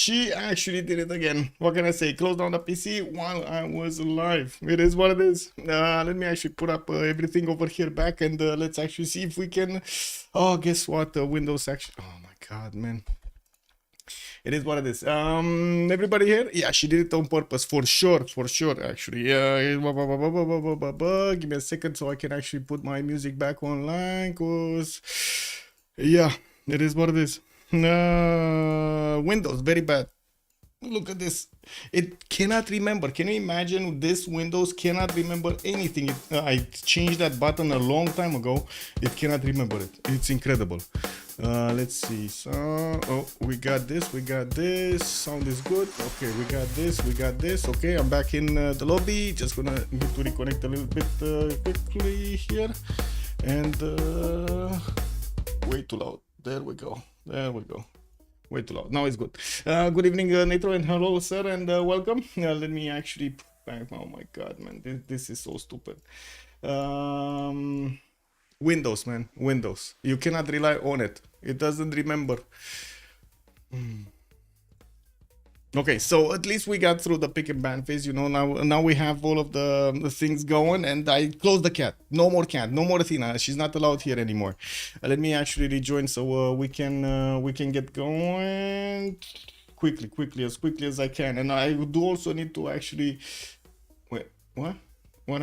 she actually did it again. What can I say? Closed down the PC while I was alive. It is what it is. Let me actually put up everything over here back, and let's actually see if we can. Oh, guess what? Windows actually. Oh my god, man. It is what it is. Everybody here? Yeah, she did it on purpose, for sure, actually. Yeah, give me a second so I can actually put my music back online, cause yeah, it is what it is. Windows, very bad. Look at this. It cannot remember. Can you imagine? This Windows cannot remember anything. I changed that button a long time ago. It cannot remember it. It's incredible. Let's see. So, oh, we got this. Sound is good. Okay, we got this. Okay, I'm back in the lobby. Just gonna need to reconnect a little bit quickly here. And way too loud. There we go. Way too loud. Now it's good. Good evening, Nitro, and hello, sir, and welcome. Let me actually. Oh my god, man, this is so stupid. Windows, man, Windows. You cannot rely on it. It doesn't remember. Okay, so at least we got through the pick and ban phase, you know. Now we have all of the things going, and I closed the cat. No more cat, no more Athena. She's not allowed here anymore. Let me actually rejoin so we can get going quickly as I can. And I do also need to actually wait. What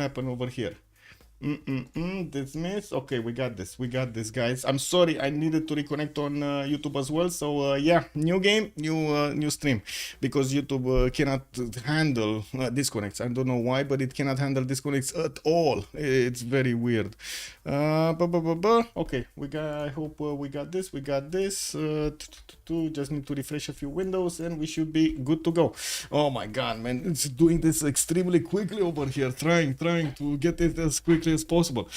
happened over here? Dismiss. Okay, we got this, guys. I'm sorry, I needed to reconnect on YouTube as well. So yeah, new game, new stream, because YouTube cannot handle disconnects. I don't know why, but it cannot handle disconnects at all. It's very weird. Okay, I hope we got this. Just need to refresh a few windows and we should be good to go. Oh my god, man, it's doing this extremely quickly over here, trying to get it as quickly as possible.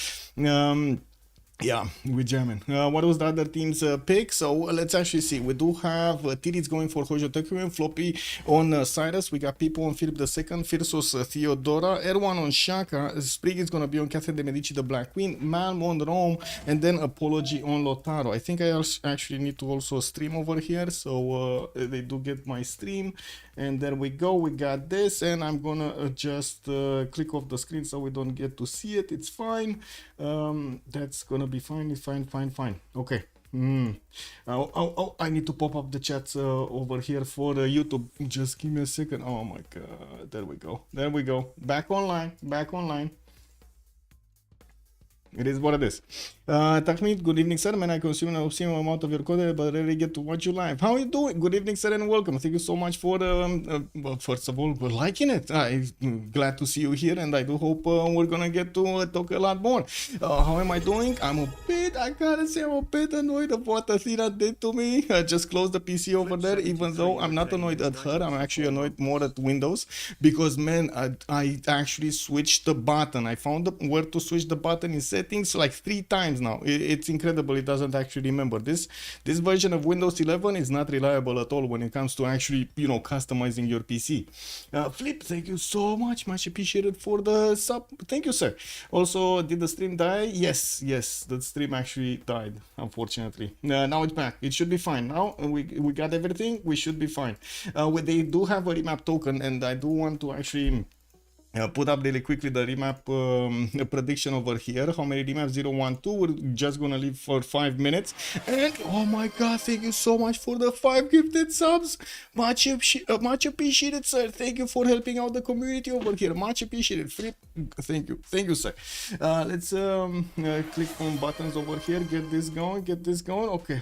Yeah, we're jamming. What was the other team's pick? So let's actually see. We do have Titiits going for Hojo, Floppy on Cyrus. We got Pipo on Philip II, Phyrsos, Theodora, Erwan on Shaka. Sprig is going to be on Catherine de Medici, the Black Queen, Malm on Rome, and then Apology on Lautaro. I think I actually need to also stream over here, so they do get my stream. And there we go. We got this, and I'm gonna just click off the screen so we don't get to see it. It's fine. That's gonna be fine. It's fine. Okay. I need to pop up the chats over here for YouTube. Just give me a second. Oh my god. There we go. Back online. It is what it is. Takmit, good evening, sir. Man, I consume an obscene amount of your content, but rarely get to watch you live. How are you doing? Good evening, sir, and welcome. Thank you so much for, well, first of all, for liking it. I'm glad to see you here, and I do hope we're gonna get to talk a lot more. How am I doing? I gotta say, I'm a bit annoyed of what Athena did to me. I just closed the PC over there, even though I'm not annoyed at her. I'm actually annoyed more at Windows, because, man, I actually switched the button. I found where to switch the button in settings like 3 times now. It's incredible. It doesn't actually remember. This version of Windows 11 is not reliable at all when it comes to actually, you know, customizing your PC. Flip, thank you so much appreciated for the sub. Thank you, sir. Also, did the stream die? Yes, the stream actually died, unfortunately. Now it's back. It should be fine. Now we got everything. We should be fine. They do have a remap token, and I do want to actually put up really quickly the remap prediction over here. How many remaps? 0, 1, 2. We're just gonna leave for 5 minutes. And oh my god, thank you so much for the 5 gifted subs. Much appreciated, sir. Thank you for helping out the community over here. Much appreciated. Thank you, sir. Let's click on buttons over here. Get this going. Okay.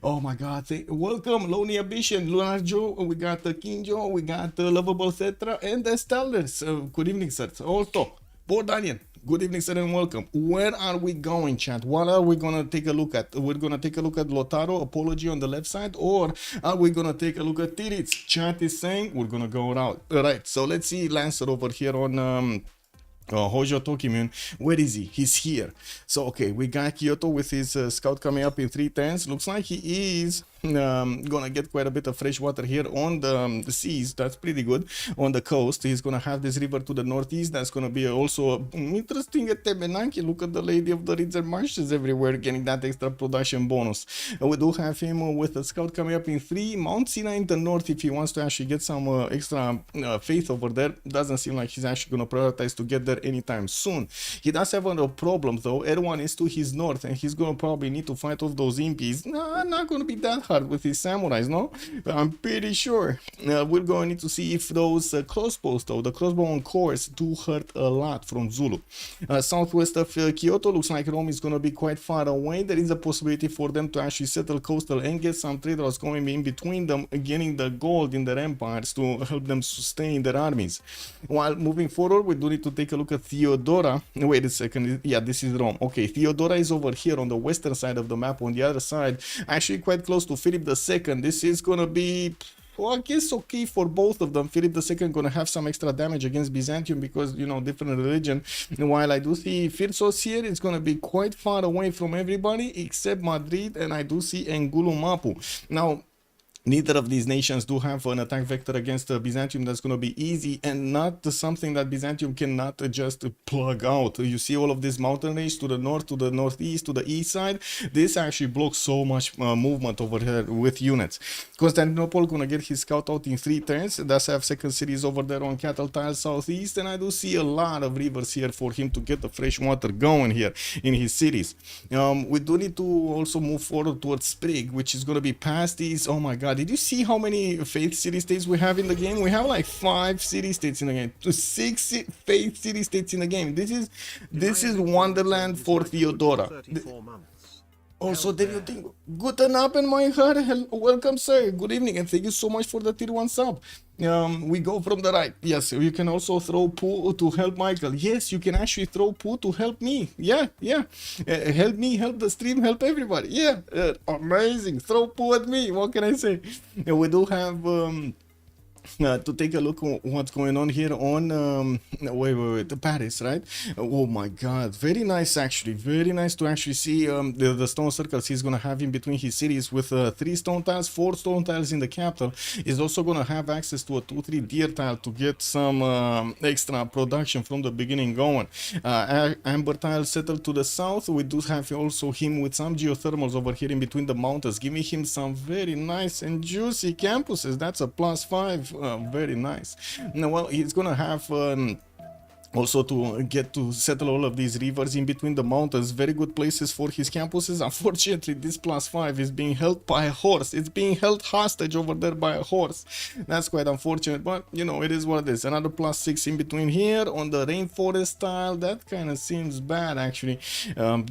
Oh my god, welcome Lonely Ambition, Lunar Joe. We got King Joe. We got Lovable Cetra and the Stellars. Good evening, sir. Also, Bordanian, good evening, sir, and welcome. Where are we going, chat? What are we gonna take a look at? We're gonna take a look at Lautaro, Apology on the left side, or are we gonna take a look at Titiits? Chat is saying we're gonna go out. Alright, so let's see Lancer over here on Hojo Tokimun. Where is he? He's here. So okay, we got Kyoto with his scout coming up in 310s. Looks like he is gonna get quite a bit of fresh water here on the seas. That's pretty good. On the coast, he's gonna have this river to the northeast. That's gonna be also interesting at Tebenaki. Look at the Lady of the Reeds and Marshes everywhere, getting that extra production bonus. We do have him with a scout coming up in 3. Mount Sinai in the north if he wants to actually get some extra faith over there. Doesn't seem like he's actually gonna prioritize to get there anytime soon. He does have a problem though. Erwan is to his north and he's gonna probably need to fight off those impies. Not gonna be that hard with his samurais, no? I'm pretty sure. We're going to need to see if those crossbows though, the crossbow on course, do hurt a lot from Zulu. Southwest of Kyoto, looks like Rome is gonna be quite far away. There is a possibility for them to actually settle coastal and get some trade routes going in between them, getting the gold in their empires to help them sustain their armies. While moving forward, we do need to take a look at Theodora. Wait a second, yeah, this is Rome. Okay, Theodora is over here on the western side of the map, on the other side, actually quite close to Philip II. This is gonna be, well, I guess okay for both of them. Philip II gonna have some extra damage against Byzantium because, you know, different religion. While I do see Phyrsos here, it's gonna be quite far away from everybody except Madrid, and I do see Mapu. Now, neither of these nations do have an attack vector against Byzantium that's going to be easy and not something that Byzantium cannot just plug out. You see all of this mountain range to the north, to the northeast, to the east side. This actually blocks so much movement over here with units. Constantinople going to get his scout out in 3 turns. Does have second cities over there on cattle tile southeast, and I do see a lot of rivers here for him to get the fresh water going here in his cities. We do need to also move forward towards Sprig, which is going to be past these. Oh my god, did you see how many faith city states we have in the game? We have like 5 city states in the game, 6 faith city states in the game. This is Wonderland for Theodora. Also, there you think, Guten Abend, my heart. Welcome, sir. Good evening, and thank you so much for the tier 1 sub. We go from the right. Yes, you can also throw poo to help Michael. Yes, you can actually throw poo to help me. Yeah. Help me, help the stream, help everybody. Yeah, amazing. Throw poo at me. What can I say? We do have to take a look at what's going on here on wait, the Paris, right? Oh my god, very nice actually, very nice to actually see the stone circles he's gonna have in between his cities with 3 stone tiles, 4 stone tiles in the capital. He's also gonna have access to a 2-3 deer tile to get some extra production from the beginning going. Amber tile settled to the south. We do have also him with some geothermals over here in between the mountains, giving him some very nice and juicy campuses. That's a +5. Very nice. Now, well, he's gonna have also to get to settle all of these rivers in between the mountains. Very good places for his campuses. Unfortunately, this +5 is being held by a horse. It's being held hostage over there by a horse. That's quite unfortunate, but you know, it is what it is. Another +6 in between here on the rainforest tile. That kind of seems bad actually.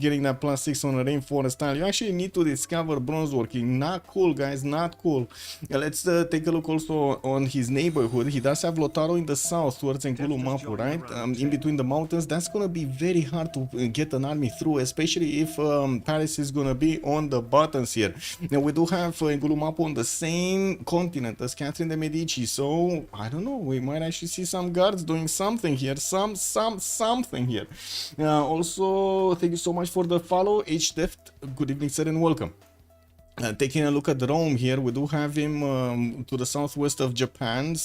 Getting that +6 on the rainforest tile. You actually need to discover bronze working. Not cool, guys, not cool. Let's take a look also on his neighborhood. He does have Lotaro in the south towards Mapu, right? In between the mountains. That's gonna be very hard to get an army through, especially if Paris is gonna be on the buttons here. Now we do have Mapu on the same continent as Catherine de Medici, so I don't know, we might actually see some guards doing something here, something here. Also, thank you so much for the follow, H-Deft. Good evening, sir, and welcome. Taking a look at Rome here, we do have him to the southwest of Japan,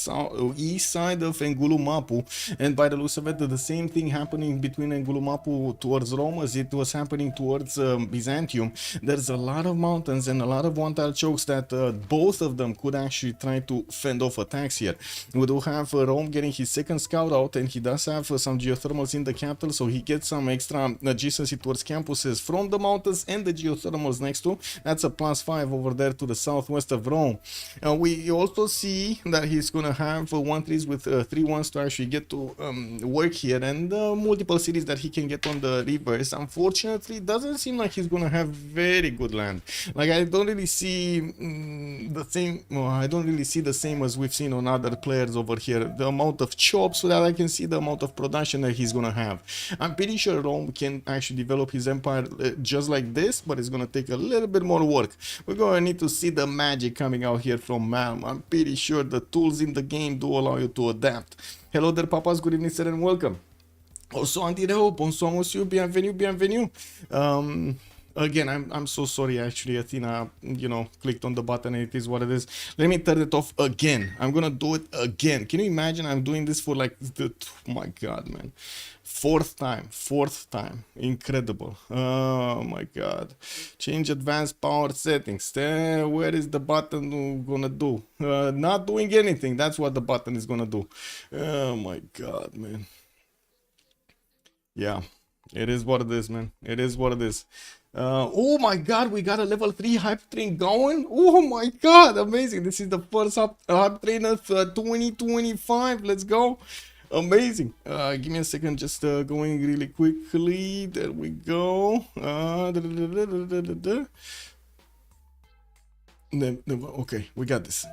east side of Mapu, and by the looks of it, the same thing happening between Mapu towards Rome as it was happening towards Byzantium. There's a lot of mountains and a lot of one-tile chokes that both of them could actually try to fend off attacks here. We do have Rome getting his second scout out, and he does have some geothermals in the capital, so he gets some extra adjacency towards campuses from the mountains and the geothermals next to. That's a +5 over there to the southwest of Rome. We also see that he's gonna have 1-3s with 3-1s to actually get to work here, and multiple cities that he can get on the rivers. Unfortunately, it doesn't seem like he's gonna have very good land. Like, I don't really see the same. Well, I don't really see the same as we've seen on other players over here. The amount of chops, so that I can see the amount of production that he's gonna have. I'm pretty sure Rome can actually develop his empire just like this, but it's gonna take a little bit more work. We're going to need to see the magic coming out here from Malm. I'm pretty sure the tools in the game do allow you to adapt. Hello there, papas. Good evening, sir, and welcome. Also, Antireo, bonsoir, monsieur. Bienvenue, bienvenue. Again, I'm so sorry. Actually, Athena, you know, clicked on the button and it is what it is. Let me turn it off again. I'm gonna do it again. Can you imagine? I'm doing this for like the, oh my god, man, fourth time. Incredible. Oh my god. Change advanced power settings. Where is the button gonna do? Not doing anything. That's what the button is gonna do. Oh my god, man. Yeah, it is what it is, man. It is what it is. Oh my god, we got a level 3 hype train going. Oh my god, amazing. This is the first hype train of 2025. Let's go. Amazing. Give me a second, just going really quickly. There we go. Okay, we got this.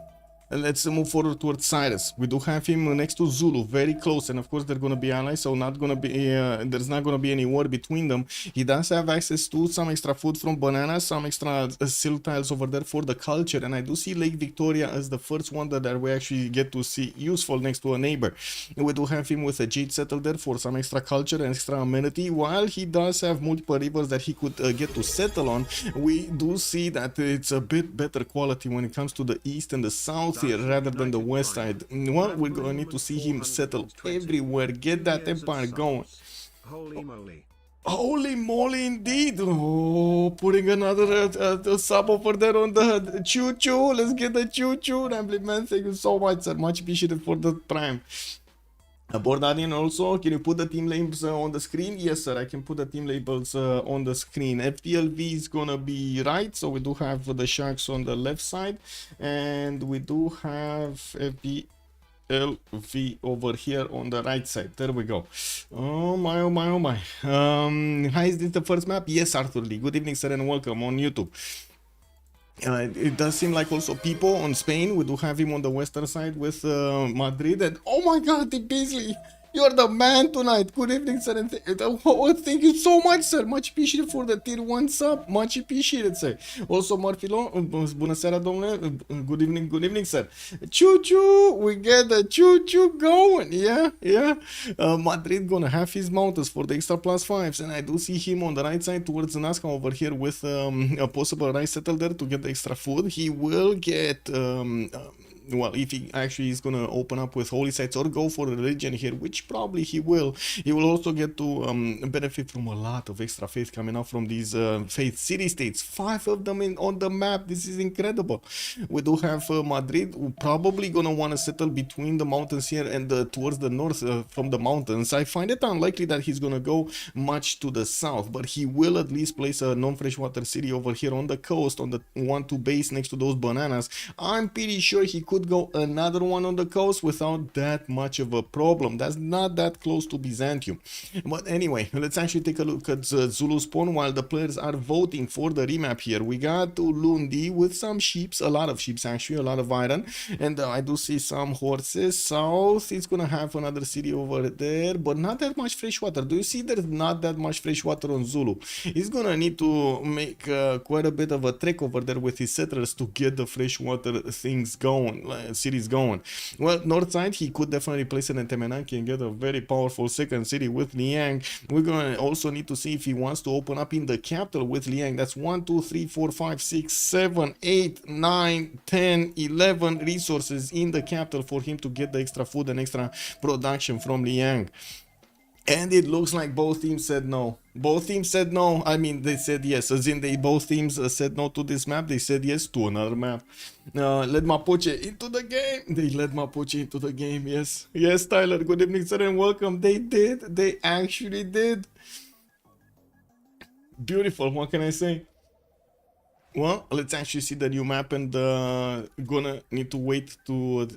Let's move forward towards Cyrus. We do have him next to Zulu, very close, and of course they're gonna be allies, so not gonna be there's not gonna be any war between them. He does have access to some extra food from bananas, some extra silk tiles over there for the culture, and I do see Lake Victoria as the first one that we actually get to see useful next to a neighbor. We do have him with a jade settled there for some extra culture and extra amenity. While he does have multiple rivers that he could get to settle on, we do see that it's a bit better quality when it comes to the east and the south here rather than the west side. Well, we're gonna need to see him settle everywhere, get that empire going. Holy moly. Holy moly indeed. Oh, putting another sub over there on the choo-choo. Let's get the choo-choo. Rambling man, thank you so much, sir. Much appreciated for the prime. Aboard Alien also, can you put the team labels on the screen? Yes, sir, I can put the team labels on the screen. FTLV is gonna be right, so we do have the Sharks on the left side, and we do have FTLV over here on the right side. There we go. Oh my, oh my, oh my. Hi, is this the first map? Yes, Arthur Lee. Good evening, sir, and welcome on YouTube. It does seem like also Pipo on Spain. We do have him on the western side with Madrid. And oh my god, the Beasley, you're the man tonight. Good evening, sir. And thank you so much, sir. Much appreciated for the tier 1 sub. Much appreciated, sir. Also, Marfilo, bună seara, domnule. Good evening, sir. Choo-choo, we get the choo-choo going. Yeah. Madrid gonna have his mountains for the extra +5s. And I do see him on the right side towards Nazca over here with a possible rice settle there to get the extra food. He will get... well, if he actually is gonna open up with holy sites or go for religion here, which probably he will also get to benefit from a lot of extra faith coming out from these faith city-states. 5 of them on the map. This is incredible. We do have Madrid, probably gonna want to settle between the mountains here and towards the north from the mountains. I find it unlikely that he's gonna go much to the south, but he will at least place a non-freshwater city over here on the coast, on the 1-2 base next to those bananas. I'm pretty sure he could go another one on the coast without that much of a problem. That's not that close to Byzantium. But anyway, let's actually take a look at Zulu spawn while the players are voting for the remap here. We got Lundi with some sheeps, a lot of sheeps actually, a lot of iron, and I do see some horses. South, it's gonna have another city over there, but not that much fresh water. Do you see there's not that much fresh water on Zulu? He's gonna need to make quite a bit of a trek over there with his settlers to get the freshwater things going. Cities going. Well, north side, he could definitely place it in Temenanki and get a very powerful second city with Liang. We're gonna also need to see if he wants to open up in the capital with Liang. That's 1, 2, 3, 4, 5, 6, 7, 8, 9, 10, 11 resources in the capital for him to get the extra food and extra production from Liang. And it looks like both teams said no. Both teams said no. I mean, they said yes. As in, both teams said no to this map. They said yes to another map. Let Mapuche into the game. They let Mapuche into the game. Yes. Yes, Tyler. Good evening, sir, and welcome. They did. They actually did. Beautiful. What can I say? Well, let's actually see the new map, and gonna need to wait to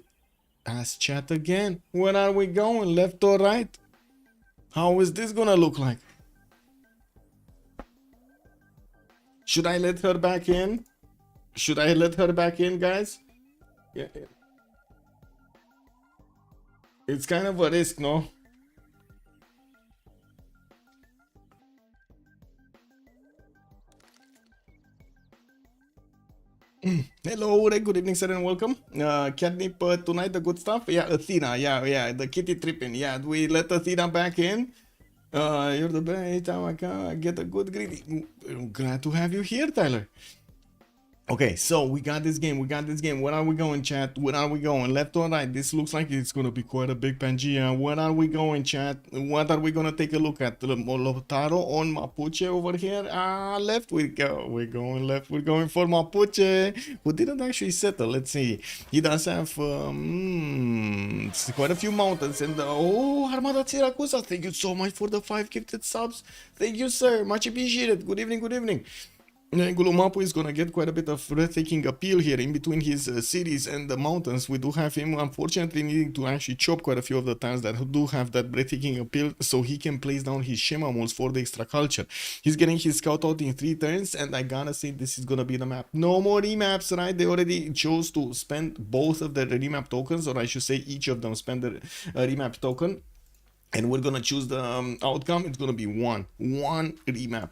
ask chat again. Where are we going? Left or right? How is this gonna look like? Should I let her back in? Should I let her back in, guys? Yeah. It's kind of a risk, no? Hello, good evening, sir, and welcome. Catnip tonight, the good stuff. Yeah, Athena, yeah, the kitty tripping. Yeah, we let Athena back in. You're the best. Anytime I can, I get a good greeting. Glad to have you here, Tyler. Okay, so we got this game. Where are we going, chat? Where are we going? Left or right? This looks like it's gonna be quite a big Pangea. Where are we going, chat? What are we gonna take a look at? Lotaro on Mapuche over here? Left we go. We're going left. We're going for Mapuche, who didn't actually settle. Let's see. He does have quite a few mountains. And oh, Armada Siracusa, thank you so much for the 5 gifted subs. Thank you, sir. Much appreciated. Good evening. Good evening. Mapu is gonna get quite a bit of breathtaking appeal here in between his cities and the mountains. We do have him unfortunately needing to actually chop quite a few of the tiles that do have that breathtaking appeal so he can place down his Shema moles for the extra culture. He's getting his scout out in 3 turns, and I gotta say this is gonna be the map. No more remaps, right? They already chose to spend both of the remap tokens, or I should say each of them spend the remap token, and we're gonna choose the outcome. It's gonna be one remap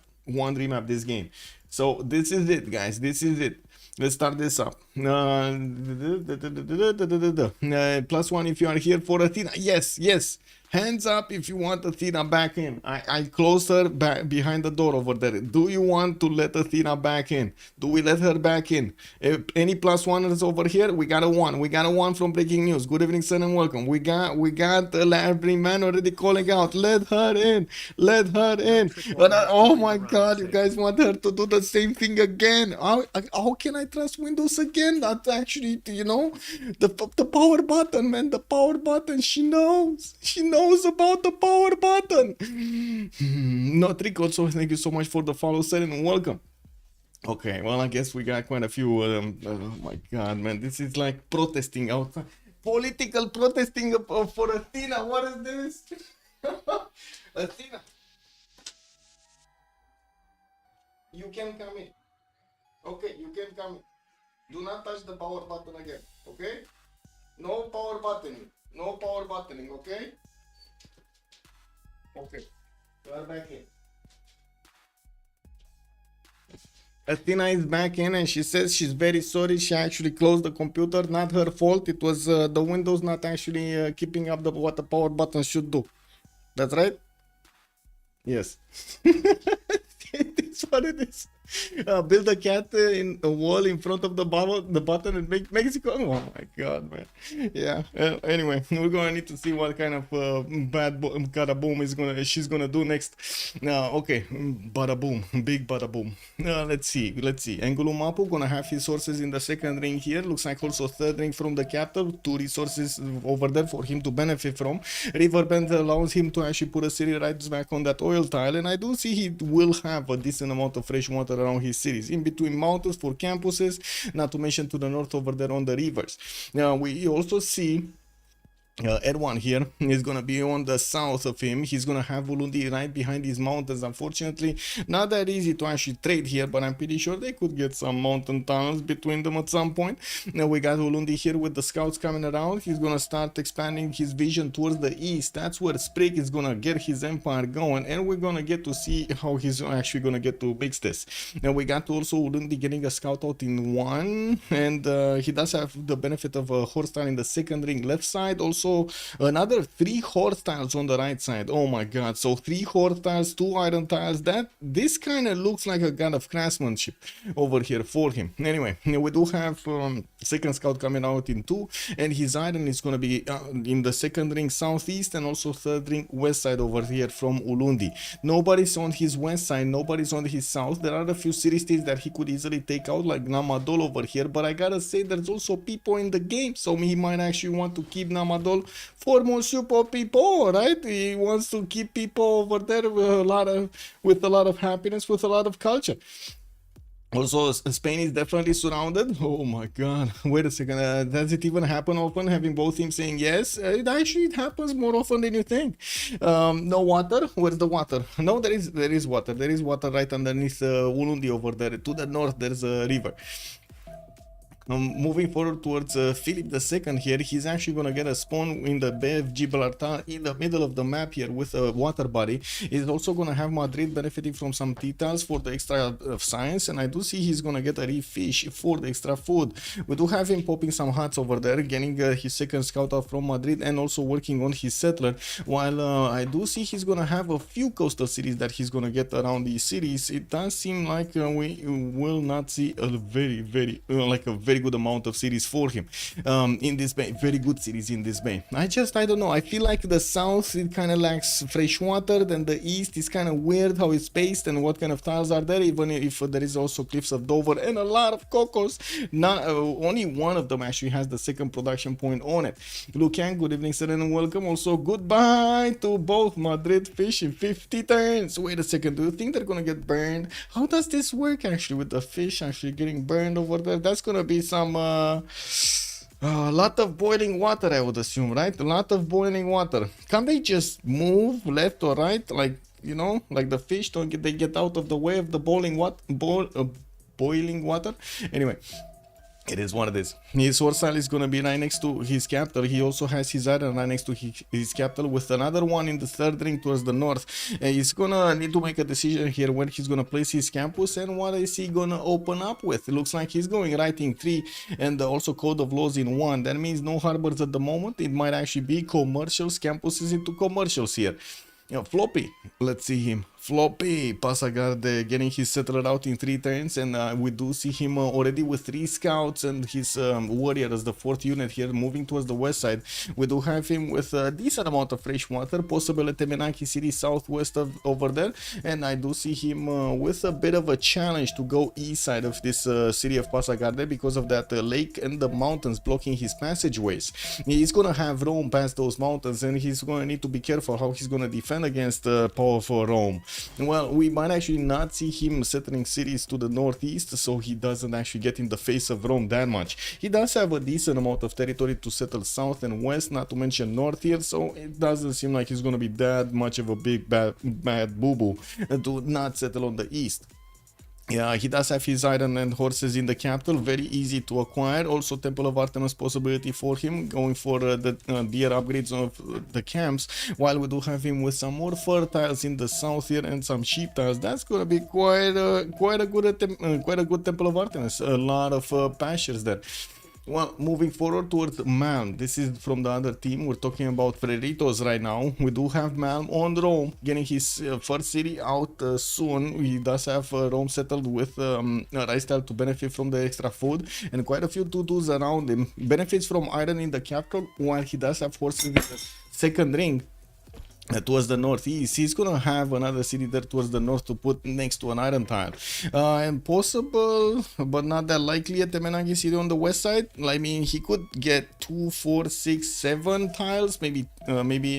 this game. So this is it, guys. This is it. Let's start this up. +1 if you are here for Athena. Yes, yes. Hands up if you want Athena back in. I closed her back behind the door over there. Do you want to let Athena back in? Do we let her back in? If any +1ers over here? We got a 1. We got a 1 from Breaking News. Good evening, sir, and welcome. We got the Library man already calling out. Let her in. Let her in. But, oh my God, you guys want her to do the same thing again? How can I trust Windows again? That's actually, you know, the power button, man. The power button. She knows. She knows about the power button. Not Rick also, thank you so much for the follow, sir, and welcome. Okay, well, I guess we got quite a few. Oh my God, man, this is like protesting outside. Political protesting for Athena. What is this? Athena, you can come in. Okay, you can come in. Do not touch the power button again, okay? No power buttoning. No power buttoning, okay? Okay, you are back in. Athena is back in and she says she's very sorry. She actually closed the computer. Not her fault. It was the Windows not actually keeping up what the power button should do. That's right? Yes. It is what it is. Build a cat in a wall in front of the button and make Mexico. Oh my God, man. Yeah. Anyway, we're gonna need to see what kind of bada boom she's gonna do next. Okay, bada boom, big bada boom. Let's see. Angulu Mapu gonna have his sources in the second ring here. Looks like also third ring from the capital. 2 resources over there for him to benefit from. River Bend allows him to actually put a city right back on that oil tile, and I do see he will have a decent amount of fresh water around his cities, in between mountains for campuses, not to mention to the north over there on the rivers. Now we also see Erwan here is gonna be on the south of him. He's gonna have Ulundi right behind these mountains. Unfortunately, not that easy to actually trade here, but I'm pretty sure they could get some mountain tunnels between them at some point. Now we got Ulundi here with the scouts coming around. He's gonna start expanding his vision towards the east. That's where Sprig is gonna get his empire going, and we're gonna get to see how he's actually gonna get to mix this. Now we got also Ulundi getting a scout out in 1, and he does have the benefit of a horse tile in the second ring left side. Also another 3 horse tiles on the right side. Oh my God, so 3 horse tiles, 2 iron tiles. This kind of looks like a god of craftsmanship over here for him. Anyway, we do have second scout coming out in 2, and his iron is going to be in the second ring southeast, and also third ring west side over here from Ulundi. Nobody's on his west side, nobody's on his south. There are a few city states that he could easily take out, like Namadol over here, but I gotta say there's also Pipo in the game, so he might actually want to keep Namadol for Monsieur Pipo, right? He wants to keep people over there with a lot of happiness, with a lot of culture. Also, Spain is definitely surrounded. Oh my God! Wait a second. Does it even happen often? Having both teams saying yes, it happens more often than you think. No water. Where's the water? No, there is water. There is water right underneath Ulundi over there. To the north, there's a river. Moving forward towards Philip II here, he's actually gonna get a spawn in the Bay of Gibraltar in the middle of the map here with a water body. He's also gonna have Madrid benefiting from some Titiits for the extra science, and I do see he's gonna get a reef fish for the extra food. We do have him popping some huts over there, getting his second scout out from Madrid, and also working on his settler, while I do see he's gonna have a few coastal cities that he's gonna get around these cities. It does seem like we will not see a very good amount of cities for him in this bay. Very good cities in this bay. I don't know, I feel like the south, it kind of lacks fresh water, then the east is kind of weird how it's spaced and what kind of tiles are there, even if there is also cliffs of Dover and a lot of cocos. Not only one of them actually has the second production point on it. Lucan, good evening sir, and welcome. Also goodbye to both Madrid fish in 50 turns. Wait a second, do you think they're gonna get burned? How does this work actually with the fish actually getting burned over there? That's gonna be some a lot of boiling water, I would assume, right? A lot of boiling water. Can't they just move left or right, like, you know, like the fish? Don't they get out of the way of the boiling water? Anyway, it is what it is. His horsal is going to be right next to his capital. He also has his island right next to his capital, with another one in the third ring towards the north. He's going to need to make a decision here where he's going to place his campus and what is he going to open up with. It looks like he's going right in 3 and also code of laws in 1. That means no harbors at the moment. It might actually be commercials, campuses into commercials here. Floppy, let's see him. Floppy Pasagarde getting his settler out in 3 turns, and we do see him already with 3 scouts and his warrior as the 4th unit here moving towards the west side. We do have him with a decent amount of fresh water, possible at Temenaki City southwest of over there, and I do see him with a bit of a challenge to go east side of this city of Pasagarde because of that lake and the mountains blocking his passageways. He's gonna have Rome past those mountains, and he's gonna need to be careful how he's gonna defend against powerful Rome. Well, we might actually not see him settling cities to the northeast, so he doesn't actually get in the face of Rome that much. He does have a decent amount of territory to settle south and west, not to mention north here, so it doesn't seem like he's gonna be that much of a big bad boo-boo to not settle on the east. Yeah, he does have his iron and horses in the capital, very easy to acquire. Also Temple of Artemis possibility for him, going for the deer upgrades of the camps, while we do have him with some more fur tiles in the south here and some sheep tiles. That's gonna be quite a good Temple of Artemis, a lot of pastures there. Well, moving forward towards Malm, this is from the other team. We're talking about Freritos right now. We do have Malm on Rome, getting his first city out soon. He does have Rome settled with a rice tile to benefit from the extra food, and quite a few tutus around him. Benefits from iron in the capital, while he does have horses in the second ring. Towards the northeast. He's gonna have another city there towards the north to put next to an iron tile, and possible but not that likely at the Menagi city on the west side. I mean, he could get 2, 4, 6, 7 tiles, maybe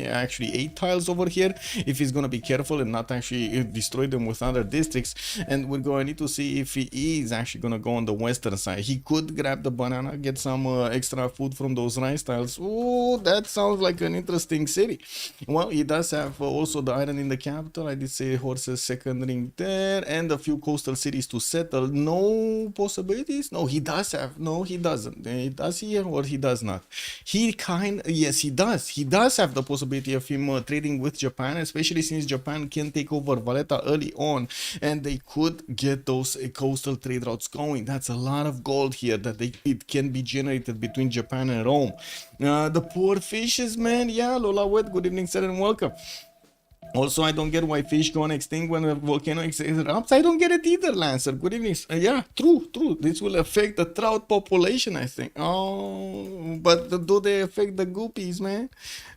actually 8 tiles over here if he's gonna be careful and not actually destroy them with other districts. And we're going to need to see if he is actually gonna go on the western side. He could grab the banana, get some extra food from those rice tiles. Oh, that sounds like an interesting city. Well, he does have also the iron in the capital. I did say horses second ring there, and a few coastal cities to settle. No possibilities? No, he does have. No, he doesn't. Does he or he does not? Yes, he does. He does have the possibility of him trading with Japan, especially since Japan can take over Valletta early on, and they could get those coastal trade routes going. That's a lot of gold here that it can be generated between Japan and Rome. The poor fishes, man. Yeah, Lola Wet, good evening, sir, and welcome. Also, I don't get why fish go extinct when a volcano erupts. I don't get it either, Lancer. Good evening. Yeah, true. This will affect the trout population, I think. Oh, but do they affect the goopies, man?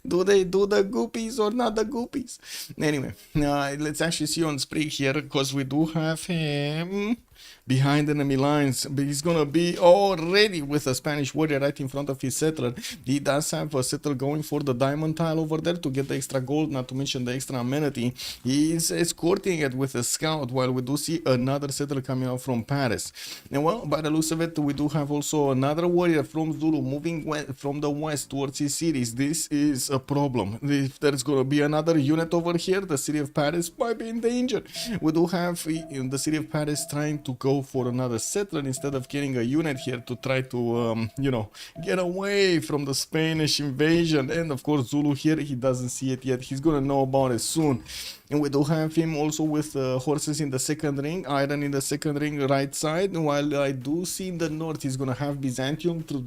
Do they do the goopies or not the goopies? Anyway, let's actually see on Sprig here, because we do have him behind enemy lines. But he's gonna be already with a Spanish warrior right in front of his settler. He does have a settler going for the diamond tile over there to get the extra gold, not to mention the extra amenity. He's escorting it with a scout, while we do see another settler coming out from Paris. And well, by the looks of it, we do have also another warrior from Zulu moving from the west towards his cities. This is a problem. If there's gonna be another unit over here, the city of Paris might be in danger. We do have the city of Paris trying to to go for another settler instead of getting a unit here to try to, you know, get away from the Spanish invasion. And of course, Zulu here, he doesn't see it yet. He's gonna know about it soon. And we do have him also with horses in the second ring, iron in the second ring right side. While I do see in the north, he's gonna have Byzantium to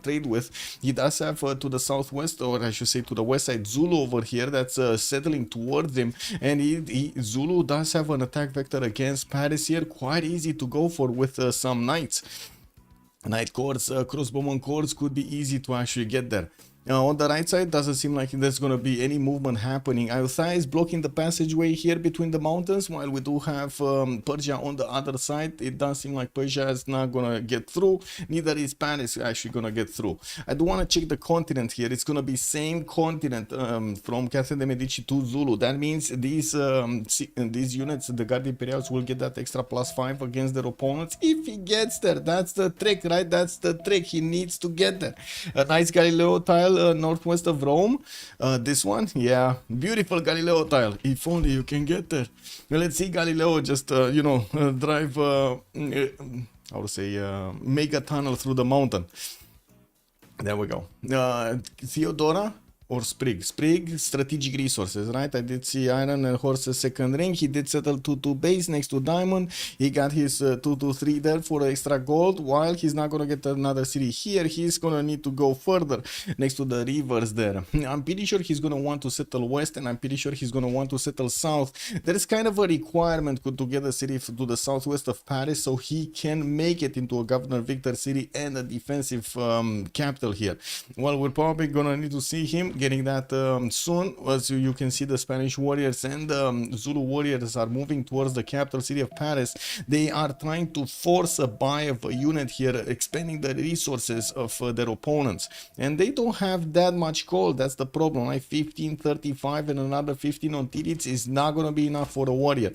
trade with. He does have to the southwest, or I should say to the west side, Zulu over here that's settling towards him. And Zulu does have an attack vector against Paris here, quite easy to go for with some knights. Knight cords, crossbowman cords could be easy to actually get there. On the right side, doesn't seem like there's going to be any movement happening. Athena is blocking the passageway here between the mountains, while we do have Persia on the other side. It does seem like Persia is not going to get through. Neither is Paris actually going to get through. I do want to check the continent here. It's going to be same continent from Catherine de Medici to Zulu. That means these units, the Guard Imperials, will get that extra +5 against their opponents if he gets there. That's the trick, right? That's the trick. He needs to get there. A nice Galileo tile northwest of Rome. This one, yeah, beautiful Galileo tile. If only you can get there. Well, let's see Galileo just you know, drive how to say mega tunnel through the mountain. There we go. Theodora or Sprig. Sprig, strategic resources, right? I did see iron and horses second ring. He did settle 2-2 base next to diamond. He got his 2-2-3 there for extra gold. While he's not gonna get another city here, he's gonna need to go further next to the rivers there. I'm pretty sure he's gonna want to settle west, and I'm pretty sure he's gonna want to settle south. There is kind of a requirement to get a city to the southwest of Paris, so he can make it into a Governor Victor city and a defensive capital here. Well, we're probably gonna need to see him getting that soon. As you can see, the Spanish warriors and Zulu warriors are moving towards the capital city of Paris. They are trying to force a buy of a unit here, expanding the resources of their opponents, and they don't have that much gold. That's the problem. Like 15, 35 and another 15 on Titiits is not gonna be enough for a warrior.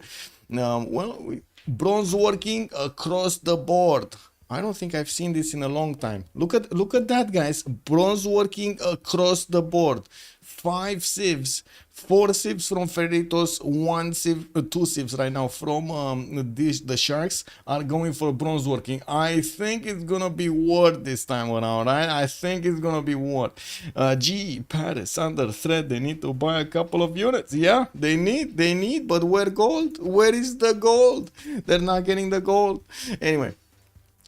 Well, bronze working across the board. I don't think I've seen this in a long time. Look at that, guys. Bronze working across the board. 5 civs, 4 civs from Freritos, 1 civ, 2 civs right now from the Sharks are going for bronze working. I think it's gonna be worth this time around, right? I think it's gonna be worth. Paris under threat. They need to buy a couple of units. Yeah, they need, but where gold? Where is the gold? They're not getting the gold. Anyway.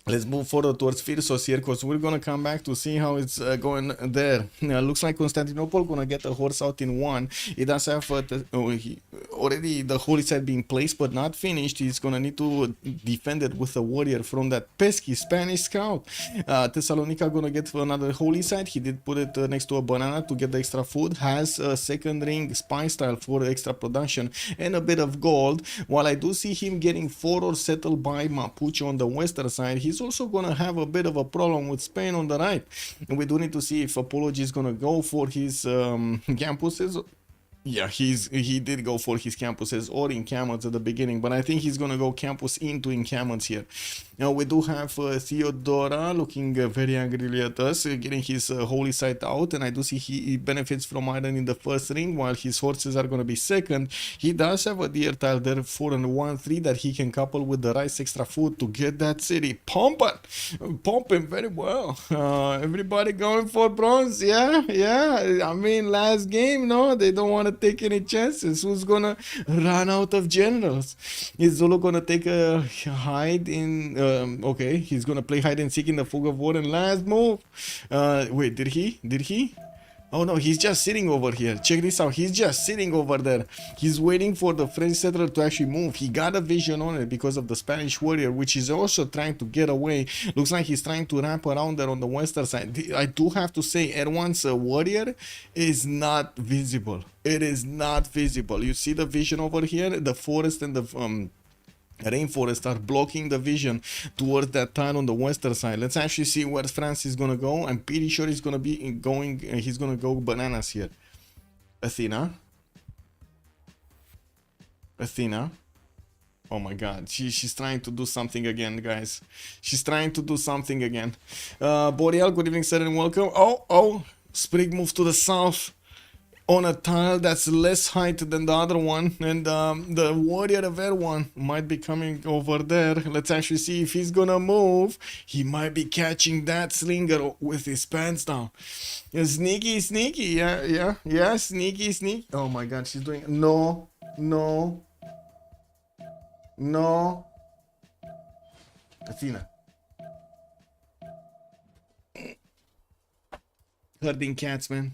Let's move forward towards Phyrsos here, because we're gonna come back to see how it's going there. Looks like Constantinople gonna get a horse out in 1. It does have already the holy site being placed but not finished. He's gonna need to defend it with a warrior from that pesky Spanish scout. Thessalonica gonna get another holy site. He did put it next to a banana to get the extra food. Has a second ring spy style for extra production and a bit of gold. While I do see him getting 4 or settled by Mapuche on the western side, he's also gonna have a bit of a problem with Spain on the right, and we do need to see if Apology is gonna go for his campuses. Yeah, he did go for his campuses or encampments at the beginning, but I think he's gonna go campus into encampments here. Now we do have Theodora looking very angrily at us, getting his holy site out, and I do see he benefits from iron in the first ring, while his horses are gonna be second. He does have a deer tile there, 4 and 1, 3 that he can couple with the rice extra food to get that city pumping very well. Everybody going for bronze, yeah. I mean, last game, no, they don't want to take any chances. Who's gonna run out of generals? Is Zulu gonna take a hide in okay, he's gonna play hide and seek in the fog of war and last move. Wait, did he? Oh no, he's just sitting over here. Check this out. He's just sitting over there. He's waiting for the French settler to actually move. He got a vision on it because of the Spanish warrior, which is also trying to get away. Looks like he's trying to wrap around there on the western side. I do have to say, Erwan's warrior is not visible. It is not visible. You see the vision over here? The forest and the rainforest are blocking the vision towards that tile on the western side. Let's actually see where France is gonna go. I'm pretty sure he's gonna be going. He's gonna go bananas here. Athena. Oh my God, she's trying to do something again, guys. She's trying to do something again. Boreal, good evening, sir, and welcome. Oh, Sprig moves to the south. on a tile that's less height than the other one, and the warrior of Erwan might be coming over there. Let's actually see if he's gonna move. He might be catching that slinger with his pants down. Yeah, sneaky, sneaky, yeah, sneaky, sneaky. Oh my god, she's doing no. Athena. Herding cats, man.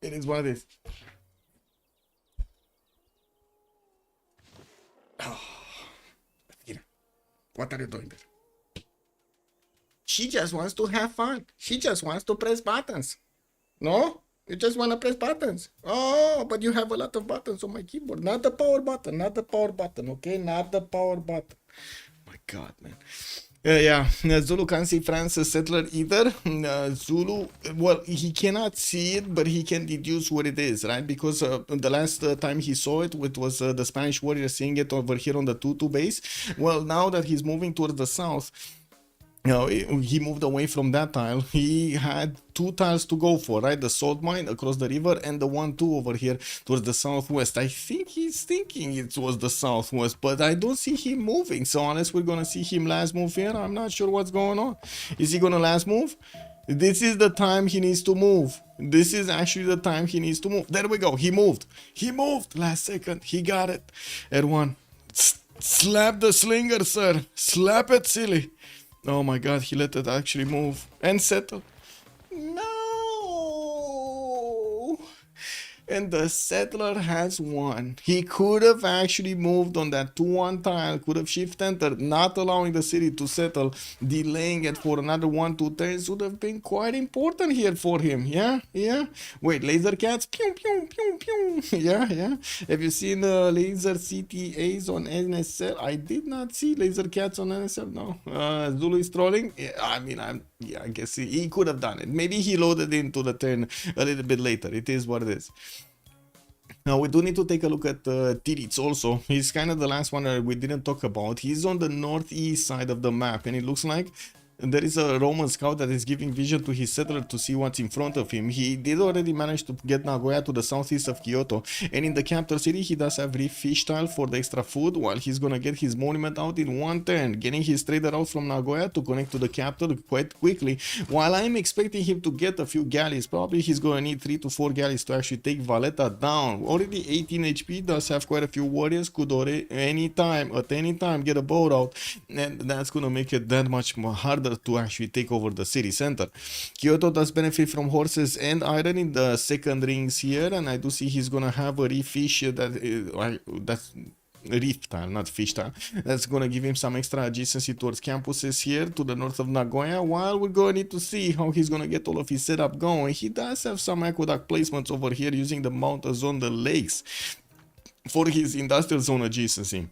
It is what it is. Oh, Athena, what are you doing there? She just wants to have fun. She just wants to press buttons. No? You just want to press buttons. Oh, but you have a lot of buttons on my keyboard. Not the power button. Not the power button. Okay? Not the power button. My god, man. Yeah, Zulu can't see France as settler either. Zulu, well, he cannot see it, but he can deduce what it is, right? Because the last time he saw it, it was the Spanish warrior seeing it over here on the 2-2 base. Well, now that he's moving towards the south, you know, he moved away from that tile. He had 2 tiles to go for, right? The salt mine across the river and the 1-2 over here towards the southwest. I think he's thinking it was the southwest, but I don't see him moving. So unless we're gonna see him last move here, I'm not sure what's going on. Is he gonna last move? This is the time he needs to move. This is actually the time he needs to move. There we go. He moved. He moved. Last second. He got it. Erwan, slap the slinger, sir. Slap it, silly. Oh my god, he let it actually move and settle. No! And the settler has won. He could have actually moved on that 2-1 tile, could have shift entered, not allowing the city to settle, delaying it for another 1-2 turns would have been quite important here for him. Yeah. Wait, laser cats? Pew, pew, pew, pew. Yeah. Have you seen laser CTAs on NSL? I did not see laser cats on NSL, no. Zulu is trolling? Yeah, I mean, I guess he could have done it. Maybe he loaded into the turn a little bit later. It is what it is. Now we do need to take a look at Titiits also. He's kind of the last one that we didn't talk about. He's on the northeast side of the map, and it looks like there is a Roman scout that is giving vision to his settler to see what's in front of him. He did already manage to get Nagoya to the southeast of Kyoto, and in the capital city he does have reef fish tile for the extra food, while he's gonna get his monument out in 1 turn, getting his trader out from Nagoya to connect to the capital quite quickly. While I'm expecting him to get a few galleys, probably he's gonna need 3 to 4 galleys to actually take Valletta down. Already 18 HP, does have quite a few warriors, could already at any time get a boat out, and that's gonna make it that much more harder to actually take over the city center. Kyoto does benefit from horses and iron in the second rings here, and I do see he's gonna have a reef fish that's reef tile, not fish tile. That's gonna give him some extra adjacency towards campuses here to the north of Nagoya, while we're gonna need to see how he's gonna get all of his setup going. He does have some aqueduct placements over here using the mountains on the lakes for his industrial zone adjacency.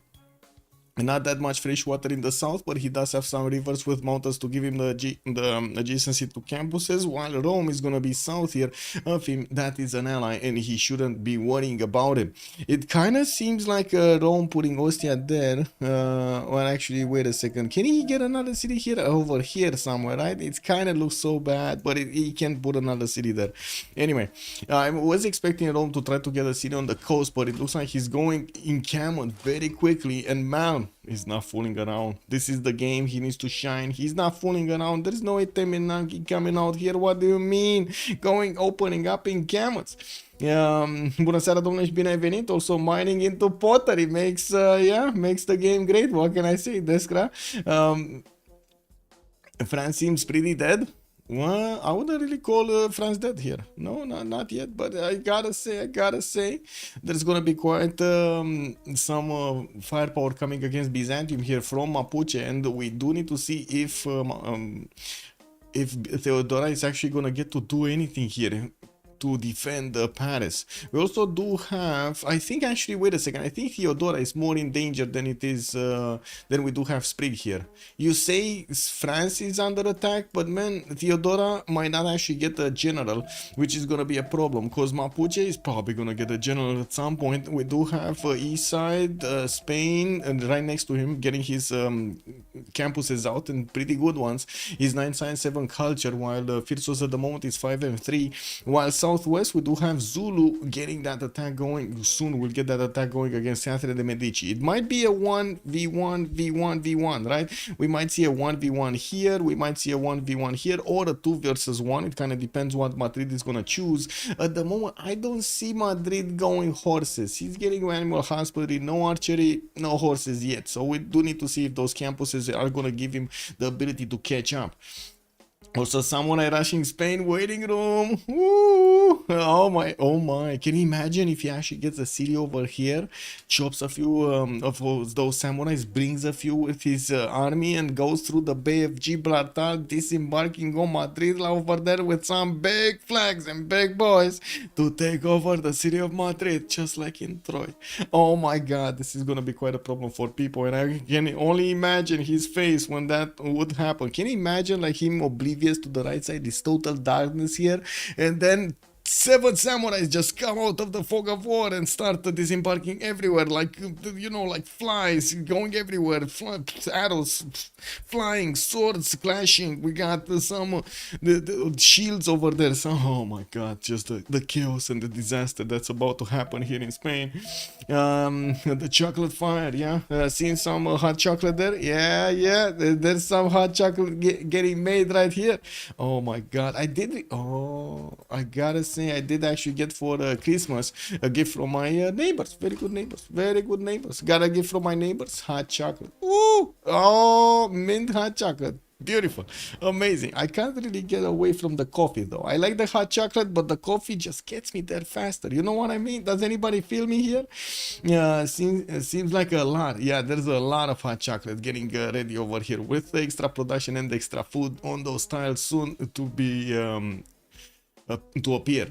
Not that much fresh water in the south, but he does have some rivers with mountains to give him the adjacency to campuses, while Rome is going to be south here of him. That is an ally, and he shouldn't be worrying about it. It kind of seems like Rome putting Ostia there. Well, actually, wait a second. Can he get another city here? Over here somewhere, right? It kind of looks so bad, but he can't put another city there. Anyway, I was expecting Rome to try to get a city on the coast, but it looks like he's going in Camon very quickly, and Malm is not fooling around. This is the game. He needs to shine. He's not fooling around. There is no Etemenangi coming out here. What do you mean? Opening up in Camels. Bună seara, domnule, și bine ai venit. Also mining into pottery makes the game great. What can I say? Descra. France seems pretty dead. Well, I wouldn't really call France dead here. No, not yet. But I gotta say, there's gonna be quite some firepower coming against Byzantium here from Mapuche, and we do need to see if Theodora is actually gonna get to do anything here to defend Paris. We also do have, I think actually, wait a second, I think Theodora is more in danger than it is, than we do have Sprig here. You say France is under attack, but man, Theodora might not actually get a general, which is gonna be a problem, because Mapuche is probably gonna get a general at some point. We do have east side, Spain, and right next to him, getting his campuses out, and pretty good ones. He's 9 science, 7 culture, while Phyrsos at the moment is 5 and 3, while southwest, we do have Zulu getting that attack going. Soon we'll get that attack going against Athena de Medici. It might be a 1v1, v1, v1, right? We might see a 1v1 here, we might see a 1v1 here, or a 2 versus 1. It kind of depends what Madrid is going to choose. At the moment, I don't see Madrid going horses. He's getting animal husbandry, no archery, no horses yet. So we do need to see if those campuses are going to give him the ability to catch up. Also, Samurai rushing Spain waiting room. Woo! Oh my. Can you imagine if he actually gets a city over here, chops a few of those samurais, brings a few with his army, and goes through the Bay of Gibraltar, disembarking on Madrid over there with some big flags and big boys to take over the city of Madrid, just like in Troy. Oh my god, this is gonna be quite a problem for people, and I can only imagine his face when that would happen. Can you imagine like him oblivious to the right side, this total darkness here, and then 7 samurais just come out of the fog of war and start disembarking everywhere, like, you know, like flies going everywhere, arrows flying, swords clashing. We got some the shields over there. So, oh my god, just the chaos and the disaster that's about to happen here in Spain. The chocolate fire, yeah. Seeing some hot chocolate there? Yeah. There's some hot chocolate getting made right here. Oh my god, I gotta say, I did actually get for Christmas a gift from my neighbors. Very good neighbors. Got a gift from my neighbors. Hot chocolate. Ooh! Oh, mint hot chocolate. Beautiful. Amazing. I can't really get away from the coffee though. I like the hot chocolate, but the coffee just gets me there faster. You know what I mean? Does anybody feel me here? Yeah, seems like a lot. Yeah, there's a lot of hot chocolate getting ready over here with the extra production and the extra food on those tiles soon to be to appear.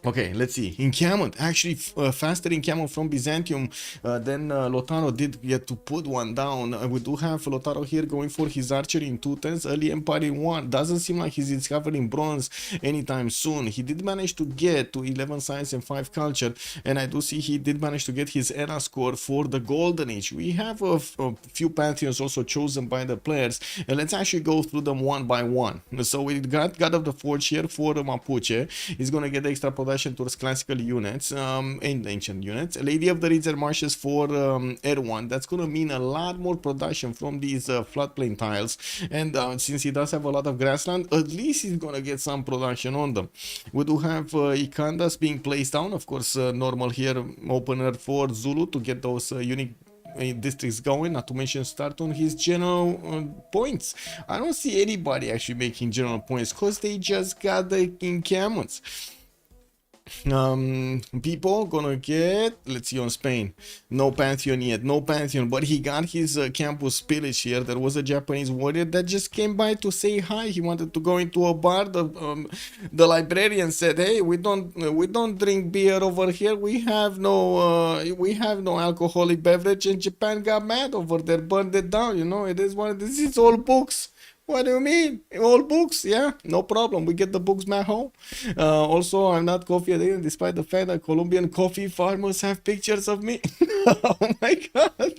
Okay, let's see. Encampment, actually faster encampment from Byzantium than Lautaro did get to put one down. We do have Lautaro here going for his archery in 2 turns. Early Empire in 1. Doesn't seem like he's discovering bronze anytime soon. He did manage to get to 11 science and 5 culture, and I do see he did manage to get his era score for the Golden Age. We have a few pantheons also chosen by the players, and let's actually go through them one by one. So we got God of the Forge here for Mapuche. He's gonna get the extra production towards classical units and ancient units. Lady of the Ridger Marshes for Erwan. That's gonna mean a lot more production from these floodplain tiles, and since he does have a lot of grassland, at least he's gonna get some production on them. We do have Ikandas being placed down, of course, normal here, opener for Zulu to get those unique districts going, not to mention start on his general points. I don't see anybody actually making general points because they just got the encampments. People gonna get, let's see, on Spain, no pantheon yet, no pantheon, but he got his campus pillage here. There was a Japanese warrior that just came by to say hi. He wanted to go into a bar. The librarian said, hey, we don't drink beer over here, we have no alcoholic beverage, and Japan got mad over there, burned it down. You know, it is what this is, all books. What do you mean? All books? Yeah, no problem. We get the books back home. Also, I'm not coffee addicted, despite the fact that Colombian coffee farmers have pictures of me. Oh my god.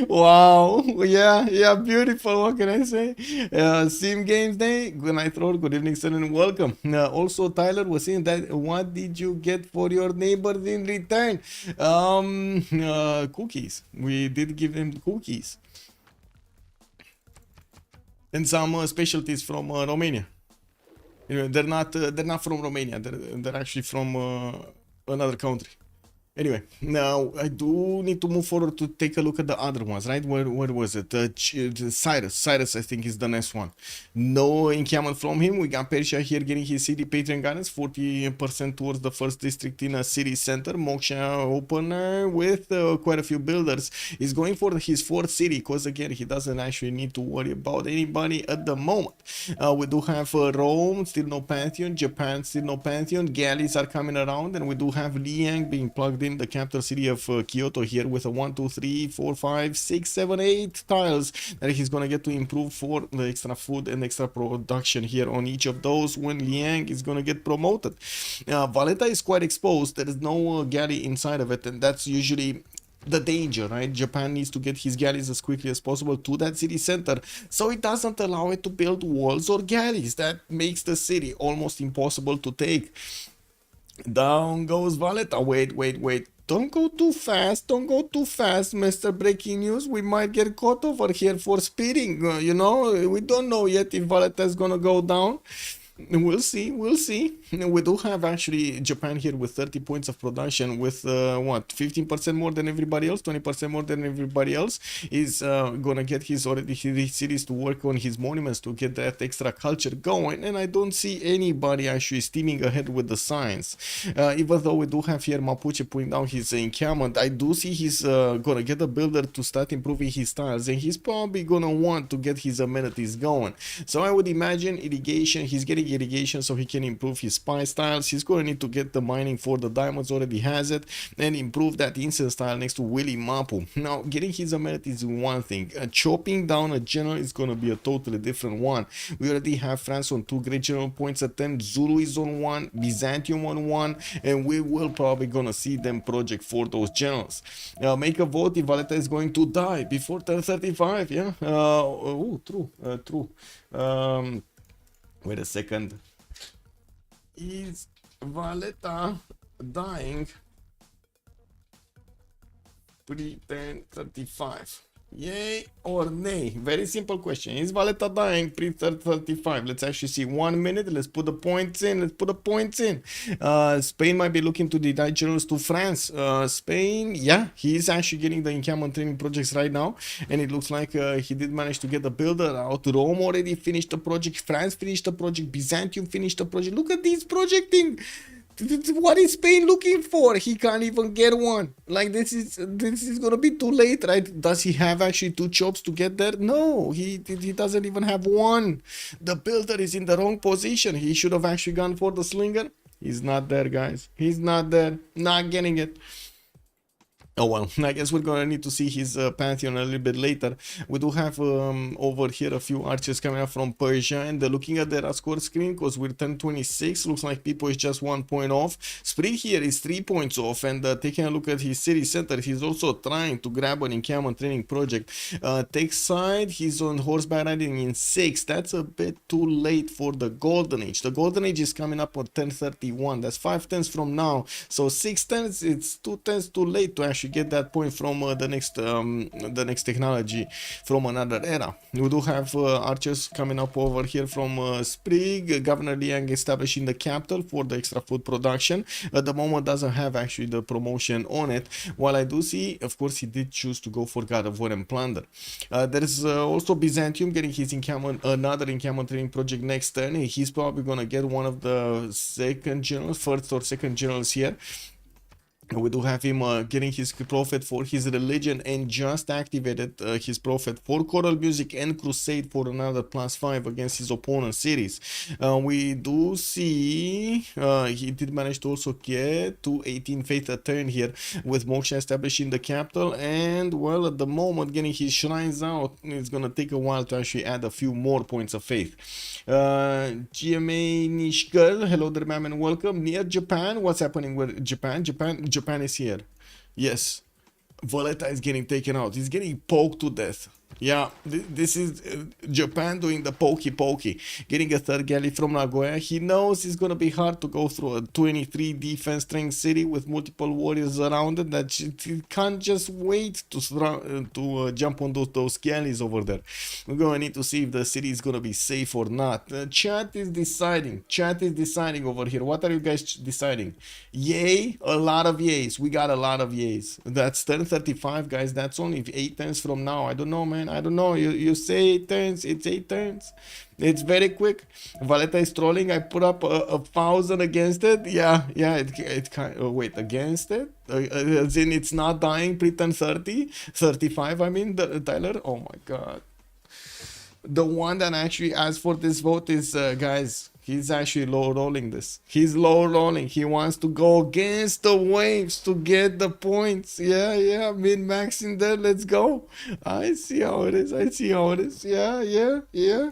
Wow. Yeah, beautiful. What can I say? Sim Games Day. Good night, Lord. Good evening, sir, and welcome. Also, Tyler was saying that what did you get for your neighbors in return? Cookies. We did give them cookies. And some specialties from Romania. You know, they're not from Romania. They're actually from another country. Anyway, now I do need to move forward to take a look at the other ones, right? Where was it? Cyrus, I think, is the next one. No encampment from him. We got Persia here getting his city patron guidance, 40% towards the first district in a city center. Moksha opener with quite a few builders. He's going for his fourth city because, again, he doesn't actually need to worry about anybody at the moment. We do have Rome, still no pantheon. Japan, still no pantheon. Galleys are coming around, and we do have Liang being plugged in the capital city of Kyoto here with a 1, 2, 3, 4, 5, 6, 7, 8 tiles that he's gonna get to improve for the extra food and extra production here on each of those when Liang is gonna get promoted. Valletta is quite exposed. There is no galley inside of it, and that's usually the danger, right? Japan needs to get his galleys as quickly as possible to that city center, so it doesn't allow it to build walls or galleys. That makes the city almost impossible to take. Down goes Valletta. Wait. Don't go too fast. Don't go too fast, Mr. Breaking News. We might get caught over here for speeding. You know, we don't know yet if Valletta is gonna go down. We'll see. We do have actually Japan here with 30 points of production, with what, 15% more than everybody else, 20% more than everybody else. Is gonna get his cities to work on his monuments to get that extra culture going, and I don't see anybody actually steaming ahead with the science. Even though we do have here Mapuche putting down his encampment, I do see he's gonna get a builder to start improving his tiles, and he's probably gonna want to get his amenities going. So I would imagine irrigation. He's getting irrigation so he can improve his spice tiles. He's going to need to get the mining for the diamonds, already has it, and improve that incense tile next to Willy Mapu. Now, getting his amenities is one thing. Chopping down a general is going to be a totally different one. We already have France on 2 great general points at 10, Zulu is on 1, Byzantium on 1, and we will probably gonna see them project for those generals. Make a vote if Valletta is going to die before 1035, yeah? True. Wait a second. Is Valletta dying pre-1035? Yay or nay? Very simple question. Is Valletta dying pre-1035? Let's actually see. 1 minute. Let's put the points in. Spain might be looking to deny generals to France. Spain, yeah, he is actually getting the encampment training projects right now, and it looks like he did manage to get the builder out. Rome already finished the project. France finished the project. Byzantium finished the project. Look at this projecting. What is Spain looking for? He can't even get one. Like, this is gonna be too late, right? Does he have actually 2 chops to get there? No, he doesn't even have one. The builder is in the wrong position. He should have actually gone for the slinger. He's not there, guys. He's not there. Not getting it. Oh well, I guess we're gonna need to see his pantheon a little bit later. We do have over here a few archers coming up from Persia, and they're looking at their score screen because we're 1026. Looks like Pipo is just 1 point off. Sprig here is 3 points off, and taking a look at his city center, he's also trying to grab an encampment training project. Tech side, he's on horseback riding in 6. That's a bit too late for the golden age. The golden age is coming up on 1031. That's 5 turns from now. So 6 turns, it's 2 turns too late to actually get that point from the next technology from another era. We do have archers coming up over here from Sprig. Governor Liang establishing the capital for the extra food production. At the moment doesn't have actually the promotion on it, while I do see, of course, he did choose to go for God of War and Plunder. There's also Byzantium getting his another encampment training project next turn. He's probably gonna get one of the first or second generals here. We do have him getting his prophet for his religion, and just activated his prophet for choral music and crusade for another +5 against his opponent cities. We do see he did manage to also get to 18 faith a turn here, with Moksha establishing the capital, and well, at the moment getting his shrines out. It's gonna take a while to actually add a few more points of faith. GMA Niche Girl, hello there, ma'am, and welcome. Near Japan, what's happening with Japan is here. Yes, Valletta is getting taken out. He's getting poked to death. Yeah, this is Japan doing the pokey, getting a 3rd galley from Nagoya. He knows it's gonna be hard to go through a 23 defense strength city with multiple warriors around it, that he can't just wait to jump on those galleys over there. We're gonna need to see if the city is gonna be safe or not. Chat is deciding over here. What are you guys deciding? Yay? A lot of yays. We got a lot of yays. That's 1035, guys. That's only 8 turns from now. I don't know, man. I don't know. You say 8 turns, it's 8 turns. It's very quick. Valletta is trolling. I put up 1,000 against it. Yeah, it kind of, wait, against it? As in, it's not dying pre-1030? 35, I mean, Tyler? Oh my god. The one that actually asked for this vote is, guys, he's actually low rolling this. He's low rolling. He wants to go against the waves to get the points. Yeah, min-max in there. Let's go. I see how it is. Yeah.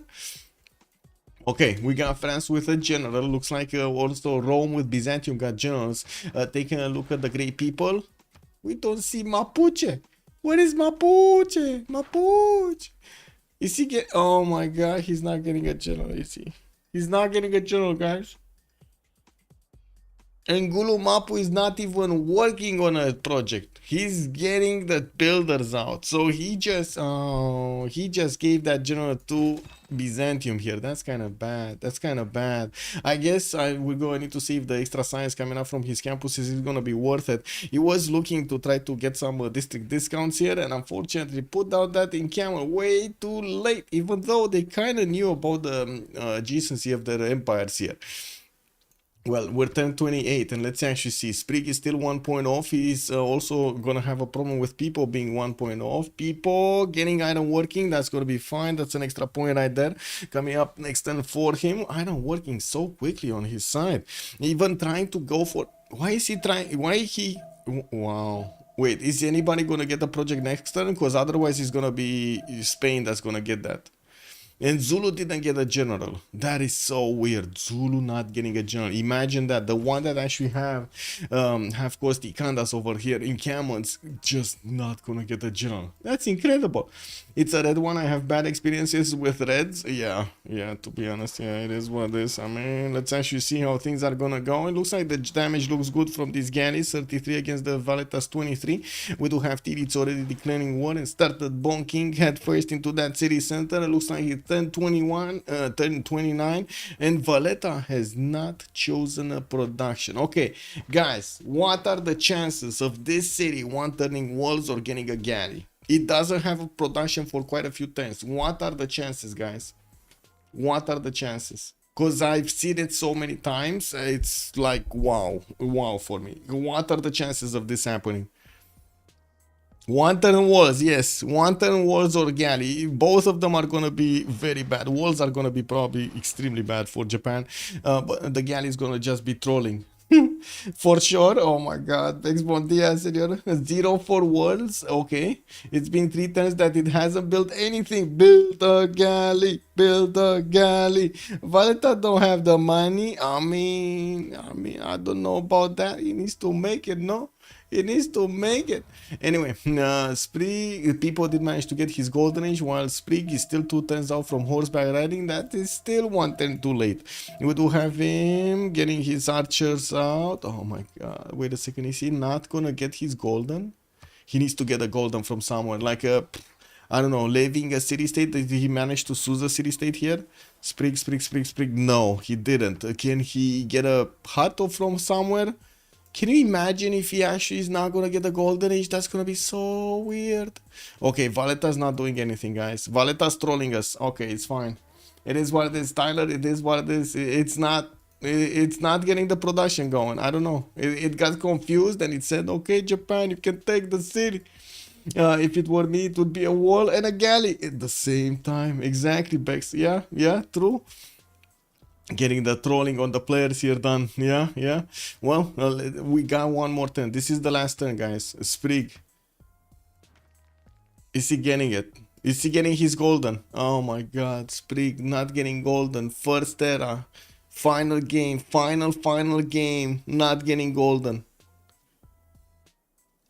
Okay, we got France with a general. Looks like also Rome with Byzantium got generals. Taking a look at the great people. We don't see Mapuche. Where is Mapuche? Mapuche. Is he get? Oh my God, he's not getting a general. Is he? He's not getting a general, guys. And Gulu Mapu is not even working on a project. He's getting the builders out. So he just gave that general to Byzantium here. That's kind of bad. That's kind of bad. I guess we're going to need to see if the extra science coming up from his campuses is going to be worth it. He was looking to try to get some district discounts here, and unfortunately put out that in camera way too late, even though they kind of knew about the adjacency of their empires here. Well, we're 1028, and let's actually see. Sprig is still 1 point off. He's also gonna have a problem with Pipo being 1 point off. Pipo getting item working, that's gonna be fine. That's an extra point right there. Coming up next turn for him. Item working so quickly on his side. Even trying to go for. Why is he trying? Why he? Wow. Wait, is anybody gonna get the project next turn? Because otherwise, it's gonna be Spain that's gonna get that. And Zulu didn't get a general. That is so weird. Zulu not getting a general. Imagine that. The one that actually have Costi Kandas over here in Camons just not gonna get a general. That's incredible. It's a red one. I have bad experiences with reds. Yeah, to be honest, yeah, it is what it is. I mean, let's actually see how things are gonna go. It looks like the damage looks good from these galleys. 33 against the Valetas 23. We do have Titiits already declaring war and started bonking head first into that city center. It looks like it's 10-29, and Valletta has not chosen a production. Okay, guys, what are the chances of this city one turning walls or getting a galley? It doesn't have a production for quite a few times. What are the chances, guys? What are the chances? Because I've seen it so many times, it's like wow for me. What are the chances of this happening? 1 turn walls, yes, 1 turn walls or galley. Both of them are gonna be very bad. Walls are gonna be probably extremely bad for Japan, but the galley is gonna just be trolling. For sure. Oh my God. Thanks, bon dia, senor. 0 for walls. Okay. It's been 3 turns that it hasn't built anything. Build a galley. Build a galley. Valletta don't have the money. I mean, I don't know about that. He needs to make it, no? He needs to make it. Anyway, Sprig, Pipo did manage to get his golden age, while Sprig is still 2 turns out from horseback riding. That is still 1 turn too late. We do have him getting his archers out. Oh my God. Wait a second. Is he not gonna get his golden? He needs to get a golden from somewhere. Like a, I don't know, leaving a city state. Did he manage to seize a city state here? Sprig. No, he didn't. Can he get a Hato from somewhere? Can you imagine if he actually is not gonna get the golden age? That's gonna be so weird. Okay, Valletta's not doing anything, guys. Valletta's trolling us. Okay, it's fine. It is what it is, Tyler. It is what it is. It's not getting the production going. I don't know. It got confused and it said, okay, Japan, you can take the city. If it were me, it would be a wall and a galley at the same time. Exactly, Bex. Yeah, true. Getting the trolling on the players here done. Yeah. Well, we got one more turn. This is the last turn, guys. Sprig. Is he getting it? Is he getting his golden? Oh my God. Sprig not getting golden. First era. Final game. Final game. Not getting golden.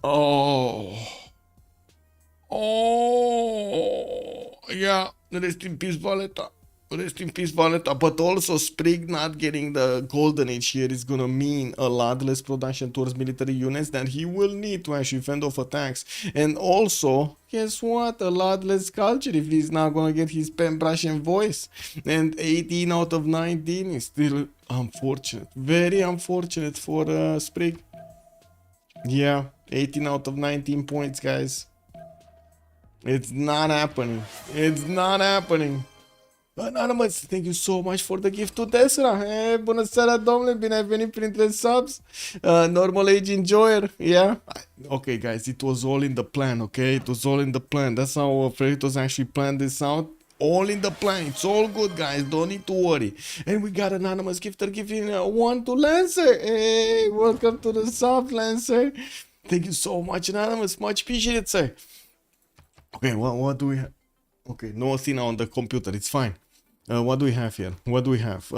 Oh. Yeah. Rest in peace, Valletta. Rest in peace, Valletta. But also, Sprig not getting the golden age here is gonna mean a lot less production towards military units that he will need to actually fend off attacks. And also, guess what? A lot less culture if he's not gonna get his pen, brush, and voice. And 18 out of 19 is still unfortunate. Very unfortunate for Sprig. Yeah, 18 out of 19 points, guys. It's not happening. It's not happening. Anonymous, thank you so much for the gift to Tesla. Hey, bună seara, domnule, bine ai venit printre subs. Normal age enjoyer, yeah. Okay, guys, it was all in the plan, okay? It was all in the plan. That's how Freritos actually planned this out. All in the plan. It's all good, guys. Don't need to worry. And we got anonymous gifter giving one to Lancer. Hey, welcome to the sub, Lancer. Thank you so much, anonymous. Much appreciated, sir. Okay, what do we have? Okay, no Athena on the computer. It's fine. What do we have here? What do we have?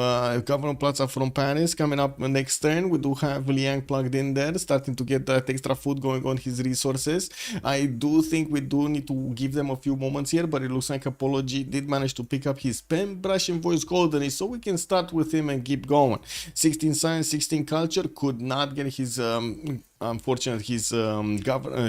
Governor Plaza from Paris coming up next turn. We do have Liang plugged in there, starting to get that extra food going on his resources. I do think we do need to give them a few moments here, but it looks like Apology did manage to pick up his pen, brush, and voice golden, so we can start with him and keep going. 16 science, 16 culture, could not get his unfortunately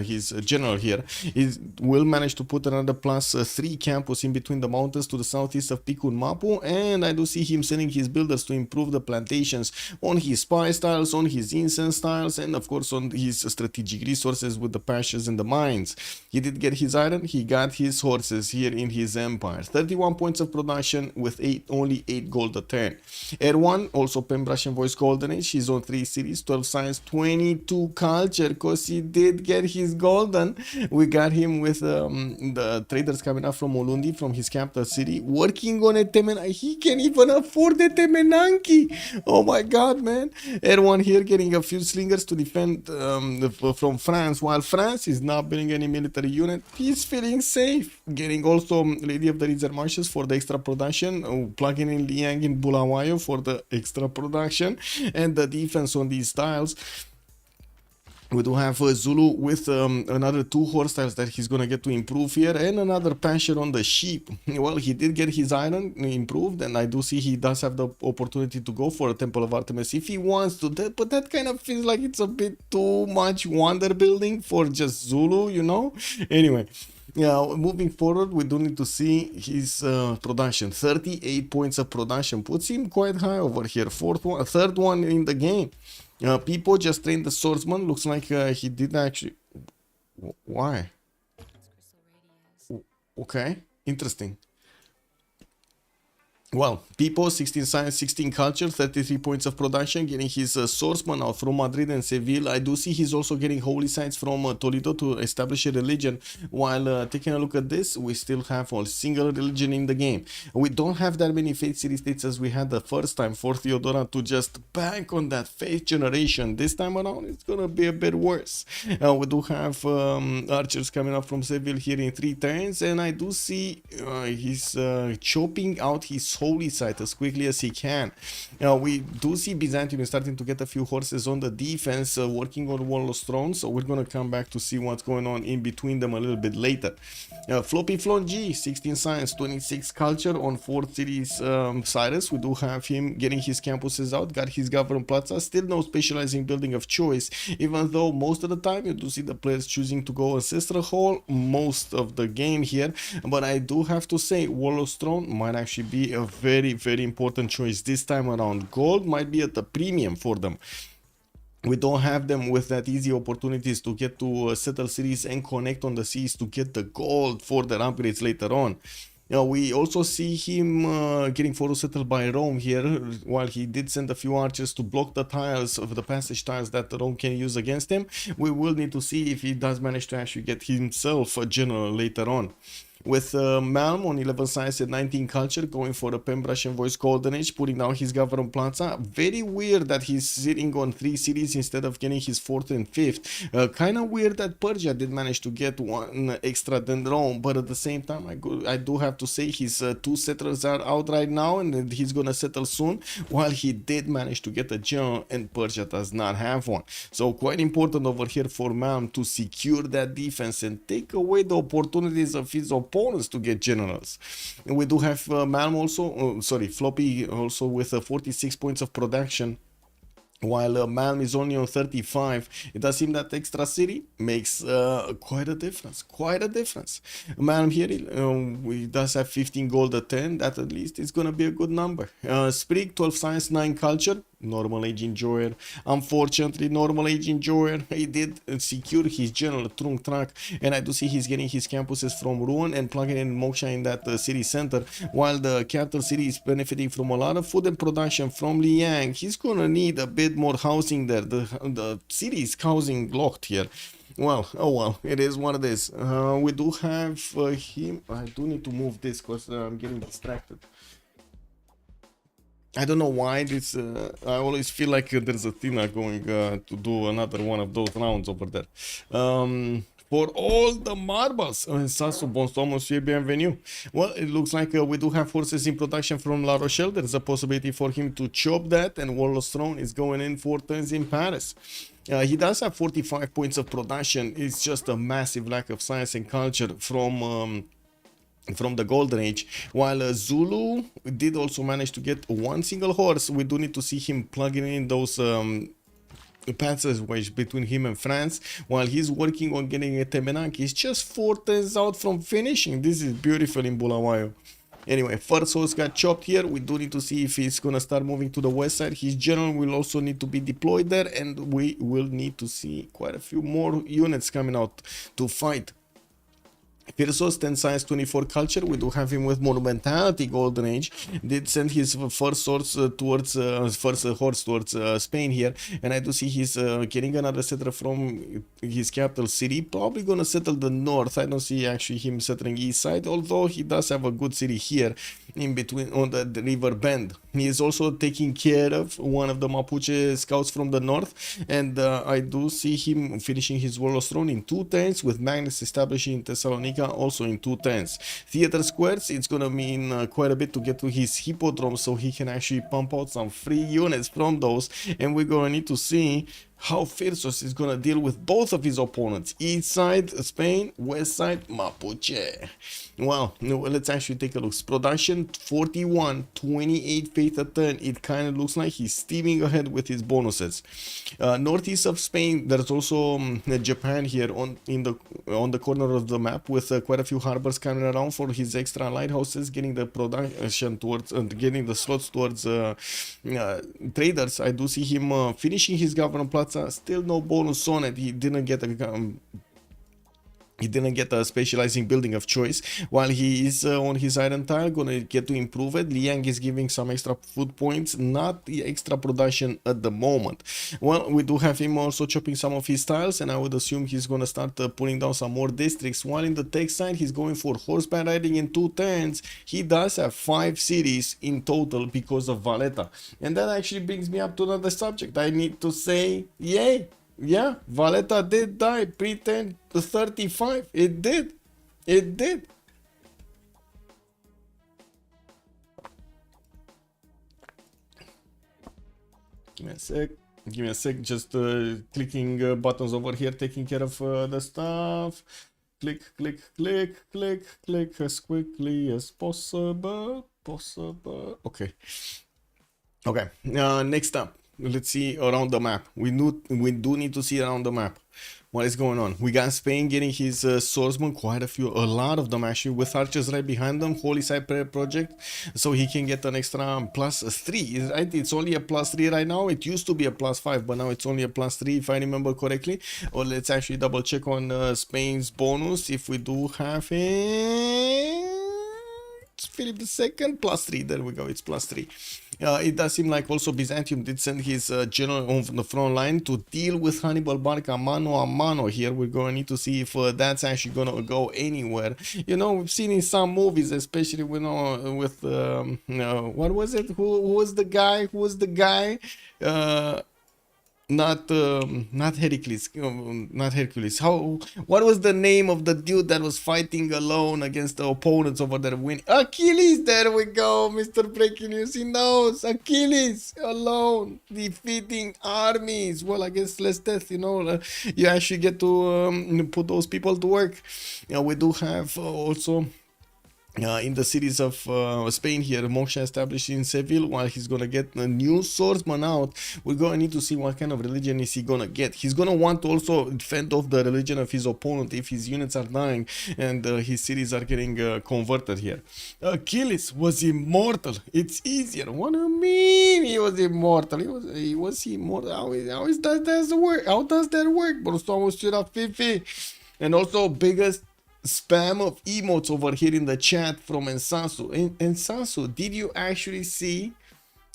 his general here. He will manage to put another +3 campus in between the mountains to the southeast of Pico and Mapu, and I do see him sending his builders to improve the plantations on his spice tiles, on his incense tiles, and of course on his strategic resources with the pastures and the mines. He did get his iron, he got his horses here in his empire. 31 points of production with only 8 gold a turn. Erwan, also Pembrush and Voice Golden Age, he's on 3 cities, 12 science, 22 culture, because he did get his golden. We got him with the traders coming up from Olundi, from his capital city, working on a Temen. He can even afford a Temenanki. Oh my god, man. Erwan here getting a few slingers to defend from France, while France is not building any military unit. He's feeling safe. Getting also Lady of the Reserve Marshes for the extra production, plugging in Liang in Bulawayo for the extra production, and the defense on these tiles. We do have Zulu with another 2 horse tiles that he's gonna get to improve here, and another pasture on the sheep. Well, he did get his iron improved, and I do see he does have the opportunity to go for a Temple of Artemis if he wants to, but that kind of feels like it's a bit too much wonder building for just Zulu, you know? Anyway. Yeah, moving forward, we do need to see his production. 38 points of production puts him quite high over here. Third one in the game. Pipo just trained the swordsman. Looks like he did actually. Why? Okay, interesting. Well, Pipo, 16 science, 16 culture, 33 points of production, getting his swordsman out from Madrid and Seville. I do see he's also getting holy sites from Toledo to establish a religion. While taking a look at this, we still have a single religion in the game. We don't have that many faith city states as we had the first time for Theodora to just bank on that faith generation. This time around, it's gonna be a bit worse. We do have archers coming up from Seville here in 3 turns, and I do see he's chopping out his holy site as quickly as he can. We do see Byzantium is starting to get a few horses on the defense, working on Warlord's Throne, so we're gonna come back to see what's going on in between them a little bit later. FloppyFloNG, 16 science, 26 culture on 4 cities. Cyrus, we do have him getting his campuses out, got his government plaza, still no specializing building of choice, even though most of the time you do see the players choosing to go Ancestral Hall most of the game here. But I do have to say, Warlord's Throne might actually be a very, very important choice this time around. Gold might be at the premium for them. We don't have them with that easy opportunities to get to settle cities and connect on the seas to get the gold for their upgrades later on. We also see him getting photo settled by Rome here, while he did send a few archers to block the tiles of the passage tiles that Rome can use against him. We will need to see if he does manage to actually get himself a general later on. With Malm on 11 science and 19 culture, going for the Pembrush and Voice Golden Age, putting down his government plaza. Very weird that he's sitting on 3 cities instead of getting his 4th and 5th. Kind of weird that Persia did manage to get 1 extra than Rome, but at the same time, I do have to say his 2 settlers are out right now, and he's gonna settle soon, while he did manage to get a general, and Persia does not have one. So quite important over here for Malm to secure that defense and take away the opportunities of his opponents to get generals. And we do have Malm also, Floppy also with 46 points of production, while Malm is only on 35. It does seem that extra city makes quite a difference. Malm here, he does have 15 gold at 10. That at least is gonna be a good number. Sprig, 12 science, 9 culture. Normal age enjoyer. Unfortunately, normal age enjoyer. He did secure his general trunk track, and I do see he's getting his campuses from Ruan and plugging in Moksha in that city center, while the capital city is benefiting from a lot of food and production from Liang. He's gonna need a bit more housing there. The city is housing locked here. Well, oh well, it is what it is. We do have him. I do need to move this because I'm getting distracted. I don't know why this. I always feel like there's Athena going to do another one of those rounds over there. for all the marbles. Sasu, bonsoir, monsieur, bienvenue. Well, it looks like we do have forces in production from La Rochelle. There's a possibility for him to chop that, and Warlord's Throne is going in 4 turns in Paris. He does have 45 points of production. It's just a massive lack of science and culture from the Golden Age, while Zulu did also manage to get 1 single horse. We do need to see him plugging in those passageways between him and France, while he's working on getting a Temenak. He's just 4 turns out from finishing. This is beautiful in Bulawayo. Anyway, Phyrsos got chopped here. We do need to see if he's gonna start moving to the west side. His general will also need to be deployed there, and we will need to see quite a few more units coming out to fight. Phyrsos 10 science 24 culture. We do have him with monumentality Golden Age. Did send his first horse towards Spain here, and I do see he's getting another settler from his capital city, probably gonna settle the north. I don't see actually him settling east side, although he does have a good city here in between on the river bend. He is also taking care of one of the Mapuche scouts from the north, and I do see him finishing his Warlord's Throne in 2 turns, with Magnus establishing in Thessalonica also in 2 turns. Theater squares, it's gonna mean quite a bit to get to his hippodrome, so he can actually pump out some free units from those, and we're gonna need to see how Phyrsos is gonna deal with both of his opponents. East side Spain, west side Mapuche. Well, let's actually take a look. Production 41, 28 faith a turn. It kind of looks like he's steaming ahead with his bonuses. Northeast of Spain, there's also Japan here on the corner of the map, with quite a few harbors coming around for his extra lighthouses, getting the production towards getting the slots towards traders. I do see him finishing his government plaza. Still no bonus on it. He didn't get a specializing building of choice, while he is on his iron tile, gonna get to improve it. Liang is giving some extra food points, not the extra production at the moment. Well, we do have him also chopping some of his tiles, and I would assume he's gonna start pulling down some more districts, while in the tech side he's going for horseback riding in 2 turns. He does have 5 cities in total because of Valletta, and that actually brings me up to another subject. I need to say yay. Yeah, Valletta did die pre-10 to 35. It did. It did. Give me a sec. Give me a sec. Just clicking buttons over here, taking care of the stuff. Click, click, click, click, click as quickly as possible. Okay. Okay. Next up. Let's see around the map. We do need to see around the map what is going on. We got Spain getting his swordsmen, a lot of them actually, with archers right behind them. Holy Side Prayer Project, so he can get an extra +3. Right? It's only a +3 right now. It used to be a +5, but now it's only a +3 if I remember correctly. Or let's actually double check on Spain's bonus if we do have it. Philip II +3. There we go. It's +3. It does seem like also Byzantium did send his general on the front line to deal with Hannibal Barca mano a mano. Here we're going to need to see if that's actually going to go anywhere. You know, we've seen in some movies, especially with what was it? Who was the guy? Who was the guy? Not Hercules, not Hercules. What was the name of the dude that was fighting alone against the opponents over there winning? Achilles, there we go, Mr. Breaking News. He knows. Achilles alone defeating armies. Well, I guess less death, you know, you actually get to put those people to work. We do have also in the cities of Spain here, Moksha established in Seville, while he's gonna get a new swordsman out. We're gonna need to see what kind of religion is he gonna get. He's gonna want to also fend off the religion of his opponent if his units are dying and his cities are getting converted here. Achilles was immortal. It's easier. What do you mean he was immortal? He was immortal. How does that work? How does that work? But it's almost Fifi. And also biggest spam of emotes over here in the chat from Ensansu. Ensansu, did you actually see?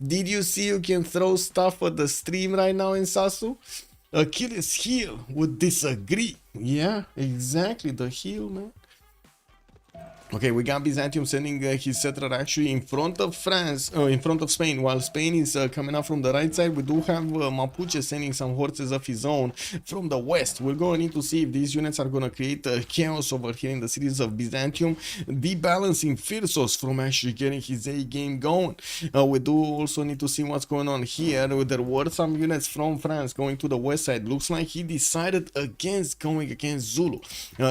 Did you see you can throw stuff at the stream right now, Ensansu? Achilles heel would disagree. Yeah, exactly. The heel, man. Okay, we got Byzantium sending his settler actually in front of France, in front of Spain, while Spain is coming up from the right side. We do have Mapuche sending some horses of his own from the west. We're going to need to see if these units are going to create chaos over here in the cities of Byzantium, debalancing Phyrsos from actually getting his A game going. We do also need to see what's going on here. There were some units from France going to the west side. Looks like he decided against going against Zulu.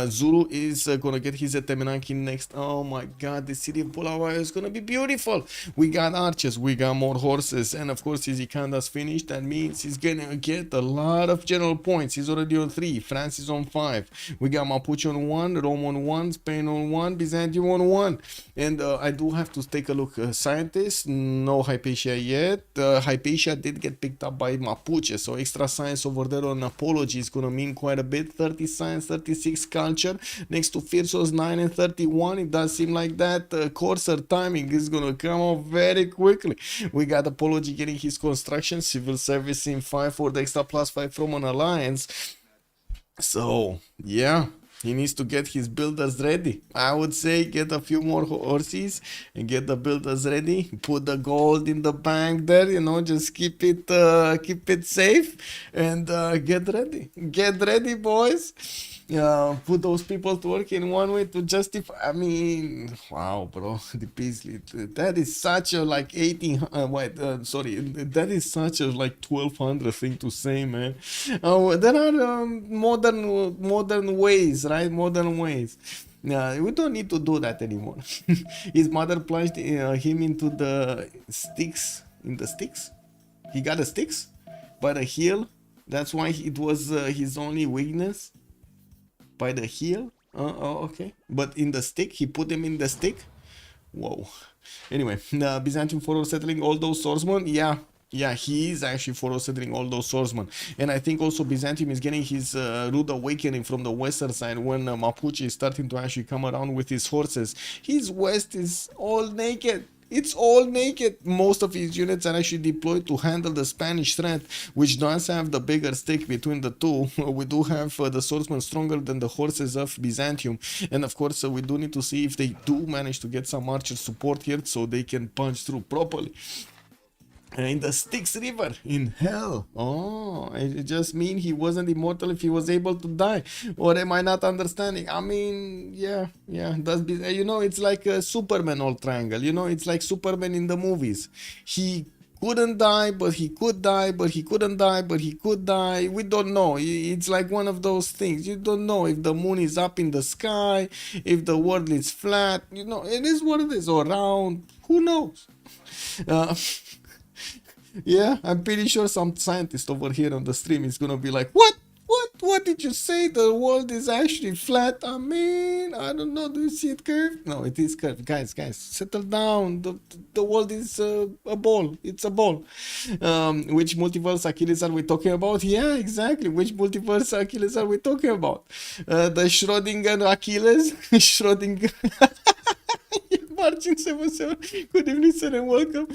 Zulu is going to get his Temenaki next. Oh my god, the city of Bulawayo is gonna be beautiful. We got archers, we got more horses, and of course his Ikanda's finished. That means he's gonna get a lot of general points. He's already on 3, France is on 5. We got Mapuche on 1, Rome on 1, Spain on 1, Byzantium on 1. And I do have to take a look. Scientists, no Hypatia yet. Hypatia did get picked up by Mapuche, so extra science over there on apology is gonna mean quite a bit. 30 science, 36 culture, next to Phyrsos 9 and 31. It does seem like that courser timing is gonna come off very quickly. We got Apology getting his construction, civil service in 5 for the extra +5 from an alliance. So yeah, he needs to get his builders ready. I would say get a few more horses and get the builders ready. Put the gold in the bank there, you know, just keep it safe and get ready. Get ready, boys. Put those people to work in one way to justify. I mean, wow, bro, the Beasley. That is such a like 18. Sorry, that is such a like 1200 thing to say, man. There are modern ways, right? Modern ways. We don't need to do that anymore. His mother plunged him into the sticks. In the sticks, he got the sticks by the heel. That's why it was his only weakness. By the heel? Okay. But in the stick, he put him in the stick. Whoa. Anyway, Byzantium for settling all those swordsmen. Yeah, he is actually for settling all those swordsmen. And I think also Byzantium is getting his rude awakening from the western side when Mapuche is starting to actually come around with his horses. His west is all naked. It's all naked. Most of his units are actually deployed to handle the Spanish threat, which does have the bigger stake between the two. We do have the swordsmen stronger than the horses of Byzantium. And of course, we do need to see if they do manage to get some archer support here so they can punch through properly. In the Styx River, in hell. Oh, it just means he wasn't immortal if he was able to die. Or am I not understanding? I mean, yeah. That's, you know, it's like a Superman all triangle. You know, it's like Superman in the movies. He couldn't die, but he could die, but he couldn't die, but he could die. We don't know. It's like one of those things. You don't know if the moon is up in the sky, if the world is flat. You know, it is what it is, or round. Who knows? Yeah, I'm pretty sure some scientist over here on the stream is gonna be like, what did you say? The world is actually flat? I mean, I don't know. Do you see it curved? No, it is curved. Guys, settle down. The world is a ball. It's a ball. Which multiverse Achilles are we talking about? Yeah, exactly. Which multiverse Achilles are we talking about? The Schrödinger Achilles? Schrödinger... Margin 77. Good evening, sir, and welcome.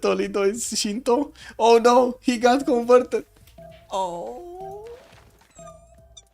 Toledo is Shinto. Oh no, he got converted. Oh,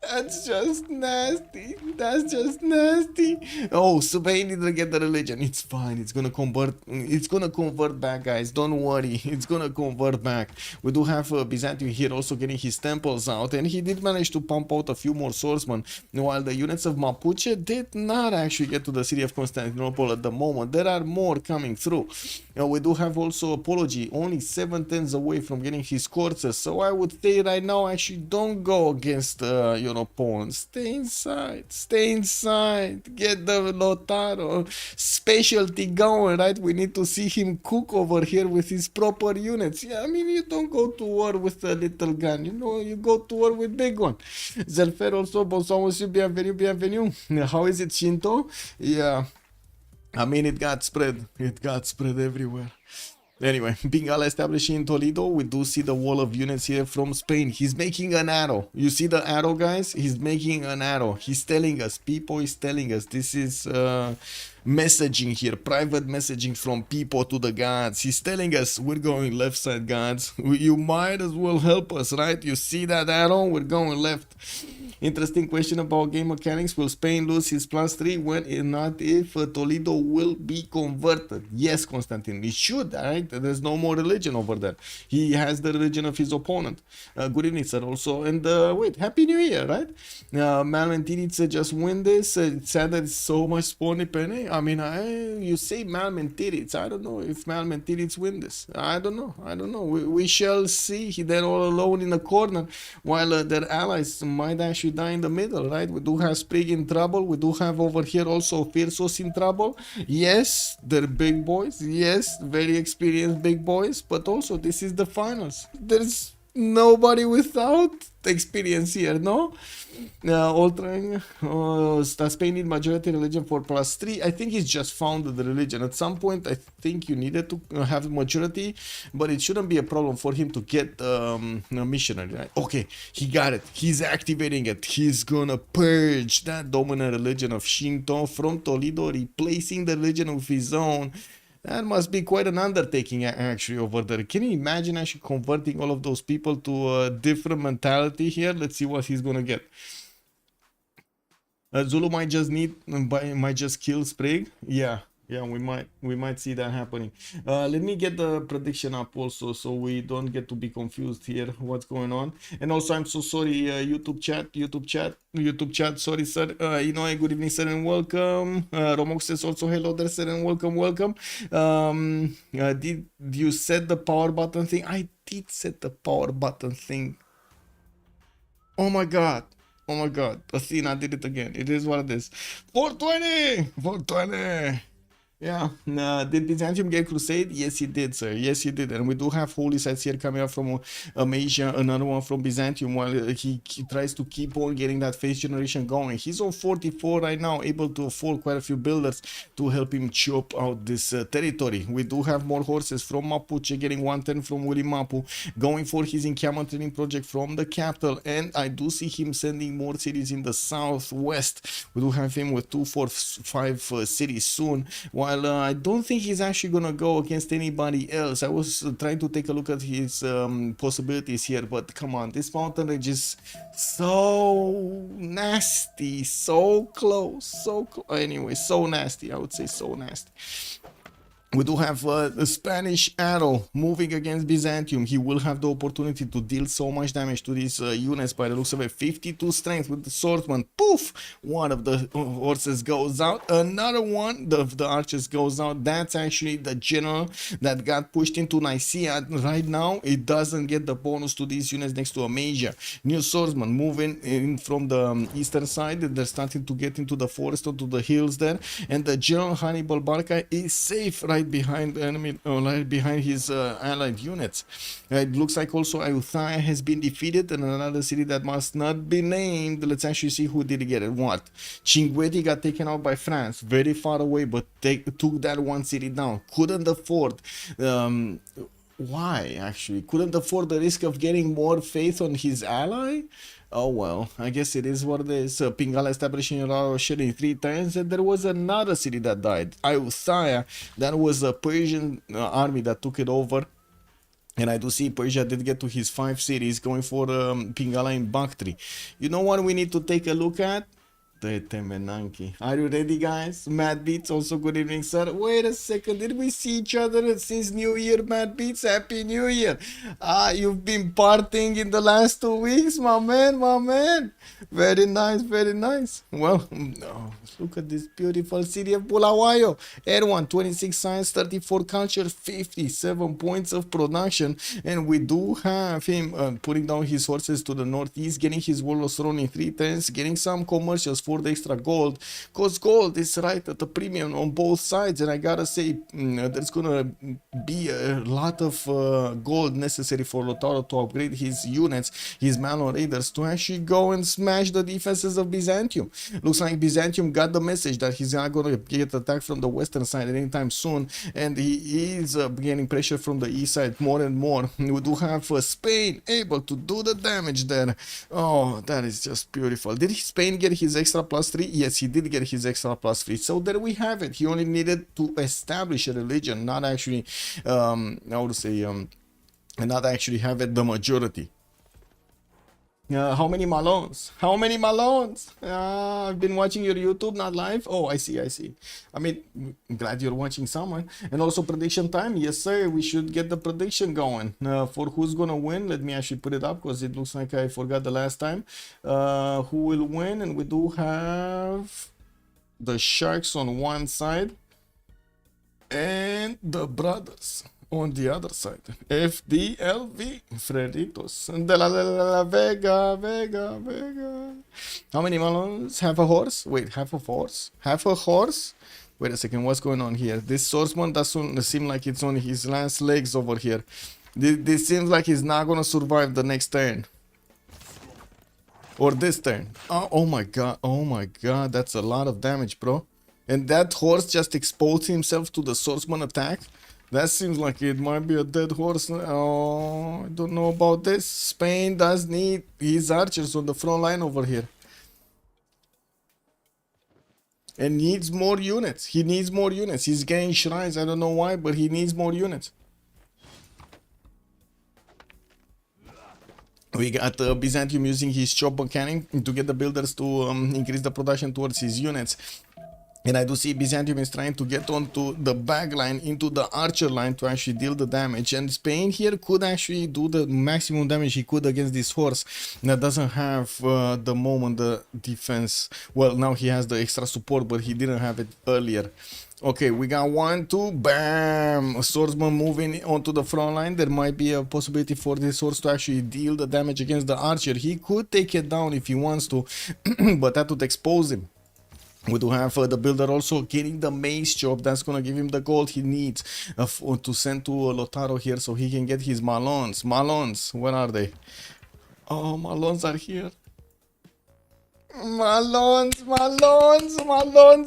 that's just nasty. That's just nasty. Oh, Spain didn't get the religion. It's fine. It's gonna convert. It's gonna convert back, guys. Don't worry. It's gonna convert back. We do have Byzantium here also getting his temples out, and he did manage to pump out a few more swordsmen. While the units of Mapuche did not actually get to the city of Constantinople at the moment. There are more coming through. We do have also Apology, only 7 turns away from getting his courses. So I would say right now, actually, don't go against your opponent. Stay inside. Stay inside. Get the Lotaro specialty going, right? We need to see him cook over here with his proper units. Yeah, I mean, you don't go to war with a little gun. You know, you go to war with big one. Zelfer also, bonsoir monsieur, bienvenue. How is it, Shinto? Yeah. I mean, it got spread. It got spread everywhere. Anyway, Bengala establishing in Toledo, we do see the wall of units here from Spain. He's making an arrow. You see the arrow, guys? He's making an arrow. He's telling us, Pipo is telling us, this is messaging here, private messaging from Pipo to the gods. He's telling us, we're going left side, gods. You might as well help us, right? You see that arrow? We're going left. Interesting question about game mechanics. Will Spain lose his +3 when not if Toledo will be converted? Yes, Constantine, it should, right? There's no more religion over there. He has the religion of his opponent. Good evening, sir, also. And wait, Happy New Year, right? Malm and Titiits just win this. It's sad that it's so much spawny penny. I mean, you say Malm and Titiits. I don't know if Malm and Titiits win this. I don't know. We shall see. They're all alone in the corner while their allies might actually die in the middle, right? We do have Sprig in trouble. We do have over here also Phyrsos in trouble. Yes, they're big boys. Yes, very experienced big boys. But also, this is the finals. There's nobody without experience here, no? All trying. Does Spain need majority religion for +3? I think he's just founded the religion. At some point, I think you needed to have majority, but it shouldn't be a problem for him to get a missionary, right? Okay, he got it. He's activating it. He's gonna purge that dominant religion of Shinto from Toledo, replacing the religion of his own. That must be quite an undertaking actually over there. Can you imagine actually converting all of those people to a different mentality here? Let's see what he's gonna get. Zulu might just kill Sprig. Yeah, we might see that happening. Let me get the prediction up also, so we don't get to be confused here what's going on. And also, I'm so sorry, YouTube chat. Sorry, sir. Good evening, sir, and welcome. Romox says also hello there, sir, and welcome. Did you set the power button thing? I did set the power button thing. Oh my god. Athena did it again. It is what it is. 420. Yeah, did Byzantium get crusade? Yes, he did, sir. Yes, he did. And we do have holy sites here coming up from Asia, another one from Byzantium, while he tries to keep on getting that phase generation going. He's on 44 right now, able to afford quite a few builders to help him chop out this territory. We do have more horses from Mapuche, getting 110 from Willy Mapu, going for his encampment training project from the capital. And I do see him sending more cities in the southwest. We do have him with 245 cities soon, while I don't think he's actually gonna go against anybody else. I was trying to take a look at his possibilities here, but come on, this mountain range is so nasty, so close, anyway, so nasty. I would say so nasty. We do have the Spanish arrow moving against Byzantium. He will have the opportunity to deal so much damage to these units by the looks of it. 52 strength with the swordsman. Poof! One of the horses goes out. Another one of the archers goes out. That's actually the general that got pushed into Nicaea. Right now, it doesn't get the bonus to these units next to a major. New swordsman moving in from the eastern side. They're starting to get into the forest or to the hills there. And the general Hannibal Barca is safe right behind the enemy, right behind his allied units. It looks like also Athena has been defeated, and another city that must not be named. Let's actually see who did get it. What? Cinguetti got taken out by France, very far away, but they took that one city down. Couldn't afford. Why actually? Couldn't afford the risk of getting more faith on his ally? Oh well, I guess it is what it is. Pingala establishing a sharing 3 times, and there was another city that died. Ayutthaya, that was a Persian army that took it over. And I do see Persia did get to his 5 cities, going for Pingala in Bactri. You know what we need to take a look at? Are you ready, guys? Mad Beats, also good evening, sir. Wait a second, did we see each other since New Year, Mad Beats? Happy New Year. You've been partying in the last 2 weeks, my man. Very nice. Well, look at this beautiful city of Bulawayo. Erwan, 26 science, 34 culture, 57 points of production. And we do have him putting down his horses to the northeast, getting his warlords thrown in 3 turns, getting some commercials for the extra gold, because gold is right at the premium on both sides. And I gotta say, there's gonna be a lot of gold necessary for Lautaro to upgrade his units, his Malm raiders, to actually go and smash the defenses of Byzantium. Looks like Byzantium got the message that he's not gonna get attacked from the western side anytime soon, and he is getting pressure from the east side more and more. We do have Spain able to do the damage there. Oh, that is just beautiful. Did Spain get his extra +3? Yes, he did get his extra +3. So there we have it. He only needed to establish a religion, not actually, I would say, not actually have it the majority. How many Malons? How many Malons? I've been watching your YouTube, not live. Oh, I see, I see. I mean, I'm glad you're watching someone. And also prediction time. Yes, sir. We should get the prediction going. For who's gonna win. Let me actually put it up because it looks like I forgot the last time. Who will win? And we do have the Sharks on one side and the brothers on the other side. FDLV, Freritos, de la Vega, Vega. How many Malons have a horse? Wait, half a horse? Half a horse? Wait a second, what's going on here? This swordsman doesn't seem like it's on his last legs over here. This seems like he's not gonna survive the next turn. Or this turn. Oh my god, that's a lot of damage, bro. And that horse just exposed himself to the swordsman attack. That seems like it might be a dead horse. Oh, I don't know about this. Spain does need his archers on the front line over here. And needs more units. He needs more units. He's getting shrines. I don't know why, but he needs more units. We got Byzantium using his chopper cannon to get the builders to increase the production towards his units. And I do see Byzantium is trying to get onto the back line, into the archer line to actually deal the damage. And Spain here could actually do the maximum damage he could against this horse that doesn't have the moment the defense. Well, now he has the extra support, but he didn't have it earlier. Okay, we got 1, 2, bam! A swordsman moving onto the front line. There might be a possibility for this horse to actually deal the damage against the archer. He could take it down if he wants to, but that would expose him. We do have the builder also getting the mace job. That's gonna give him the gold he needs to send to Lotaro here so he can get his Malons. Malons, where are they? Oh, Malons are here. Malons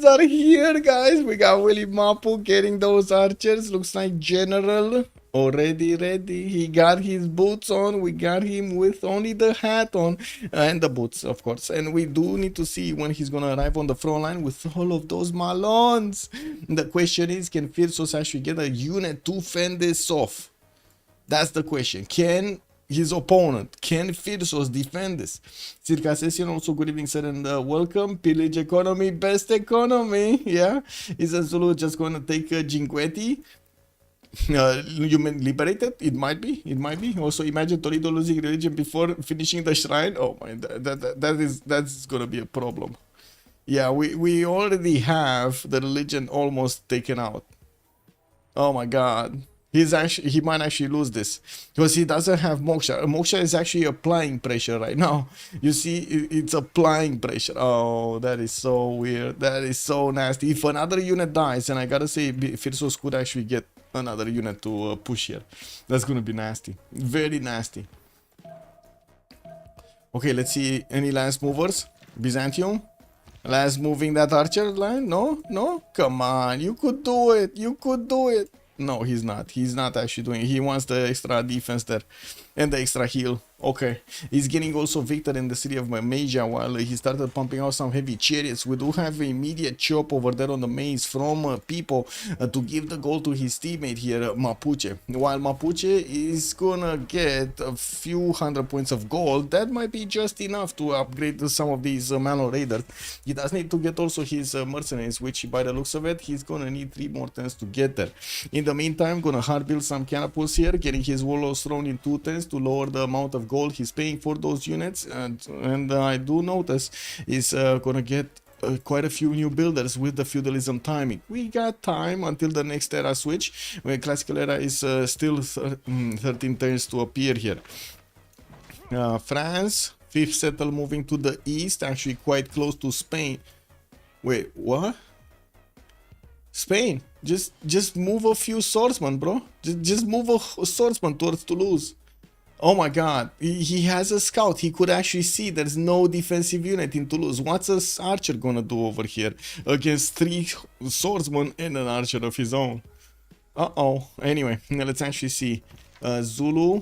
are here, guys. We got Willy Mapu getting those archers. Looks like General already ready. He got his boots on. We got him with only the hat on and the boots, of course. And we do need to see when he's gonna arrive on the front line with all of those Malons. The question is, can Phyrsos actually get a unit to fend this off? That's the question. Can his opponent, can Phyrsos defend this? Circa Session, also good evening, sir, and welcome. Pillage economy, best economy. Yeah, is a Zulu just gonna take Jinguetti? You mean liberated? It might be. It might be. Also, imagine Toledo losing religion before finishing the shrine. Oh my, that's gonna be a problem. Yeah, we already have the religion almost taken out. Oh my god. He might actually lose this because he doesn't have Moksha. Moksha is actually applying pressure right now. You see, it's applying pressure. Oh, that is so weird. That is so nasty. If another unit dies, and I gotta say, Phyrsos could actually get another unit to push here. That's gonna be nasty. Very nasty. Okay, let's see any last movers. Byzantium. Last moving that archer line? No? Come on, you could do it. You could do it. No, he's not. He's not actually doing it. He wants the extra defense there and the extra heal. Okay. He's getting also victor in the city of Mapuche while he started pumping out some heavy chariots. We do have an immediate chop over there on the maze from Pipo to give the gold to his teammate here, Mapuche. While Mapuche is gonna get a few hundred points of gold, that might be just enough to upgrade some of these Malo raiders. He does need to get also his mercenaries, which by the looks of it, he's gonna need 3 more turns to get there. In the meantime, gonna hard build some catapults here, getting his warlords thrown in 2 turns to lower the amount of gold he's paying for those units. And I do notice he's gonna get quite a few new builders with the feudalism timing. We got time until the next era switch, where classical era is still 13 turns to appear here. France, 5th settle moving to the east, actually quite close to Spain. Wait, what? Spain, just move a few swordsmen, bro. Just move a swordsman towards Toulouse. Oh my god, he has a scout. He could actually see there's no defensive unit in Toulouse. What's an archer gonna do over here against 3 swordsmen and an archer of his own? Uh-oh. Anyway, let's actually see. Zulu,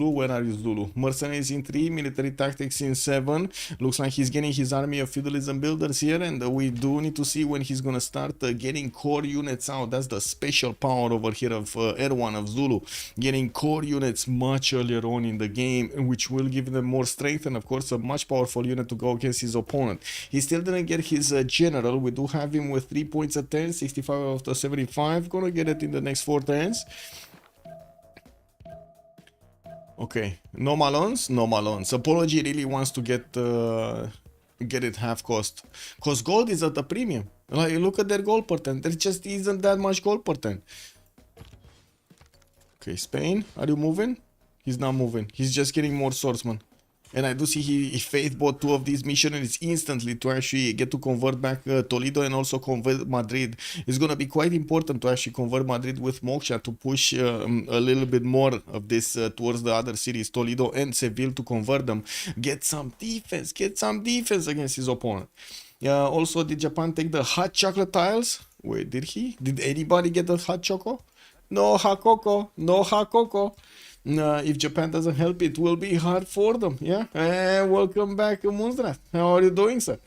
where are you, Zulu? Mercenaries in 3, military tactics in 7. Looks like he's getting his army of feudalism builders here, and we do need to see when he's gonna start getting core units out. That's the special power over here of Erwan of Zulu, getting core units much earlier on in the game, which will give them more strength and of course a much powerful unit to go against his opponent. He still didn't get his general. We do have him with 3 points a turn, 65 out of the 75. Gonna get it in the next 4 turns. Okay, no Malons, no Malons. Apology really wants to get it half cost, cause gold is at a premium. Like, look at their gold per turn. There just isn't that much gold per turn. Okay, Spain, are you moving? He's not moving. He's just getting more swordsmen. And I do see he faith bought 2 of these missionaries instantly to actually get to convert back Toledo and also convert Madrid. It's going to be quite important to actually convert Madrid with Moksha to push a little bit more of this towards the other cities, Toledo and Seville, to convert them. Get some defense against his opponent. Also, did Japan take the hot chocolate tiles? Wait, did he? Did anybody get the hot choco? No hot cocoa, no hot cocoa. If Japan doesn't help, it will be hard for them. Yeah, welcome back, Munzrat. How are you doing, sir?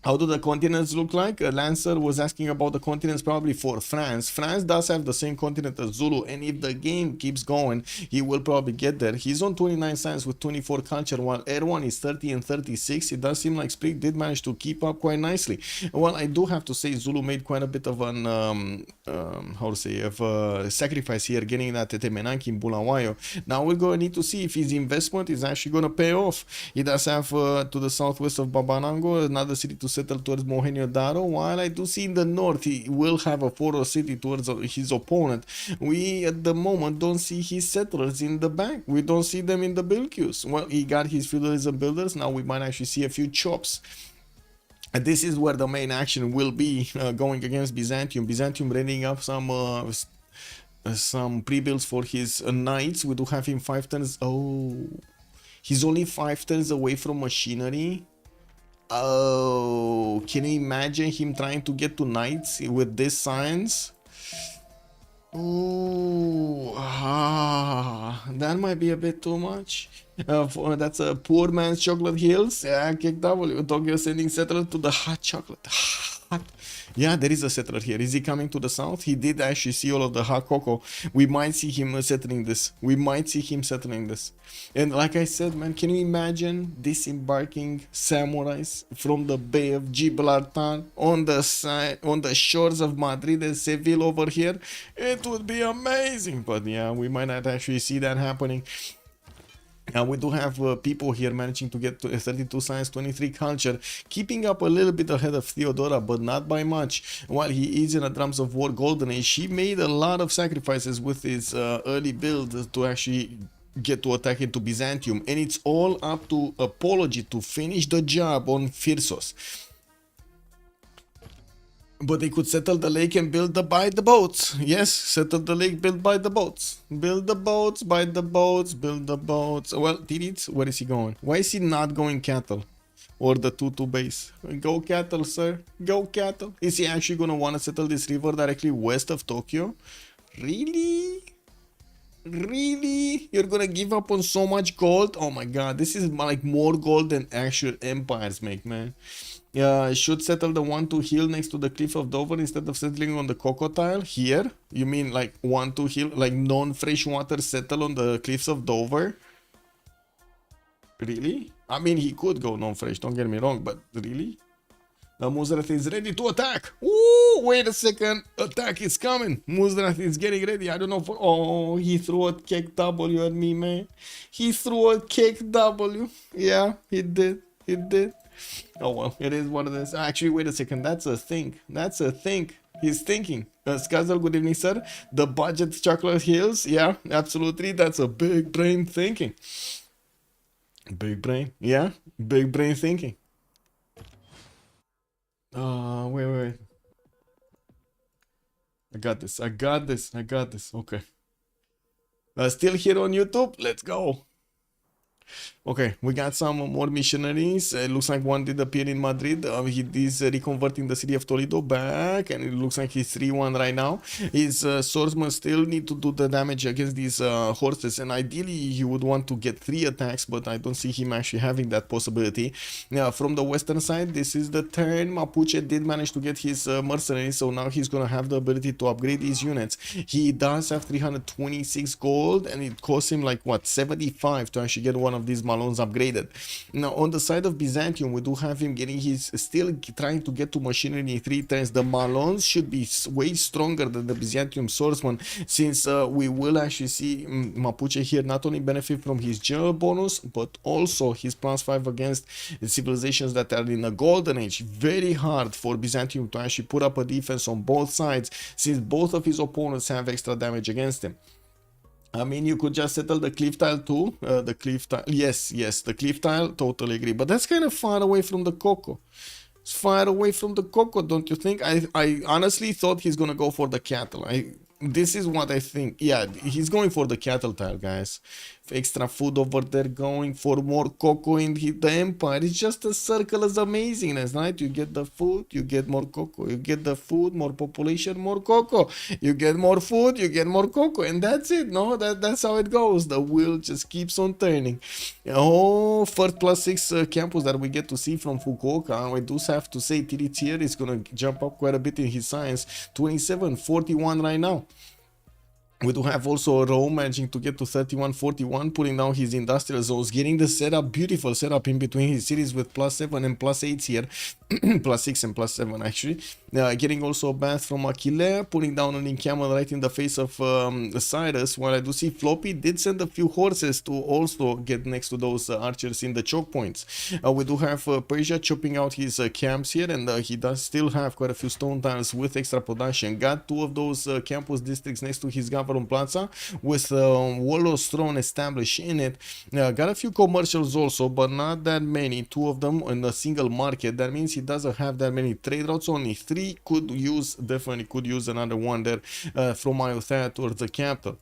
How do the continents look like? Lancer was asking about the continents probably for France. France does have the same continent as Zulu, and if the game keeps going, he will probably get there. He's on 29 science with 24 culture, while Erwan is 30 and 36. It does seem like Sprig did manage to keep up quite nicely. Well, I do have to say Zulu made quite a bit of an, sacrifice here, getting that Tetemenanki in Bulawayo. Now we're going to need to see if his investment is actually going to pay off. He does have to the southwest of Babanango, another city to settle towards Mohenjo-Daro, while I do see in the north he will have a photo city towards his opponent. We at the moment don't see his settlers in the back. We don't see them in the build queues. Well, he got his feudalism builders. Now we might actually see a few chops. And this is where the main action will be going against Byzantium. Byzantium readying up some pre-builds for his knights. We do have him 5 turns. Oh, he's only 5 turns away from machinery. Oh, can you imagine him trying to get to knights with this science? Oh, that might be a bit too much. That's a poor man's chocolate hills. Yeah, kick W. Tokyo sending settler to the hot chocolate. Hot. Yeah, there is a settler here. Is he coming to the south? He did actually see all of the hot cocoa. We might see him settling this. And like I said, man, can you imagine disembarking samurais from the Bay of Gibraltar on the shores of Madrid and Seville over here? It would be amazing. But yeah, we might not actually see that happening. We do have people here managing to get to 32 science, 23 culture, keeping up a little bit ahead of Theodora, but not by much. While he is in a Drums of War Golden Age, he made a lot of sacrifices with his early build to actually get to attack into Byzantium, and it's all up to Apology to finish the job on Phyrsos. But they could settle the lake and build by the boats. Yes, settle the lake, build by the boats. Build the boats, buy the boats, build the boats. Well, Titiits, where is he going? Why is he not going cattle? Or the 2-2 base? Go cattle, sir. Go cattle. Is he actually going to want to settle this river directly west of Tokyo? Really? Really? You're gonna give up on so much gold? Oh my god, this is like more gold than actual empires make, man. Should settle the 1-2 hill next to the cliff of Dover instead of settling on the crocodile here. You mean like 1-2 hill, like non-freshwater settle on the cliffs of Dover? Really? I mean, he could go non-fresh, don't get me wrong, but really? Muzrath is ready to attack. Ooh, wait a second. Attack is coming. Muzrath is getting ready. I don't know for... Oh, he threw a kick W at me, man. He threw a kick W. Yeah, he did. He did. Oh, well, it is what it is. Actually, wait a second. That's a thing. That's a thing. He's thinking. Skazel, good evening, sir. The budget chocolate hills. Yeah, absolutely. That's a big brain thinking. Big brain. Yeah, big brain thinking. Wait. I got this. Okay. Still here on YouTube? Let's go. Okay, we got some more missionaries. It looks like one did appear in Madrid. He is reconverting the city of Toledo back, and it looks like he's 3-1 right now. His swordsmen still need to do the damage against these horses, and ideally he would want to get 3 attacks, but I don't see him actually having that possibility. Now, from the western side, this is the turn. Mapuche did manage to get his mercenaries, so now he's gonna have the ability to upgrade these units. He does have 326 gold, and it costs him like what, 75 to actually get one of these Malons upgraded. Now on the side of Byzantium, we do have him getting his, still trying to get to machinery 3 turns. The Malons should be way stronger than the Byzantium swordsman, since we will actually see Mapuche here not only benefit from his general bonus, but also his +5 against civilizations that are in a golden age. Very hard for Byzantium to actually put up a defense on both sides, since both of his opponents have extra damage against him. I mean, you could just settle the cliff tile too. The cliff tile, yes, the cliff tile, totally agree. But that's kind of far away from the Coco. It's far away from the Coco, don't you think? I honestly thought he's gonna go for the cattle. This is what I think. Yeah, he's going for the cattle tile, guys. Extra food over there, going for more cocoa in the empire. It's just a circle of amazingness, right? You get the food, you get more cocoa. You get the food, more population, more cocoa. You get more food, you get more cocoa, and that's it. No, that's how it goes. The wheel just keeps on turning. Oh, first +6 campus that we get to see from Fukuoka. I do have to say Titiits here is gonna jump up quite a bit in his science. 27, 41 right now. We do have also Rome managing to get to 31-41, putting down his industrial zones, getting the setup, beautiful setup in between his cities with +7 and +8 here, +6 and +7 actually. Getting also a bath from Aquilea, putting down an encampment right in the face of Cyrus, while I do see Floppy did send a few horses to also get next to those archers in the choke points. We do have Persia chopping out his camps here, and he does still have quite a few stone tiles with extra production. Got 2 of those campus districts next to his government Plaza with Wallo's throne established in it. Got a few commercials also, but not that many. 2 of them in a single market. That means he doesn't have that many trade routes. Only 3 could use, definitely could use another one there from Athena towards the capital.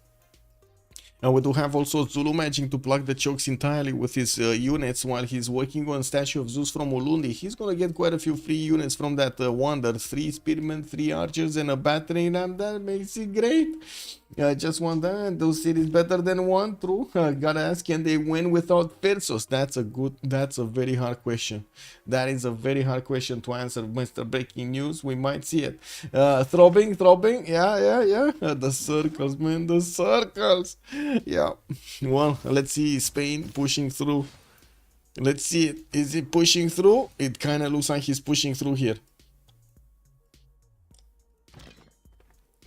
And we do have also Zulu managing to plug the chokes entirely with his units while he's working on Statue of Zeus from Ulundi. He's gonna get quite a few free units from that wonder. 3 spearmen, 3 archers, and a battering ram. That makes it great. Just one that. Those cities better than one. True. Gotta ask, can they win without Phyrsos? That's a very hard question. That is a very hard question to answer, Mr. Breaking News. We might see it. Throbbing. Yeah. The circles, man. The circles. Yeah. Well, let's see Spain pushing through. Let's see it. Is it pushing through? It kind of looks like he's pushing through here.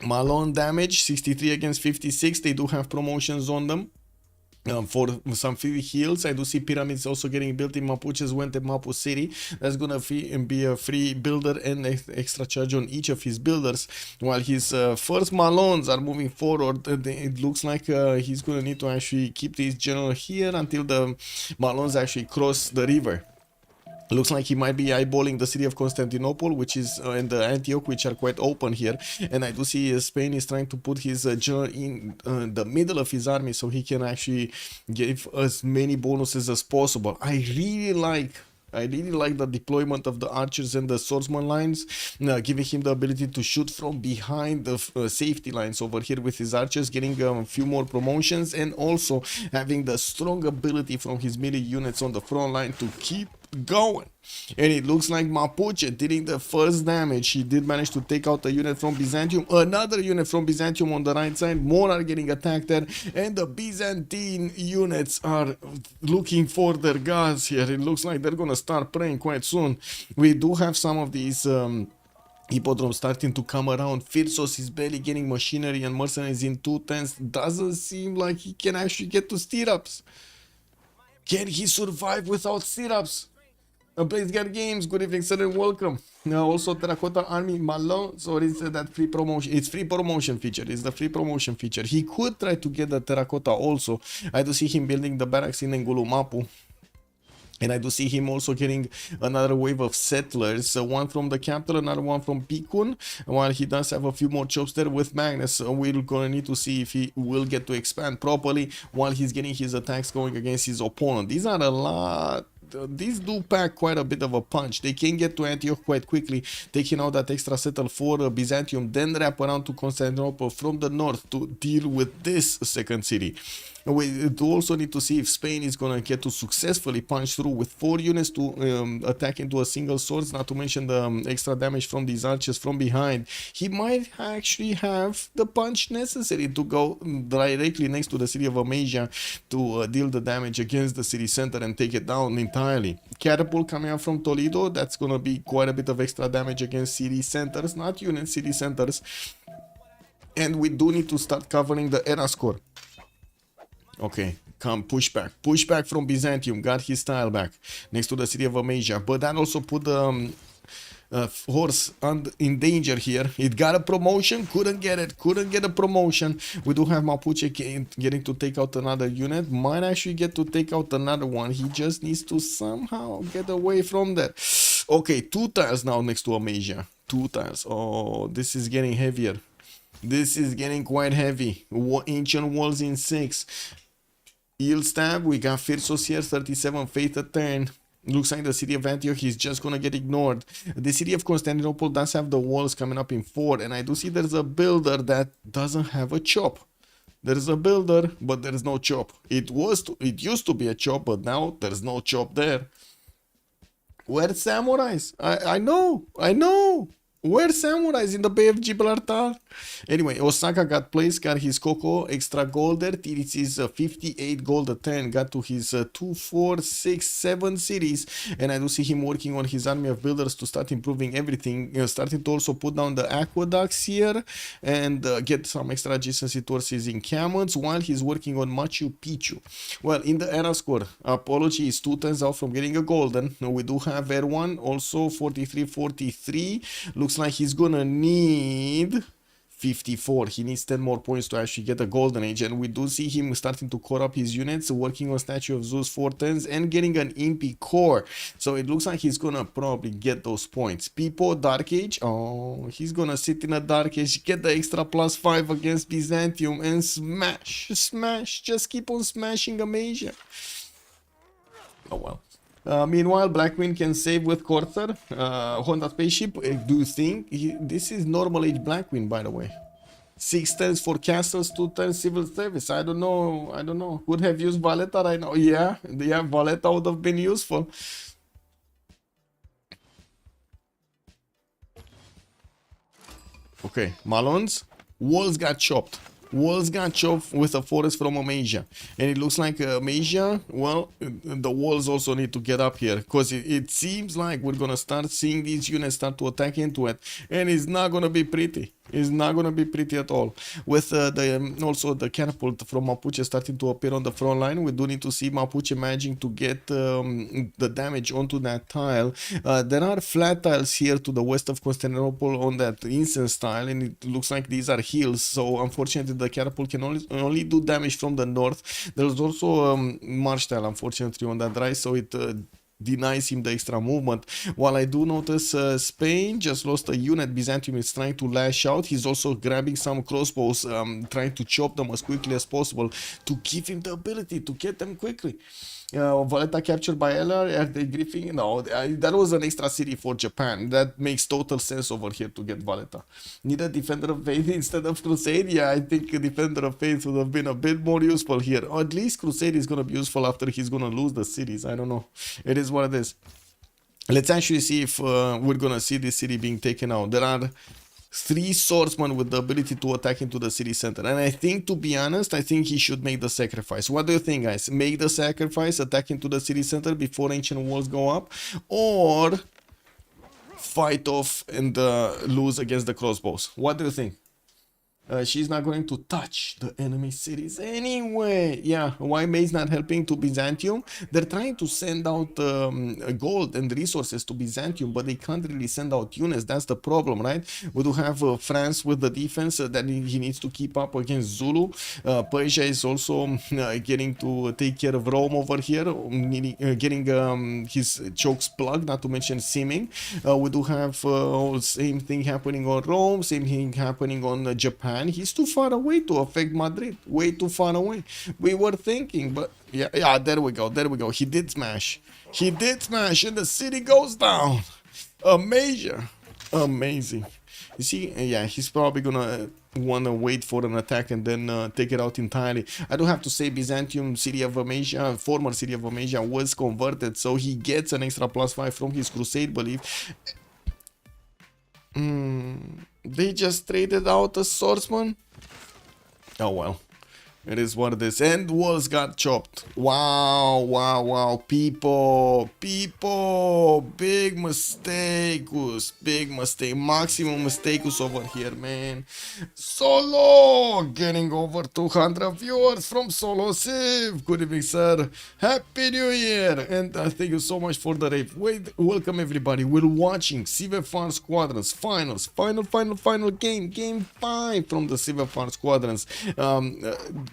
Malon damage 63 against 56. They do have promotions on them for some free heals. I do see pyramids also getting built in Mapuche's Wente Mapu city. That's gonna be a free builder and extra charge on each of his builders. While his first Malons are moving forward, it looks like he's gonna need to actually keep this general here until the Malons actually cross the river. Looks like he might be eyeballing the city of Constantinople, which is and the Antioch, which are quite open here. And I do see Spain is trying to put his general in the middle of his army so he can actually give as many bonuses as possible. I really like the deployment of the archers and the swordsman lines, giving him the ability to shoot from behind the safety lines over here with his archers, getting a few more promotions, and also having the strong ability from his melee units on the front line to keep going. And it looks like Mapuche dealing the first damage. He did manage to take out a unit from Byzantium, another unit from Byzantium on the right side. More are getting attacked there, and the Byzantine units are looking for their gods here. It looks like they're gonna start praying quite soon. We do have some of these hippodromes starting to come around. Phyrsos is barely getting machinery and mercenaries in 2 turns. Doesn't seem like he can actually get to stirrups. Can he survive without stirrups? Blaze Guard Games, good evening, sir, and welcome. Also, Terracotta Army Malon, so it's that free promotion. It's free promotion feature. It's the free promotion feature. He could try to get the Terracotta also. I do see him building the barracks in Ngulumapu. And I do see him also getting another wave of settlers, one from the capital, another one from Pikun. While he does have a few more jobs there with Magnus, we're gonna need to see if he will get to expand properly while he's getting his attacks going against his opponent. These are a lot. These do pack quite a bit of a punch. They can get to Antioch quite quickly, taking out that extra settle for Byzantium, then wrap around to Constantinople from the north to deal with this second city. We do also need to see if Spain is going to get to successfully punch through with 4 units to attack into a single sword, not to mention the extra damage from these archers from behind. He might actually have the punch necessary to go directly next to the city of Amasia to deal the damage against the city center and take it down entirely. Catapult coming out from Toledo, that's going to be quite a bit of extra damage against city centers, not units, city centers. And we do need to start covering the era score. Okay, come, push back from Byzantium, got his tile back next to the city of Amasia, but that also put the horse in danger here. It got a promotion, couldn't get a promotion. We do have Mapuche getting to take out another unit, might actually get to take out another one. He just needs to somehow get away from that. Okay, 2 tiles now next to Amasia, 2 tiles. Oh, this is getting heavier. This is getting quite heavy. Ancient walls in 6. Yield stab, we got Phyrsos here, 37 faith a turn. Looks like the city of Antioch is just gonna get ignored. The city of Constantinople does have the walls coming up in 4, and I do see there's a builder that doesn't have a chop. There's a builder, but there's no chop. It used to be a chop, but now there's no chop there. Where's samurais? I know. Where's samurais in the Bay of Gibraltar? Anyway, Osaka got placed, got his Coco, extra gold there. Titiits is 58 gold a 10, got to his 2, 4, 6, 7 cities. And I do see him working on his army of builders to start improving everything. Starting to also put down the aqueducts here and get some extra adjacency towards his encampments while he's working on Machu Picchu. Well, in the era score, apologies, 2 turns out from getting a golden. We do have Erwan, also 43-43. Looks like he's gonna need 54. He needs 10 more points to actually get a golden age, and we do see him starting to core up his units, working on Statue of Zeus 4 turns and getting an Impy core. So it looks like he's gonna probably get those points. Pipo, Dark Age. Oh, he's gonna sit in a Dark Age, get the extra +5 against Byzantium and smash. Just keep on smashing Amasia. Oh well. Meanwhile, Blackwing can save with Corsair. Honda Spaceship, do you think? This is normal age Blackwing, by the way. 6 turns for castles, 2 turns civil service. I don't know. Would have used Valletta right now. Yeah, Valletta would have been useful. Okay, Malons. Walls got chopped. Walls got chopped with a forest from Amasia, and it looks like Amasia, well, the walls also need to get up here, because it seems like we're gonna start seeing these units start to attack into it, and it's not gonna be pretty. It's not gonna be pretty at all. With also the catapult from Mapuche starting to appear on the front line, we do need to see Mapuche managing to get the damage onto that tile. There are flat tiles here to the west of Constantinople on that incense tile, and it looks like these are hills, so unfortunately the catapult can only do damage from the north. There's also march tile, unfortunately, on that right, so it denies him the extra movement. While I do notice Spain just lost a unit. Byzantium is trying to lash out. He's also grabbing some crossbows, trying to chop them as quickly as possible to give him the ability to get them quickly. Valletta captured by LR. Are they griefing? No, that was an extra city for Japan. That makes total sense over here to get Valletta. Need a Defender of Faith instead of Crusade? Yeah, I think a Defender of Faith would have been a bit more useful here. Or at least Crusade is going to be useful after he's going to lose the cities. I don't know. It is what it is. Let's actually see if we're going to see this city being taken out. There are 3 swordsmen with the ability to attack into the city center, and I think, to be honest, I think he should make the sacrifice. What do you think, guys? Make the sacrifice, attack into the city center before ancient walls go up, or fight off and lose against the crossbows? What do you think? She's not going to touch the enemy cities anyway. Yeah, why May is not helping to Byzantium? They're trying to send out gold and resources to Byzantium, but they can't really send out units. That's the problem, right? We do have France with the defense that he needs to keep up against Zulu. Persia is also getting to take care of Rome over here, getting his chokes plugged, not to mention simming. We do have same thing happening on Rome, same thing happening on Japan. He's too far away to affect Madrid, way too far away. We were thinking, but yeah, there we go. He did smash, and the city goes down. Amazing. You see, yeah, he's probably gonna wanna wait for an attack and then take it out entirely. I do have to say Byzantium, city of Amasia, former city of Amasia, was converted, so he gets an extra +5 from his crusade belief. They just traded out a swordsman. Oh well. It is what it is. And walls got chopped. Wow. Pipo. Big mistake. Maximum mistakes over here, man. Solo getting over 200 viewers from Solo Civ. Good evening, sir. Happy New Year. And thank you so much for the rave. Welcome everybody. We're watching CivFR Squadrons finals. Final game. Game 5 from the CivFR Squadrons.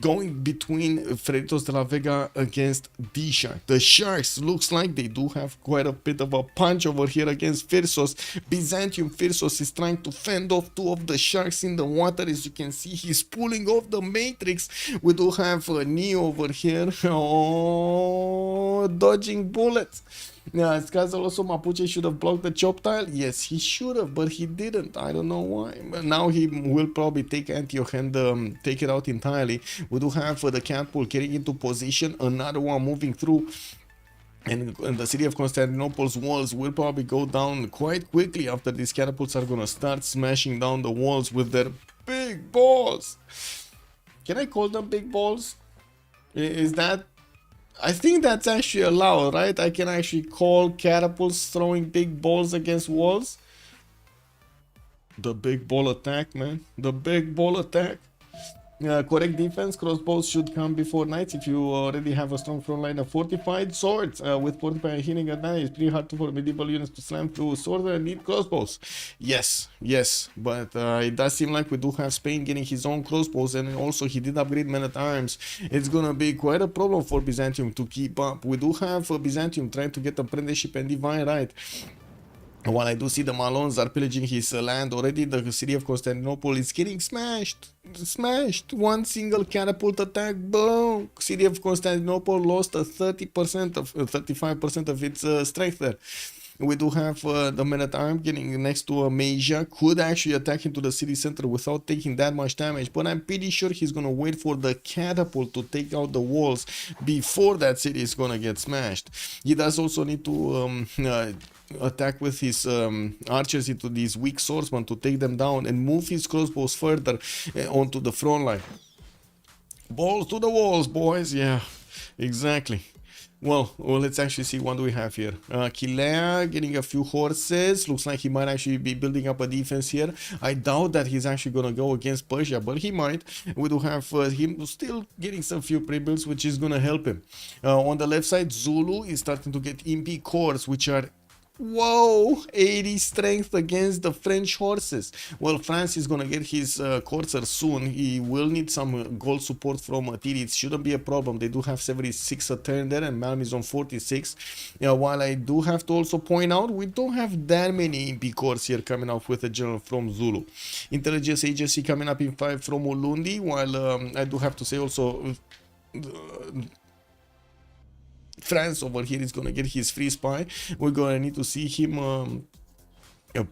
Going between Freritos de la Vega against DShark. The Sharks looks like they do have quite a bit of a punch over here against Phyrsos. Byzantium Phyrsos is trying to fend off 2 of the Sharks in the water. As you can see, he's pulling off the Matrix. We do have Neo over here. Oh, dodging bullets. Yeah, Skazel also Mapuche should have blocked the chop tile. Yes, he should have, but he didn't. I don't know why. But now he will probably take Antioch and take it out entirely. We do have the catapult getting into position. Another one moving through. And the city of Constantinople's walls will probably go down quite quickly after these catapults are gonna start smashing down the walls with their big balls. Can I call them big balls? Is that... I think that's actually allowed, right? I can actually call catapults throwing big balls against walls. The big ball attack, man. The big ball attack. Correct defense. Crossbows should come before knights if you already have a strong front line of fortified swords. With fortified healing advantage, it's pretty hard for medieval units to slam through swords and need crossbows. Yes, but it does seem like we do have Spain getting his own crossbows, and also he did upgrade men-at-arms. It's gonna be quite a problem for Byzantium to keep up. We do have Byzantium trying to get apprenticeship and divine right. While I do see the Malons are pillaging his land already, the city of Constantinople is getting smashed. One single catapult attack, boom. City of Constantinople lost a 35% of its strength there. We do have the men-at-arms getting next to Amasia, could actually attack into the city center without taking that much damage, but I'm pretty sure he's gonna wait for the catapult to take out the walls before that city is gonna get smashed. He does also need to attack with his archers into these weak swordsmen to take them down and move his crossbows further onto the front line. Balls to the walls, boys. Yeah, exactly. Well, let's actually see what do we have here. Kilea getting a few horses. Looks like he might actually be building up a defense here. I doubt that he's actually gonna go against Persia, but he might. We do have him still getting some few pre-builds, which is gonna help him. On the left side, Zulu is starting to get impy cores, which are... Whoa, 80 strength against the French horses. Well, France is gonna get his courser soon. He will need some gold support from Titiits. Shouldn't be a problem. They do have 76 a turn there, and Malm is on 46. While I do have to also point out, we don't have that many impy cores here coming up with a general from Zulu. Intelligence agency coming up in 5 from Ulundi, while I do have to say also... France over here is gonna get his free spy. We're gonna need to see him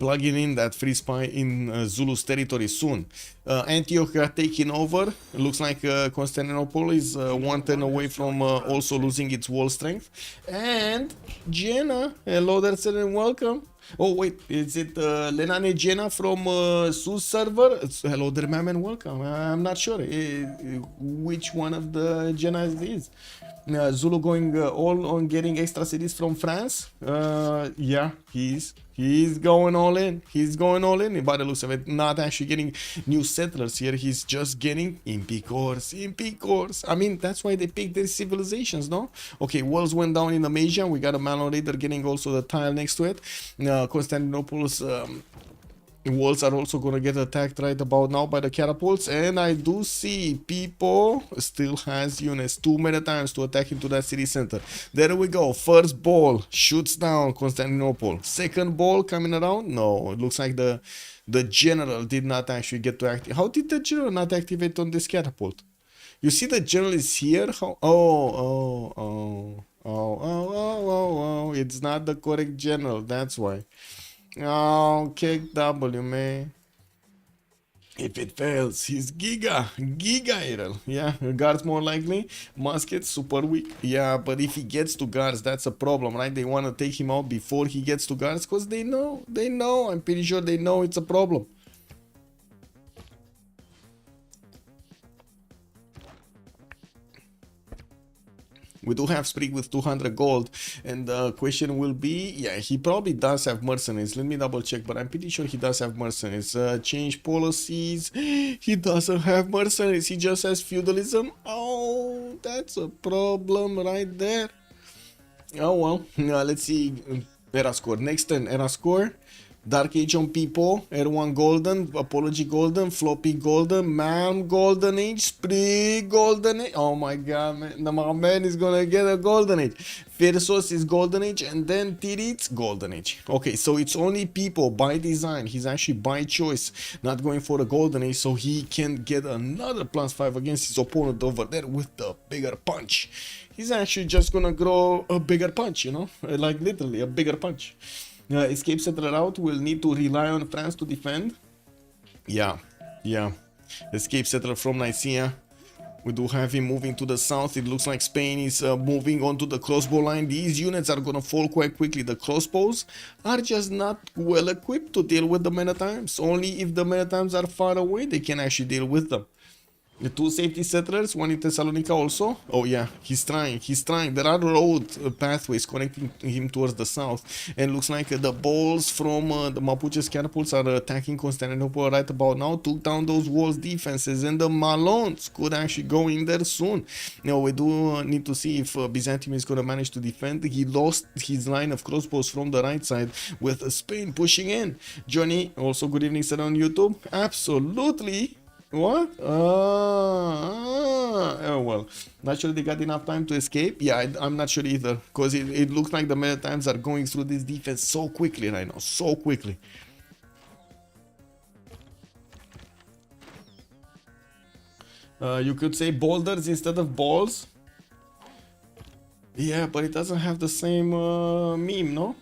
plugging in that free spy in Zulu's territory soon. Antioch got taken over. It looks like Constantinople is 1 turn away from also losing its wall strength. And Jenna, hello there, sir, and welcome. Oh wait, is it Lenane Jenna from Su's server? Hello there, ma'am, and welcome. I'm not sure which one of the Jennas it is. Zulu going all on getting extra cities from France. Yeah, he's going going all in. He's going all in by the looks of it. Not actually getting new settlers here. He's just getting impy cores. I mean, that's why they picked these civilizations, no? Okay, walls went down in Amasia. We got a Malm raider getting also the tile next to it. Constantinople's walls are also gonna get attacked right about now by the catapults, and I do see Pipo still has units 2 times to attack into that city center. There we go. First ball shoots down Constantinople. Second ball coming around. No, it looks like the general did not actually get to activate. How did the general not activate on this catapult? You see the general is here. How? Oh, it's not the correct general, that's why. Oh, kick W, man. If it fails, he's Giga Errol. Yeah, guards more likely. Muskets, super weak. Yeah, but if he gets to guards, that's a problem, right? They want to take him out before he gets to guards because they know. I'm pretty sure they know it's a problem. We do have Sprig with 200 gold, and the question will be, yeah, he probably does have mercenaries. Let me double check, but I'm pretty sure he does have mercenaries. Change policies. He doesn't have mercenaries. He just has feudalism. Oh, that's a problem right there. Oh well. Let's see. Era score. Next turn. Era score. Dark Age on Pipo, Erwan Golden, Apology Golden, Floppy Golden, Malm Golden Age, Sprig Golden Age. Oh my god, man. My man is gonna get a Golden Age. Phyrsos is Golden Age, and then Titiits Golden Age. Okay, so it's only Pipo by design. He's actually by choice not going for the Golden Age, so he can get another +5 against his opponent over there with the bigger punch. He's actually just gonna grow a bigger punch, you know, like literally a bigger punch. Escape settler out, will need to rely on France to defend. Yeah. Escape settler from Nicaea. We do have him moving to the south. It looks like Spain is moving on to the crossbow line. These units are gonna fall quite quickly. The crossbows are just not well equipped to deal with the men at arms. Only if the men at arms are far away, they can actually deal with them. The 2 safety settlers, 1 in Thessalonica also. Oh yeah, he's trying. There are road pathways connecting him towards the south. And looks like the balls from the Mapuche's catapults are attacking Constantinople right about now. Took down those walls defenses, and the Malons could actually go in there soon. Now we do need to see if Byzantium is going to manage to defend. He lost his line of crossbows from the right side with Spain pushing in. Johnny, also good evening, sir, on YouTube. Absolutely. What? Oh well, not sure they got enough time to escape. Yeah, I'm not sure either, because it looks like the Maritimes are going through this defense so quickly right now, so quickly. You could say boulders instead of balls. Yeah, but it doesn't have the same meme, no?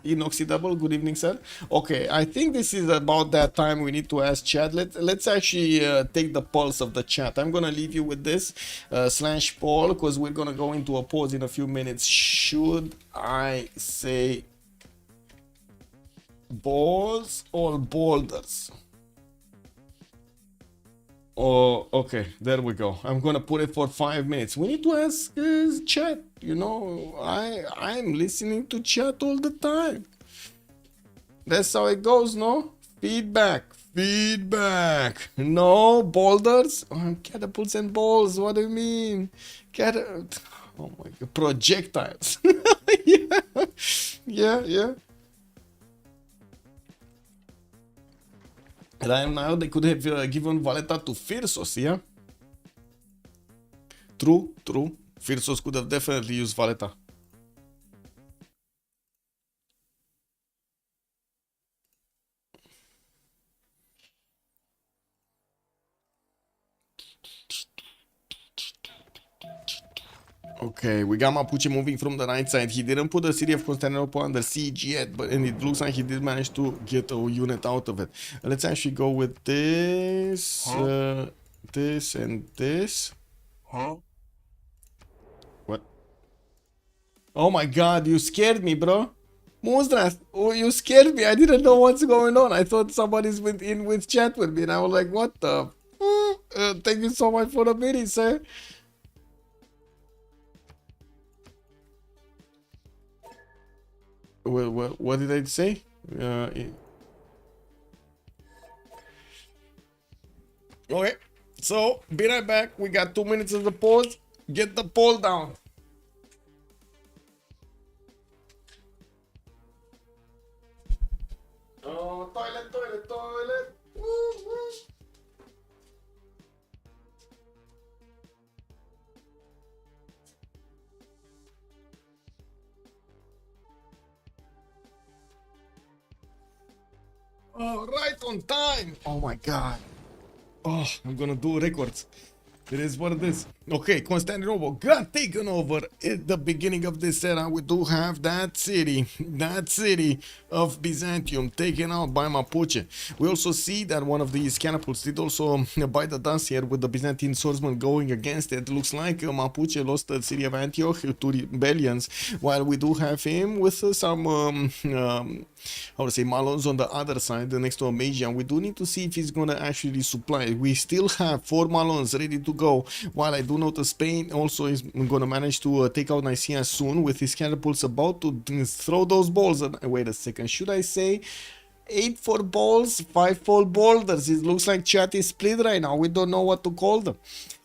Inoxidable, good evening, sir. Okay, I think this is about that time we need to ask chat. Let's actually take the pulse of the chat. I'm gonna leave you with this /poll, because we're gonna go into a pause in a few minutes. Should I say balls or boulders? Oh, okay, there we go. I'm gonna put it for 5 minutes. We need to ask chat. You know, I'm listening to chat all the time. That's how it goes, no? Feedback. No boulders. Oh, catapults and balls. What do you mean? Oh my god, projectiles. Yeah. Right now they could have given Valletta to Phyrsos, yeah? True. Phyrsos could have definitely used Valletta. Okay, we got Mapuche moving from the right side. He didn't put the city of Constantinople under siege yet, and it looks like he did manage to get a unit out of it. Let's actually go with this, this, and this. What? Oh my god, you scared me, bro. Monstras, oh, you scared me. I didn't know what's going on. I thought somebody's in with chat with me, and I was like, what the? Thank you so much for the meeting, sir. Well, what did I say? So, be right back. We got 2 minutes of the pause. Get the pole down. Oh, toilet, toilet, toilet. Woo, woo. Oh, right on time. Oh my god. Oh, I'm gonna do records. It is what it is. Okay, Constantinople got taken over at the beginning of this era. We do have that city of Byzantium taken out by Mapuche. We also see that one of these catapults did also bite the dust here with the Byzantine swordsman going against it. Looks like Mapuche lost the city of Antioch to rebellions, while we do have him with some how to say, Malons on the other side next to Amasia. We do need to see if he's gonna actually supply. We still have 4 Malons ready to go, while I do notice Spain also is gonna manage to take out Nicaea soon with his catapults about to throw those balls. Wait a second, should I say 8 for balls, 5 for boulders? It looks like chat is split right now. We don't know what to call them.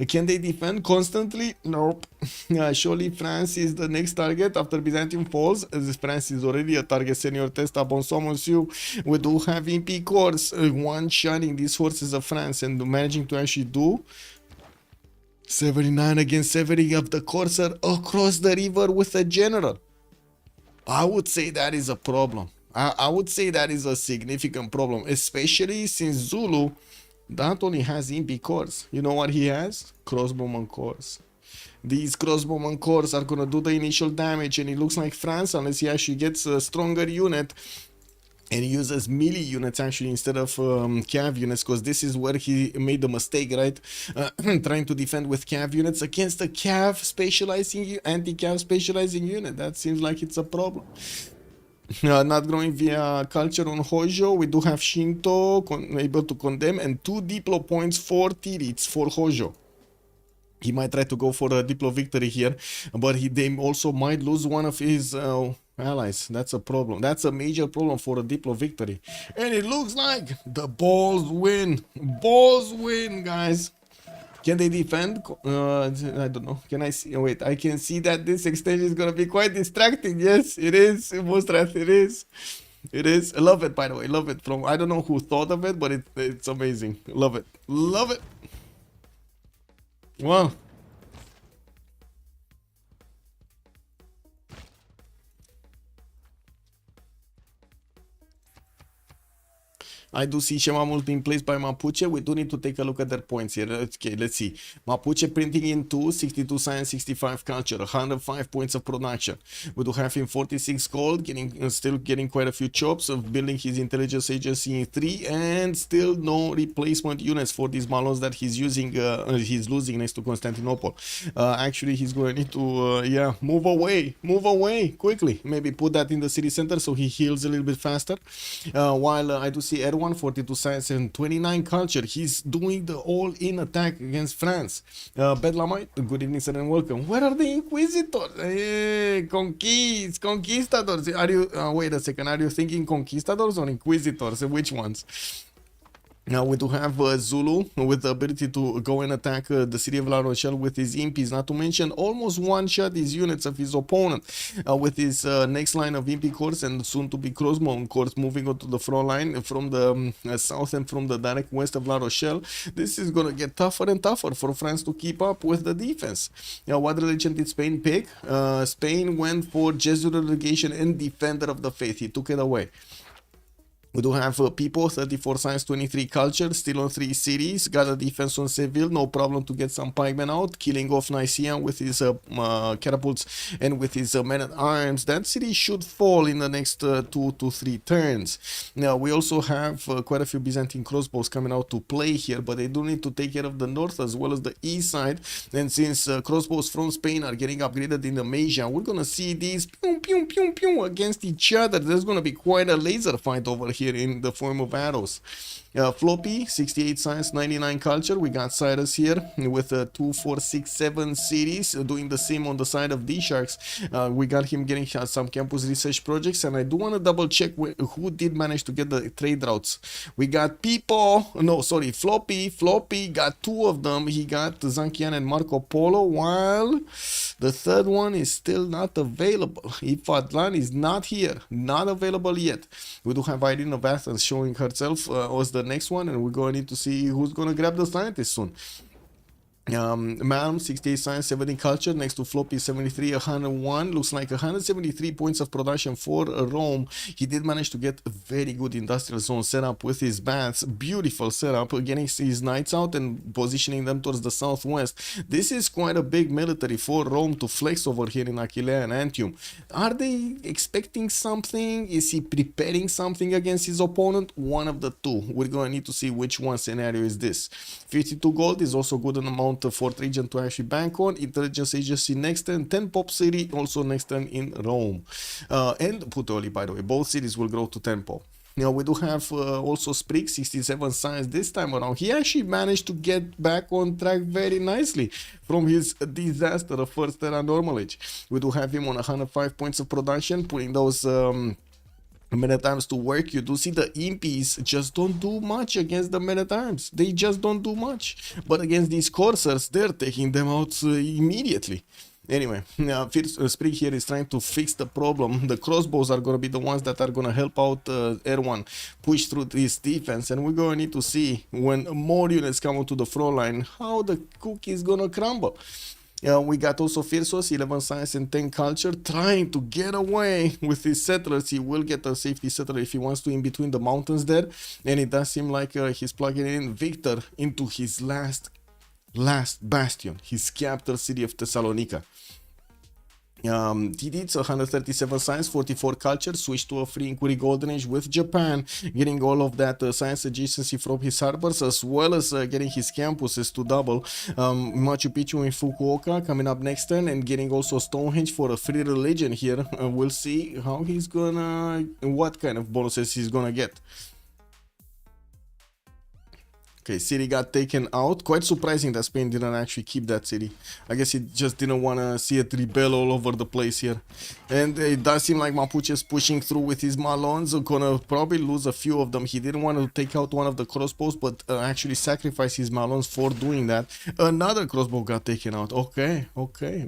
Can they defend constantly? Nope. Surely France is the next target after Byzantium falls. As France is already a target. Senior test upon summons you. We do have MP cores one-shotting these forces of France and managing to actually do 79 against 70 of the Corsair across the river with a general. I would say that is a problem. I would say that is a significant problem, especially since Zulu not only has MP cores. You know what he has? Crossbowman cores. These crossbowman cores are gonna do the initial damage, and it looks like France, unless he actually gets a stronger unit and uses melee units actually instead of cav units, because this is where he made the mistake, right? Trying to defend with cav units against a cav specializing anti-cav specializing unit. That seems like it's a problem. Not growing via culture on Hojo. We do have Shinto able to condemn, and 2 Diplo points for Titiits for Hojo. He might try to go for a Diplo victory here, but they also might lose one of his allies. That's a problem. That's a major problem for a Diplo victory. And it looks like the balls win. Balls win, guys. Can they defend? I don't know. Can I see? Wait, I can see that this extension is gonna be quite distracting. Yes, it is. Mostrat, it is. It is. I love it, by the way. Love it. From I don't know who thought of it, but it's amazing. Love it. Love it. Wow. I do see Shema mult being placed by Mapuche. We do need to take a look at their points here. Okay, let's see. Mapuche printing in 2, 62 science, 65 culture, 105 points of production. We do have him 46 gold, still getting quite a few chops of building his intelligence agency in 3, and still no replacement units for these Malons that he's using. He's losing next to Constantinople. Actually, he's going to need to yeah, move away quickly. Maybe put that in the city center so he heals a little bit faster. While I do see Erwan 42 science and 29 culture. He's doing the all-in attack against France. Bedlamite, good evening, sir, and welcome. Where are the Inquisitors? Conquistadors. Are you, wait a second, are you thinking Conquistadors or Inquisitors? Which ones? Now we do have Zulu with the ability to go and attack the city of La Rochelle with his impies, not to mention almost one-shot his units of his opponent with his next line of impy corps and soon to be crossbow corps moving onto the front line from the south and from the direct west of La Rochelle. This is going to get tougher and tougher for France to keep up with the defense. Now, what religion did Spain pick? Spain went for Jesuit relegation and Defender of the Faith. He took it away. We do have Pipo, 34 science, 23 culture, still on 3 cities, got a defense on Seville, no problem to get some pikemen out, killing off Nicaea with his catapults and with his men-at-arms. That city should fall in the next 2 to 3 turns. Now, we also have quite a few Byzantine crossbows coming out to play here, but they do need to take care of the north as well as the east side. And since crossbows from Spain are getting upgraded in the Masia, we're going to see these pew, pew, pew, pew against each other. There's going to be quite a laser fight over here in the form of arrows. Floppy, 68 science, 99 culture. We got Cyrus here with 2, 4, 6, 7 cities doing the same on the side of DSharks. We got him getting some campus research projects, and I do want to double check who did manage to get the trade routes. We got Pipo, no, sorry, Floppy. Floppy got 2 of them. He got Zankian and Marco Polo, while the third one is still not available. Ifadlan is not here, not available yet. We do have Irene of Athens showing herself as the next one, and we're going to need to see who's going to grab the scientist soon. Malm, 68 science, 70 culture, next to Floppy, 73, 101. Looks like 173 points of production for Rome. He did manage to get a very good industrial zone setup with his baths. Beautiful setup, getting his knights out and positioning them towards the southwest. This is quite a big military for Rome to flex over here in Aquileia and Antium. Are they expecting something? Is he preparing something against his opponent? One of the two. We're going to need to see which one scenario is this. 52 gold is also good amount for Trajan to actually bank on. Intelligence agency next turn, 10 pop city also next turn in Rome. And Puteoli, by the way, both cities will grow to 10 pop. Now we do have also Sprig, 67 science this time around. He actually managed to get back on track very nicely from his disaster of first era normal age. We do have him on 105 points of production, putting those many times to work. You do see the impies just don't do much against the many times. They just don't do much. But against these coursers, they're taking them out immediately. Anyway, Sprig here is trying to fix the problem. The crossbows are going to be the ones that are going to help out Erwan push through this defense. And we're going to need to see when more units come onto the front line how the cookie is going to crumble. We got also Phyrsos, 11 science and 10 culture, trying to get away with his settlers. He will get a safety settler if he wants to in between the mountains there. And it does seem like he's plugging in Victor into his last bastion, his capital city of Thessalonica. Titiits, 137 science, 44 culture, switch to a free inquiry golden age with Japan, getting all of that science adjacency from his harbors, as well as getting his campuses to double. Machu Picchu in Fukuoka coming up next turn, and getting also Stonehenge for a free religion here. We'll see how he's gonna, what kind of bonuses he's gonna get. Okay, city got taken out. Quite surprising that Spain didn't actually keep that city. I guess he just didn't want to see it rebel all over the place here. And it does seem like Mapuche is pushing through with his Malons. Gonna probably lose a few of them. He didn't want to take out one of the crossbows, but actually sacrifice his Malons for doing that. Another crossbow got taken out. Okay,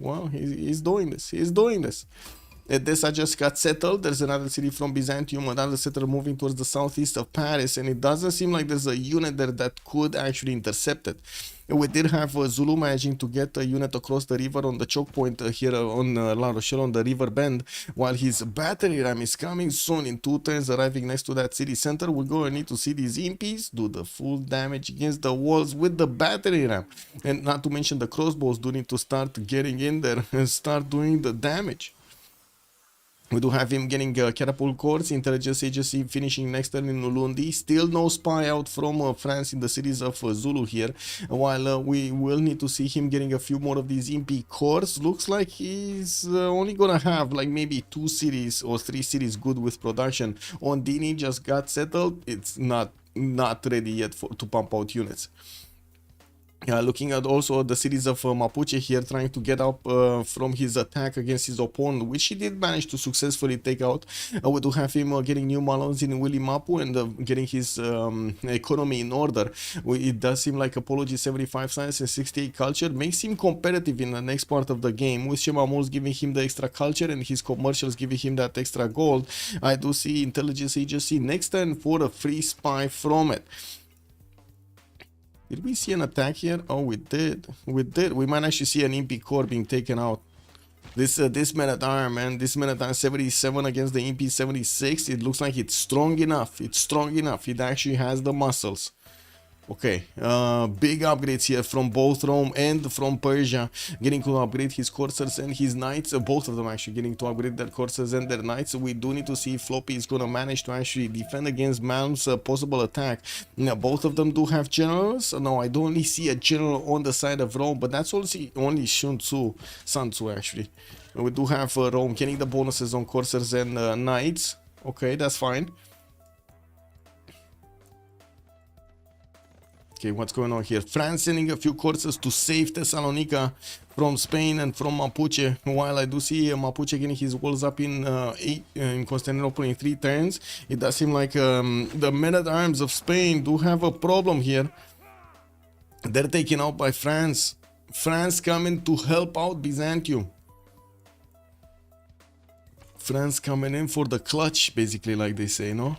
well, he's doing this. He's doing this. This just got settled. There's another city from Byzantium, another settler moving towards the southeast of Paris, and it doesn't seem like there's a unit there that could actually intercept it. We did have Zulu managing to get a unit across the river on the choke point here on La Rochelle on the river bend, while his battery ram is coming soon in 2 turns, arriving next to that city center. We're going to need to see these impies do the full damage against the walls with the battery ram, and not to mention the crossbows do need to start getting in there and start doing the damage. We do have him getting catapult cores, intelligence agency finishing next turn in Ulundi. Still no spy out from France in the cities of Zulu here, while we will need to see him getting a few more of these impy cores. Looks like he's only gonna have like maybe 2 cities or 3 cities good with production. Ondini just got settled. It's not ready yet to pump out units. Looking at also the cities of Mapuche here, trying to get up from his attack against his opponent, which he did manage to successfully take out. We do have him getting new Malons in Willy Mapu and getting his economy in order. It does seem like Apology 75 science and 68 culture makes him competitive in the next part of the game, with Shemamuls giving him the extra culture and his commercials giving him that extra gold. I do see intelligence agency next turn for a free spy from it. Did we see an attack here? Oh, we did. We might actually see an impy core being taken out. This man-at-arm, man. This man-at-arm 77 against the impy 76. It looks like it's strong enough. It's strong enough. It actually has the muscles. Okay, big upgrades here from both Rome and from Persia, getting to upgrade his coursers and his knights. Both of them actually getting to upgrade their coursers and their knights. We do need to see if Floppy is going to manage to actually defend against Malm's possible attack. Now, both of them do have generals. No, I do only see a general on the side of Rome, but that's only Sun Tzu actually. We do have Rome getting the bonuses on coursers and knights. Okay, that's fine. Okay, what's going on here? France sending a few courses to save Thessalonica from Spain and from Mapuche. While I do see Mapuche getting his walls up in Constantinople in 3 turns, it does seem like the men-at-arms of Spain do have a problem here. They're taken out by France. France coming to help out Byzantium. France coming in for the clutch, basically, like they say, no?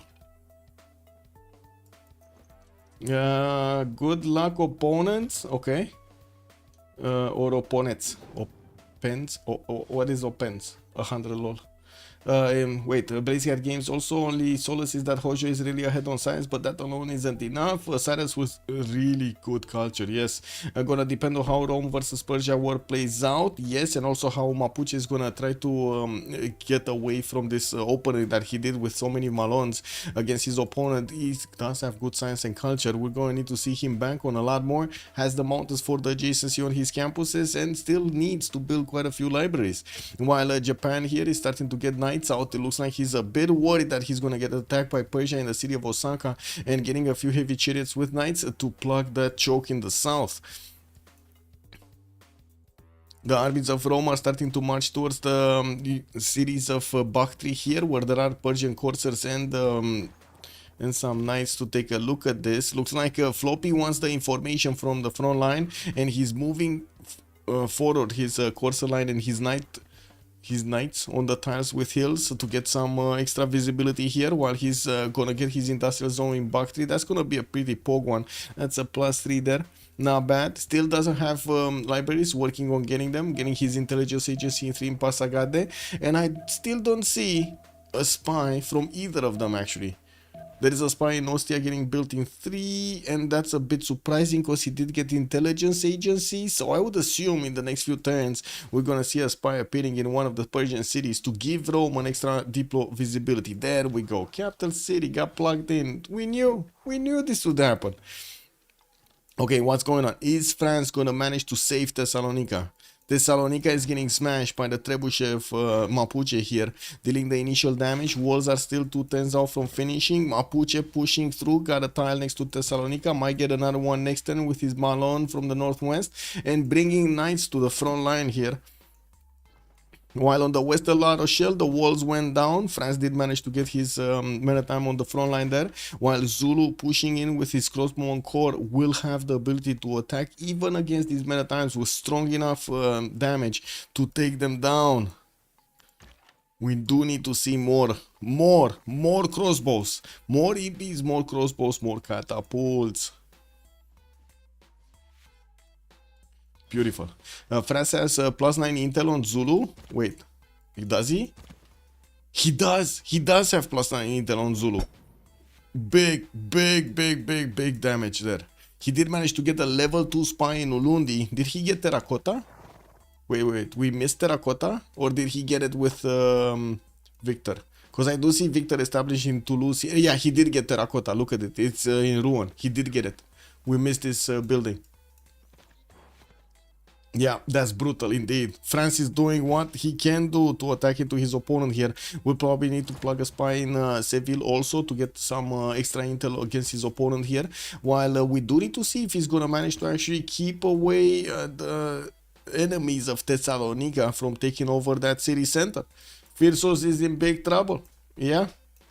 Good luck, opponents. Okay. Or opponents. Opens. What is opens? 100 lol. Wait, Brazier Games also only solace is that Hojo is really ahead on science, but that alone isn't enough. Cyrus was really good culture, yes. Gonna depend on how Rome versus Persia war plays out, yes, and also how Mapuche is gonna try to get away from this opening that he did with so many Malons against his opponent. He does have good science and culture. We're gonna need to see him bank on a lot more, has the mountains for the adjacency on his campuses, and still needs to build quite a few libraries. While Japan here is starting to get nice out, it looks like he's a bit worried that he's gonna get attacked by Persia in the city of Osaka and getting a few heavy chariots with knights to plug that choke in the south. The armies of Rome are starting to march towards the cities of Bactri here, where there are Persian coursers and some knights to take a look at this. Looks like Floppy wants the information from the front line, and he's moving forward his courser line and his knights on the tiles with hills to get some extra visibility here, while he's gonna get his industrial zone in Bactri. That's gonna be a pretty pog one. That's a +3 there. Not bad. Still doesn't have libraries, working on getting them, getting his intelligence agency in 3 in Pasagade, and I still don't see a spy from either of them actually. There is a spy in Ostia getting built in 3, and that's a bit surprising because he did get intelligence agency, so I would assume in the next few turns we're gonna see a spy appearing in one of the Persian cities to give Rome an extra diplo visibility. There we go. Capital city got plugged in. We knew this would happen. Okay, what's going on? Is France gonna manage to save Thessalonica? Thessalonica is getting smashed by the trebuchet of Mapuche here, dealing the initial damage. Walls are still 2 turns out from finishing. Mapuche pushing through, got a tile next to Thessalonica, might get another one next turn with his Malon from the northwest, and bringing knights to the front line here. While on the western La Rochelle, the walls went down. France did manage to get his maritime on the front line there, while Zulu pushing in with his crossbow and core will have the ability to attack even against these maritimes with strong enough damage to take them down. We do need to see more crossbows, more EPs, more crossbows, more catapults. Beautiful. France has +9 intel on Zulu. Wait, does he? He does have +9 intel on Zulu. Big damage there. He did manage to get a level 2 spy in Ulundi. Did he get terracotta? Wait, we missed terracotta? Or did he get it with Victor? Because I do see Victor established in Toulouse. Yeah, he did get terracotta. Look at it. It's in ruin. He did get it. We missed this building. Yeah, that's brutal indeed. France is doing what he can do to attack into his opponent here. We'll probably need to plug a spy in Seville also to get some extra intel against his opponent here. While we do need to see if he's gonna manage to actually keep away the enemies of Thessalonica from taking over that city center. Phyrsos is in big trouble. Yeah,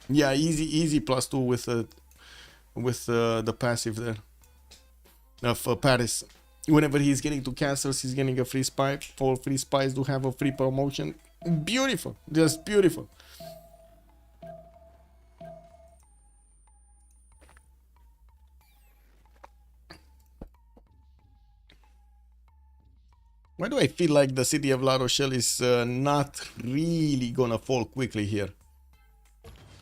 easy +2 with the passive there of Paris. Whenever he's getting to castles, he's getting a free spy. All free spies do have a free promotion. Beautiful, just beautiful. Why do I feel like the city of La Rochelle is not really gonna fall quickly here?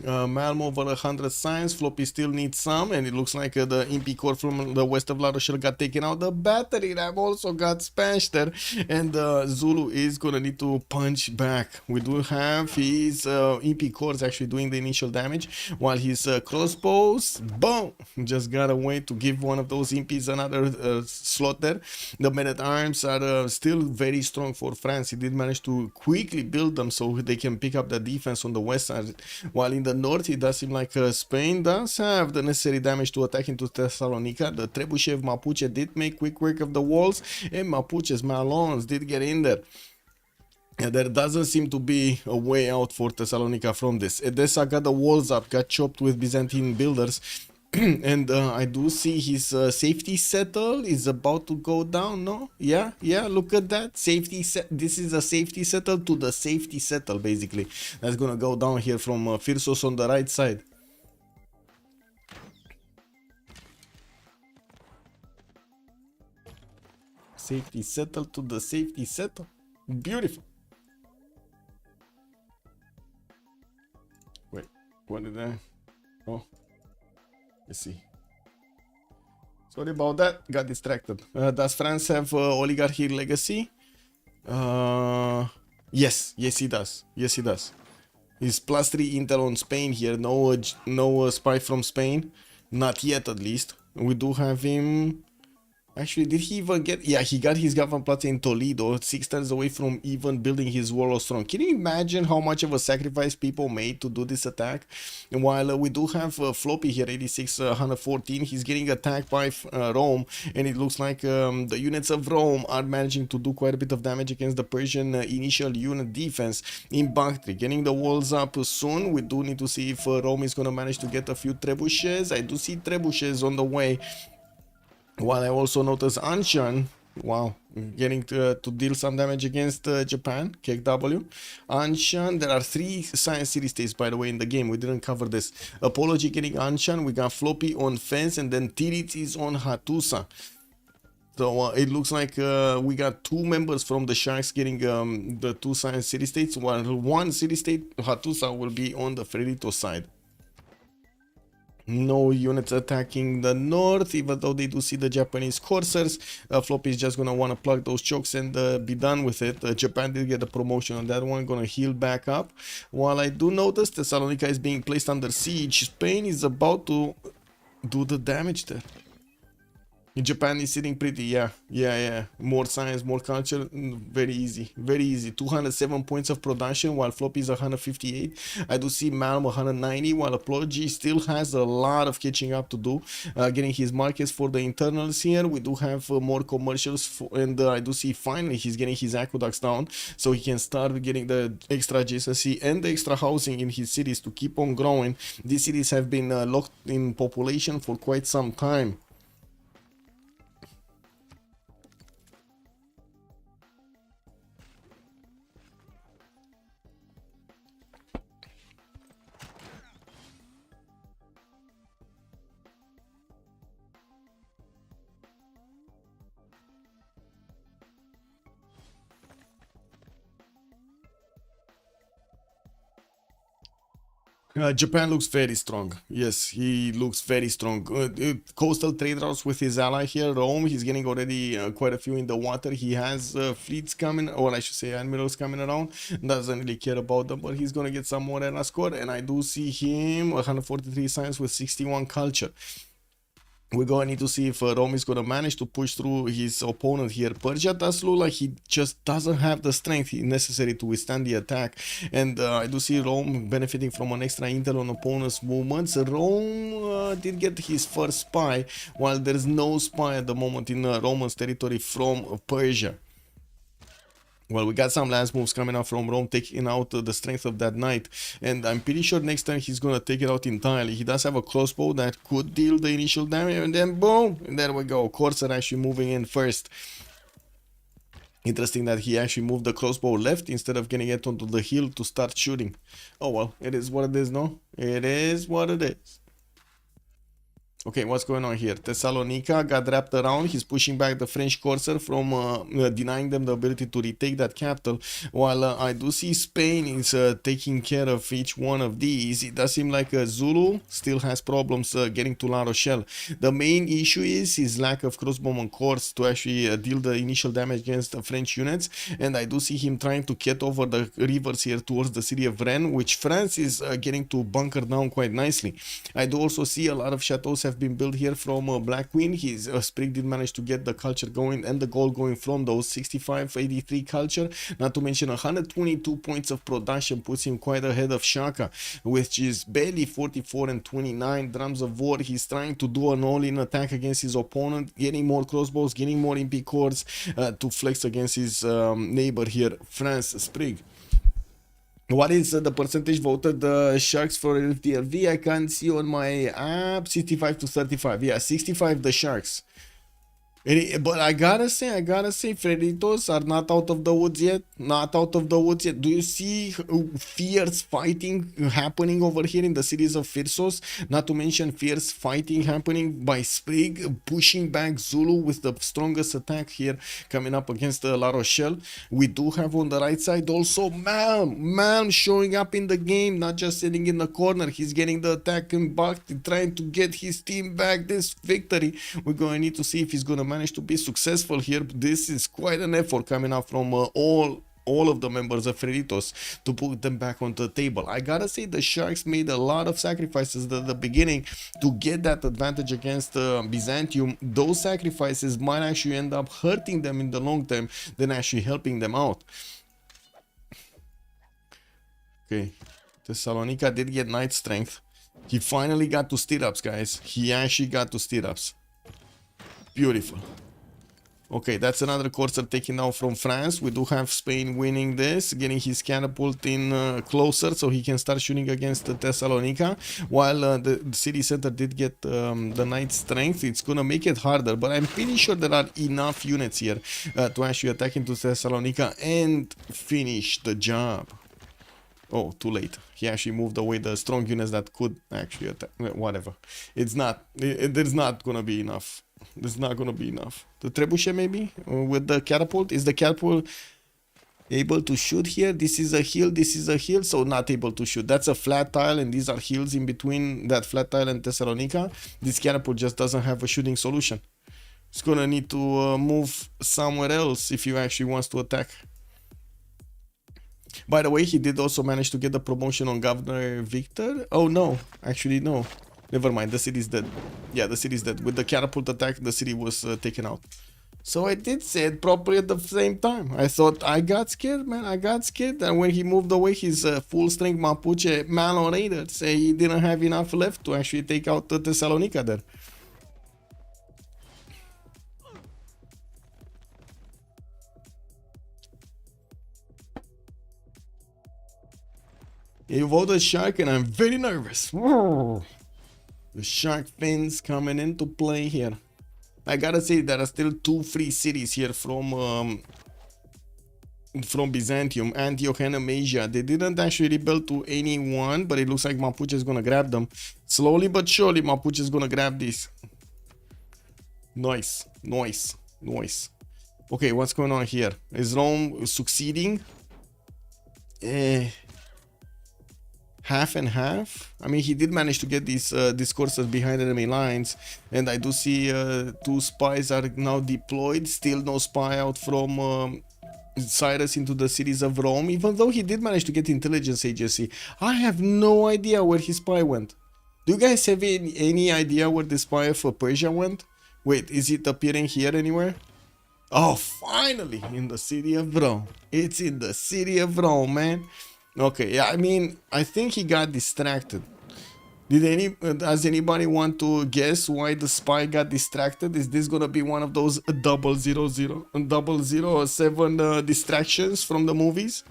Malm over 100 science. Floppy still needs some, and it looks like the MP core from the west of La Rochelle got taken out. The battery ram also got smashed there, and Zulu is gonna need to punch back. We do have his MP cores actually doing the initial damage, while his crossbows, boom, just got away to give one of those MPs another slot there. The men-at-arms are still very strong for France. He did manage to quickly build them so they can pick up the defense on the west side, while in the the north, it does seem like Spain does have the necessary damage to attack into Thessalonica. The trebuchet of Mapuche did make quick work of the walls, and Mapuche's Malons did get in there. There doesn't seem to be a way out for Thessalonica from this. Edessa got the walls up, got chopped with Byzantine builders. And I do see his safety settle is about to go down, no? Yeah, look at that. Safety set. This is a safety settle to the safety settle, basically. That's gonna go down here from Phyrsos on the right side. Safety settle to the safety settle. Beautiful. Wait, what did I... Oh. Let's see. Sorry about that. Got distracted. Does France have oligarchy legacy? Yes, he does. Yes, he does. He's +3 intel on Spain here. No spy from Spain. Not yet, at least. We do have him. Actually, did he even get... Yeah, he got his government plot in Toledo, 6 turns away from even building his warlord strong. Can you imagine how much of a sacrifice people made to do this attack? And while we do have Floppy here, 86, 114, he's getting attacked by Rome, and it looks like the units of Rome are managing to do quite a bit of damage against the Persian initial unit defense in Bactri. Getting the walls up soon. We do need to see if Rome is going to manage to get a few trebuchets. I do see trebuchets on the way. While I also notice Anshan, wow, getting to deal some damage against Japan, KW. Anshan, there are 3 science city-states, by the way, in the game. We didn't cover this. Apology getting Anshan, we got Floppy on Fence, and then Titiits is on Hattusa. So it looks like we got 2 members from the Sharks getting the 2 science city-states, while 1 city-state, Hattusa, will be on the Freritos side. No units attacking the north, even though they do see the Japanese coursers. Floppy is just gonna want to plug those chokes and be done with it. Japan did get a promotion on that one, gonna heal back up. While I do notice Thessalonica is being placed under siege, Spain is about to do the damage there. Japan is sitting pretty, yeah. More science, more culture, very easy. 207 points of production, while Floppy is 158. I do see Malm 190, while Apology still has a lot of catching up to do. Getting his markets for the internals here. We do have more commercials, and I do see finally he's getting his aqueducts down, so he can start getting the extra adjacency and the extra housing in his cities to keep on growing. These cities have been locked in population for quite some time. Japan looks very strong. Yes, he looks very strong. Coastal trade routes with his ally here, Rome. He's getting already quite a few in the water. He has fleets coming, or I should say admirals coming around. Doesn't really care about them, but he's gonna get some more in a score. And I do see him 143 science with 61 culture. We're going to need to see if Rome is going to manage to push through his opponent here. Persia does look like he just doesn't have the strength necessary to withstand the attack. And I do see Rome benefiting from an extra intel on opponent's movements. Rome did get his first spy, while there's no spy at the moment in Roman's territory from Persia. Well, we got some lance moves coming out from Rome, taking out the strength of that knight. And I'm pretty sure next time he's going to take it out entirely. He does have a crossbow that could deal the initial damage. And then boom! And there we go. Corsair actually moving in first. Interesting that he actually moved the crossbow left instead of getting it onto the hill to start shooting. Oh well, it is what it is, no? It is what it is. Okay, what's going on here? Thessalonica got wrapped around. He's pushing back the French Corsair from denying them the ability to retake that capital. While I do see Spain is taking care of each one of these. It does seem like Zulu still has problems getting to La Rochelle. The main issue is his lack of crossbowman corps to actually deal the initial damage against the French units. And I do see him trying to get over the rivers here towards the city of Rennes, which France is getting to bunker down quite nicely. I do also see a lot of chateaus have been built here from Black Queen. His Sprig did manage to get the culture going and the gold going from those 65-83 culture. Not to mention 122 points of production puts him quite ahead of Shaka, which is barely 44 and 29 drums of war. He's trying to do an all-in attack against his opponent, getting more crossbows, getting more MP cores to flex against his neighbor here, France Sprig. What is the percentage voted Sharks for LTLV? I can't see on my app. 65 to 35. Yeah, 65 the Sharks. But I gotta say, Freritos are not out of the woods yet. Not out of the woods yet. Do you see fierce fighting happening over here in the cities of Phyrsos? Not to mention fierce fighting happening by Sprig, pushing back Zulu with the strongest attack here coming up against La Rochelle. We do have on the right side also Malm showing up in the game, not just sitting in the corner. He's getting the attack and back, trying to get his team back this victory. We're going to need to see if he's going to manage to be successful here. This is quite an effort coming up from all of the members of Freritos to put them back on the table. I gotta say the Sharks made a lot of sacrifices at the beginning to get that advantage against Byzantium. Those sacrifices might actually end up hurting them in the long term than actually helping them out. Okay, Thessalonica did get Knight Strength. He finally got to stirrups, guys. He actually got to stirrups. Beautiful. Okay, that's another courser taken out from France. We do have Spain winning this, getting his catapult in closer so he can start shooting against Thessalonica. While the city center did get the Knight Strength, it's gonna make it harder. But I'm pretty sure there are enough units here to actually attack into Thessalonica and finish the job. Oh, too late. He actually moved away the strong units that could actually attack. Whatever. It's not. There's not gonna be enough. There's not gonna be enough. The trebuchet maybe with the catapult. Is the catapult able to shoot here? This is a hill. This is a hill, so not able to shoot. That's a flat tile, and these are hills in between that flat tile and Thessalonica. This catapult just doesn't have a shooting solution. It's gonna need to move somewhere else if he actually wants to attack. By the way, he did also manage to get the promotion on Governor Victor. Oh no, actually no. Never mind, the city's dead. Yeah, the city's dead. With the catapult attack, the city was taken out. So I did say it properly at the same time. I thought I got scared, man. I got scared. And when he moved away his full-strength Mapuche Malm Raiders, he didn't have enough left to actually take out the Thessalonica there. You voted Shark and I'm very nervous. The Shark fins coming into play here. I gotta say there are still two free cities here from Byzantium, Antioch and Amasia. They didn't actually rebuild to anyone, but it looks like Mapuche is gonna grab them. Slowly but surely Mapuche is gonna grab these. Nice, nice, nice. Okay, what's going on here? Is Rome succeeding? Half and half. I mean, he did manage to get these coursers behind enemy lines, and I do see two spies are now deployed. Still no spy out from Cyrus into the cities of Rome, even though he did manage to get intelligence agency. I have no idea where his spy went. Do you guys have any idea where the spy for Persia went? Wait, is it appearing here anywhere? Oh, finally in the city of Rome. It's in the city of Rome, man. Okay, yeah, I mean, I think he got distracted. Does anybody want to guess why the spy got distracted? Is this gonna be one of those 007 distractions from the movies?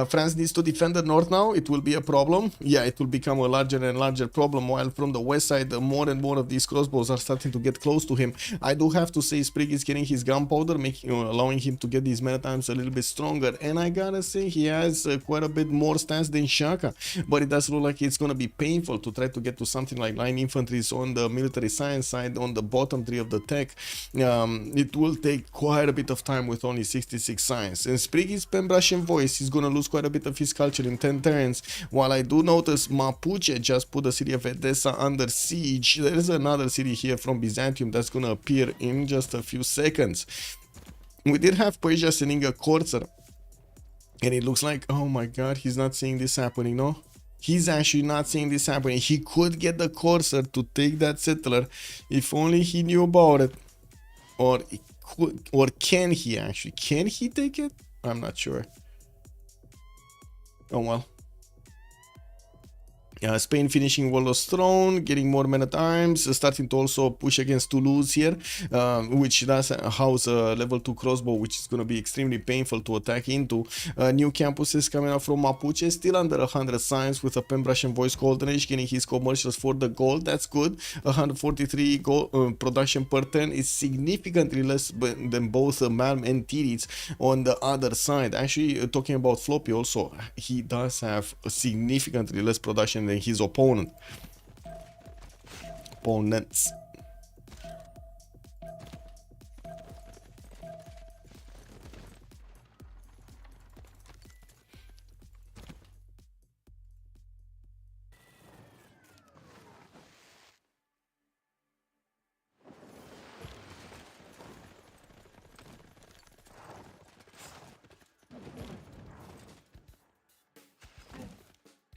France needs to defend the north now. It will be a problem. Yeah, it will become a larger and larger problem, while from the west side more and more of these crossbows are starting to get close to him. I do have to say Sprig is getting his gunpowder, allowing him to get these many times a little bit stronger, and I gotta say he has quite a bit more stance than Shaka, but it does look like it's gonna be painful to try to get to something like line infantry on the military science side on the bottom tree of the tech. It will take quite a bit of time with only 66 science, and Sprig is pen brush and voice. He's gonna lose quite a bit of his culture in 10 turns. While I do notice Mapuche just put the city of Edessa under siege, there is another city here from Byzantium that's gonna appear in just a few seconds. We did have Persia sending a courser, and it looks like, oh my god, he's not seeing this happening, no? He's actually not seeing this happening. He could get the Corsair to take that settler if only he knew about it. Or can he actually? Can he take it? I'm not sure. Oh well. Spain finishing Wallo's throne, getting more men at arms, starting to also push against Toulouse here, which does house a level 2 crossbow, which is going to be extremely painful to attack into. New campuses coming out from Mapuche, still under 100 signs with a Pembrashe and Voice Golden Age, getting his commercials for the gold. That's good. 143 gold production per turn is significantly less than both Malm and Titiits on the other side. Actually, talking about Floppy also, he does have a significantly less production than his opponents.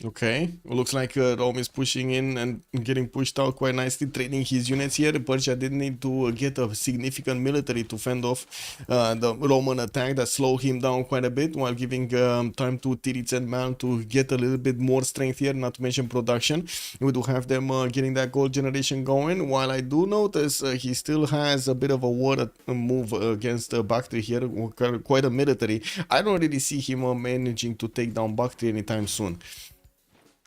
Okay, looks like Rome is pushing in and getting pushed out quite nicely, training his units here. Persia did need to get a significant military to fend off the Roman attack that slowed him down quite a bit, while giving time to Titiits and Malm to get a little bit more strength here, not to mention production. We do have them getting that gold generation going, while I do notice he still has a bit of a war move against Bactri here, quite a military. I don't really see him managing to take down Bactri anytime soon.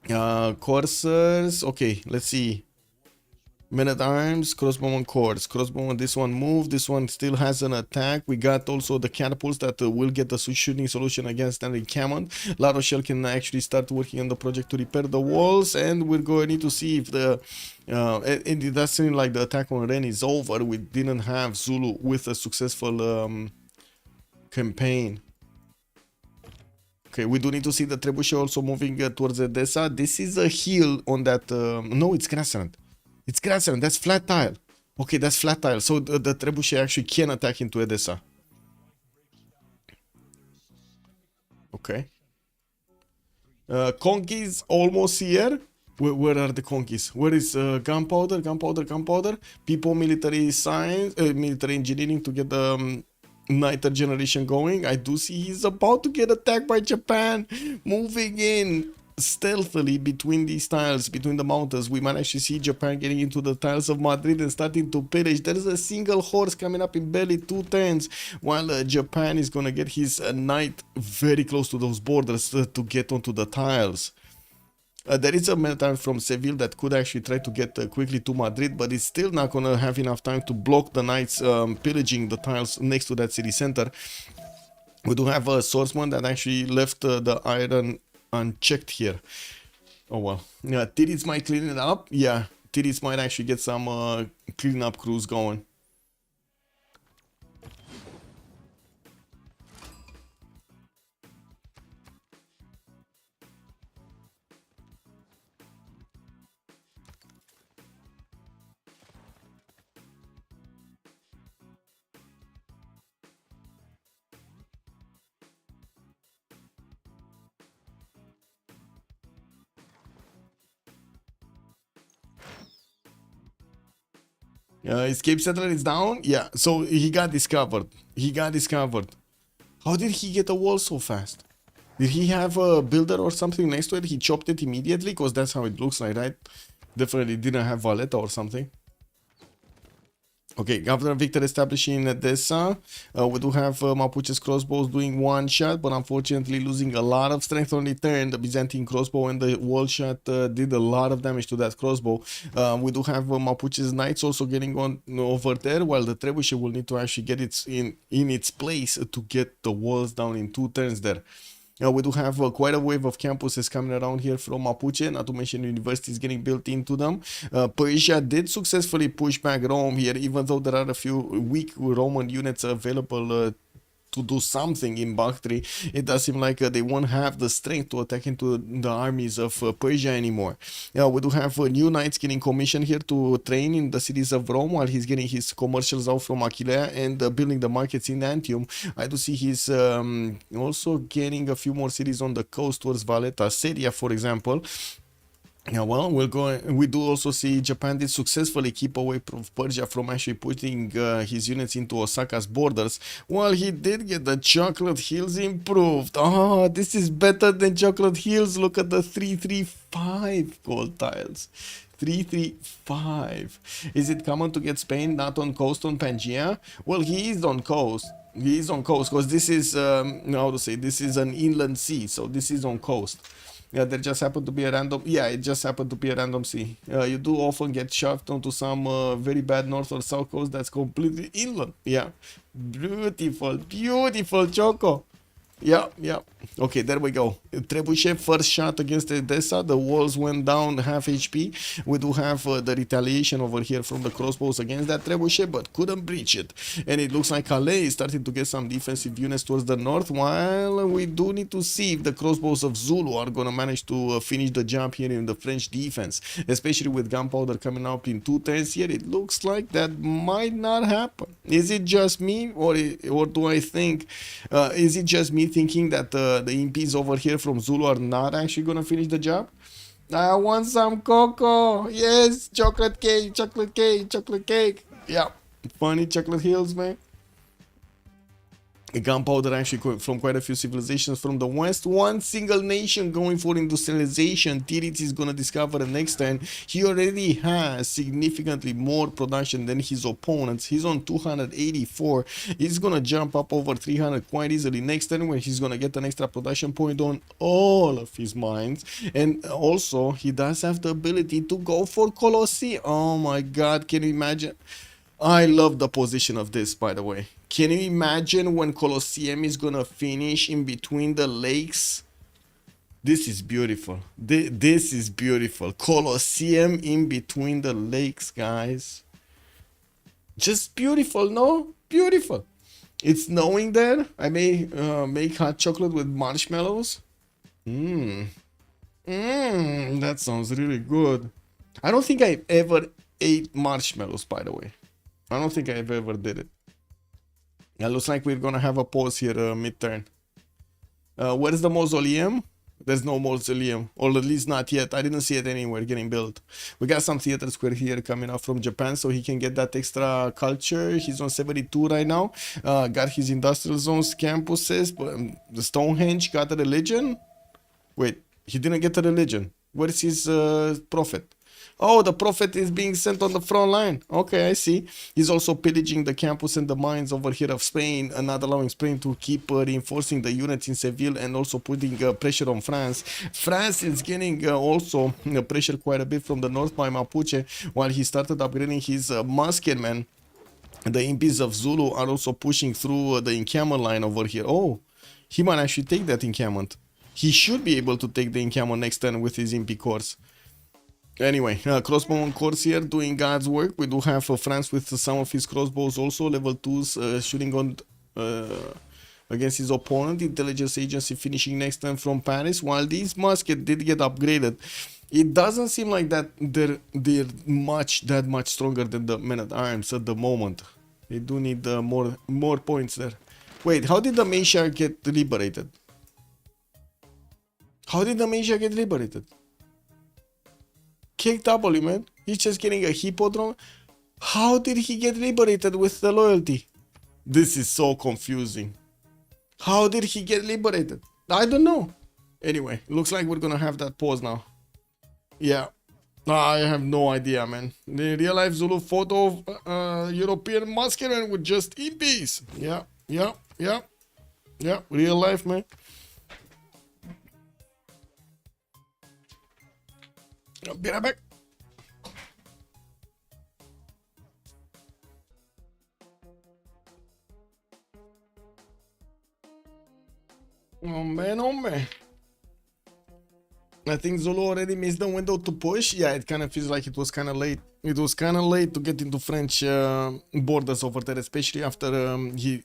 Coursers, okay, let's see. Men at arms, crossbowman course. Crossbowman, this one moved, this one still has an attack. We got also the catapults that will get a shooting solution against that encampment. La Rochelle can actually start working on the project to repair the walls, and we're going to need to see if the it does seem like the attack on Ren is over. We didn't have Zulu with a successful campaign. Okay, we do need to see the Trebuchet also moving towards Edessa. This is a hill on that... no, it's grassland. It's grassland. That's flat tile. Okay, that's flat tile. So the Trebuchet actually can attack into Edessa. Okay. Conquis almost here. Where are the conquis? Where is gunpowder? Gunpowder. Pipo military science, military engineering to get the... Nighter generation going. I do see he's about to get attacked by Japan, moving in stealthily between these tiles, between the mountains. We might actually see Japan getting into the tiles of Madrid and starting to pillage. There's a single horse coming up in barely 2 turns, while Japan is gonna get his knight very close to those borders to get onto the tiles. There is a military from Seville that could actually try to get quickly to Madrid, but it's still not going to have enough time to block the knights pillaging the tiles next to that city center. We do have a swordsman that actually left the iron unchecked here. Oh well. Yeah, Titiits might clean it up. Yeah, Titiits might actually get some cleanup crews going. Escape settler is down. Yeah, so he got discovered. How did he get a wall so fast? Did he have a builder or something next to it? He chopped it immediately, because that's how it looks like, right? Definitely didn't have Valletta or something. Okay, Governor Victor establishing Edessa. We do have Mapuche's crossbows doing one shot, but unfortunately losing a lot of strength on return. The Byzantine crossbow and the wall shot did a lot of damage to that crossbow. We do have Mapuche's knights also getting on over there, while the Trebuchet will need to actually get it in its place to get the walls down in 2 turns there. We do have quite a wave of campuses coming around here from Mapuche, not to mention universities getting built into them. Persia did successfully push back Rome here, even though there are a few weak Roman units available to do something in Bactri. It does seem like they won't have the strength to attack into the armies of Persia anymore. We do have new knights getting commissioned here to train in the cities of Rome, while he's getting his commercials out from Aquileia and building the markets in Antium. I do see he's also getting a few more cities on the coast towards Valletta, Seria, for example. Yeah, well, we do also see Japan did successfully keep away from Persia from actually putting his units into Osaka's borders, while he did get the Chocolate Hills improved. Oh, this is better than Chocolate Hills. Look at the 335 gold tiles. 335. Is it common to get Spain not on coast on Pangaea? Well, he is on coast. He is on coast because this is, how to say, this is an inland sea, so this is on coast. Yeah, there just happened to be a random, yeah, it just happened to be a random sea. You do often get shoved onto some very bad north or south coast that's completely inland. Yeah, beautiful, beautiful, Choco. Yeah, yeah. Okay, there we go. Trebuchet first shot against Edessa. The walls went down half HP. We do have the retaliation over here from the crossbows against that Trebuchet, but couldn't breach it. And it looks like Calais is starting to get some defensive units towards the north, while we do need to see if the crossbows of Zulu are going to manage to finish the job here in the French defense. Especially with gunpowder coming up in 2 turns here, it looks like that might not happen. Is it just me, or do I think, is it just me thinking that the imps over here from Zulu are not actually gonna finish the job? I want some cocoa. Yes, chocolate cake, chocolate cake, chocolate cake. Yeah, funny chocolate hills, man. Gunpowder actually from quite a few civilizations from the west. One single nation going for industrialization. Titiits is gonna discover the next turn. He already has significantly more production than his opponents. He's on 284. He's gonna jump up over 300 quite easily next turn, when he's gonna get an extra production point on all of his mines. And also he does have the ability to go for Colosseum. Oh my god, can you imagine? I love the position of this, by the way. Can you imagine when Colosseum is gonna finish in between the lakes? This is beautiful. This is beautiful. Colosseum in between the lakes, guys. Just beautiful, no? Beautiful. It's snowing there. I may make hot chocolate with marshmallows. That sounds really good. I don't think I've ever ate marshmallows, by the way. I don't think I've ever did it. It looks like we're gonna have a pause here mid-turn. Where's the mausoleum? There's no mausoleum, or at least not yet. I didn't see it anywhere getting built. We got some theater square here coming up from Japan, so he can get that extra culture. He's on 72 right now. Got his industrial zones, campuses, but the Stonehenge got a religion. Wait, he didn't get a religion. Where's his prophet? Oh, the prophet is being sent on the front line. Okay, I see. He's also pillaging the campus and the mines over here of Spain, and not allowing Spain to keep reinforcing the units in Seville, and also putting pressure on France. France is getting also pressure quite a bit from the north by Mapuche, while he started upgrading his musketmen. The imps of Zulu are also pushing through the encampment line over here. Oh, he might actually take that encampment. He should be able to take the encampment next turn with his imp corps. Anyway, crossbow corps here doing God's work. We do have France with some of his crossbows also, level 2s, shooting on against his opponent. Intelligence agency finishing next turn from Paris, while these muskets did get upgraded. It doesn't seem like that they're that much stronger than the men-at-arms at the moment. They do need more points there. Wait, how did the Meshach get liberated? How did the Meshach get liberated? Kick W, man. He's just getting a hippodrome. How did he get liberated with the loyalty? This is so confusing. How did he get liberated? I don't know. Anyway, looks like we're gonna have that pause now. Yeah. I have no idea, man. The real life Zulu photo of European masculine with just EPs. Yeah. Real life, man. I'll be right back. Oh man. I think Zulu already missed the window to push. Yeah, it kind of feels like it was kind of late. It was kind of late to get into French borders over there, especially after he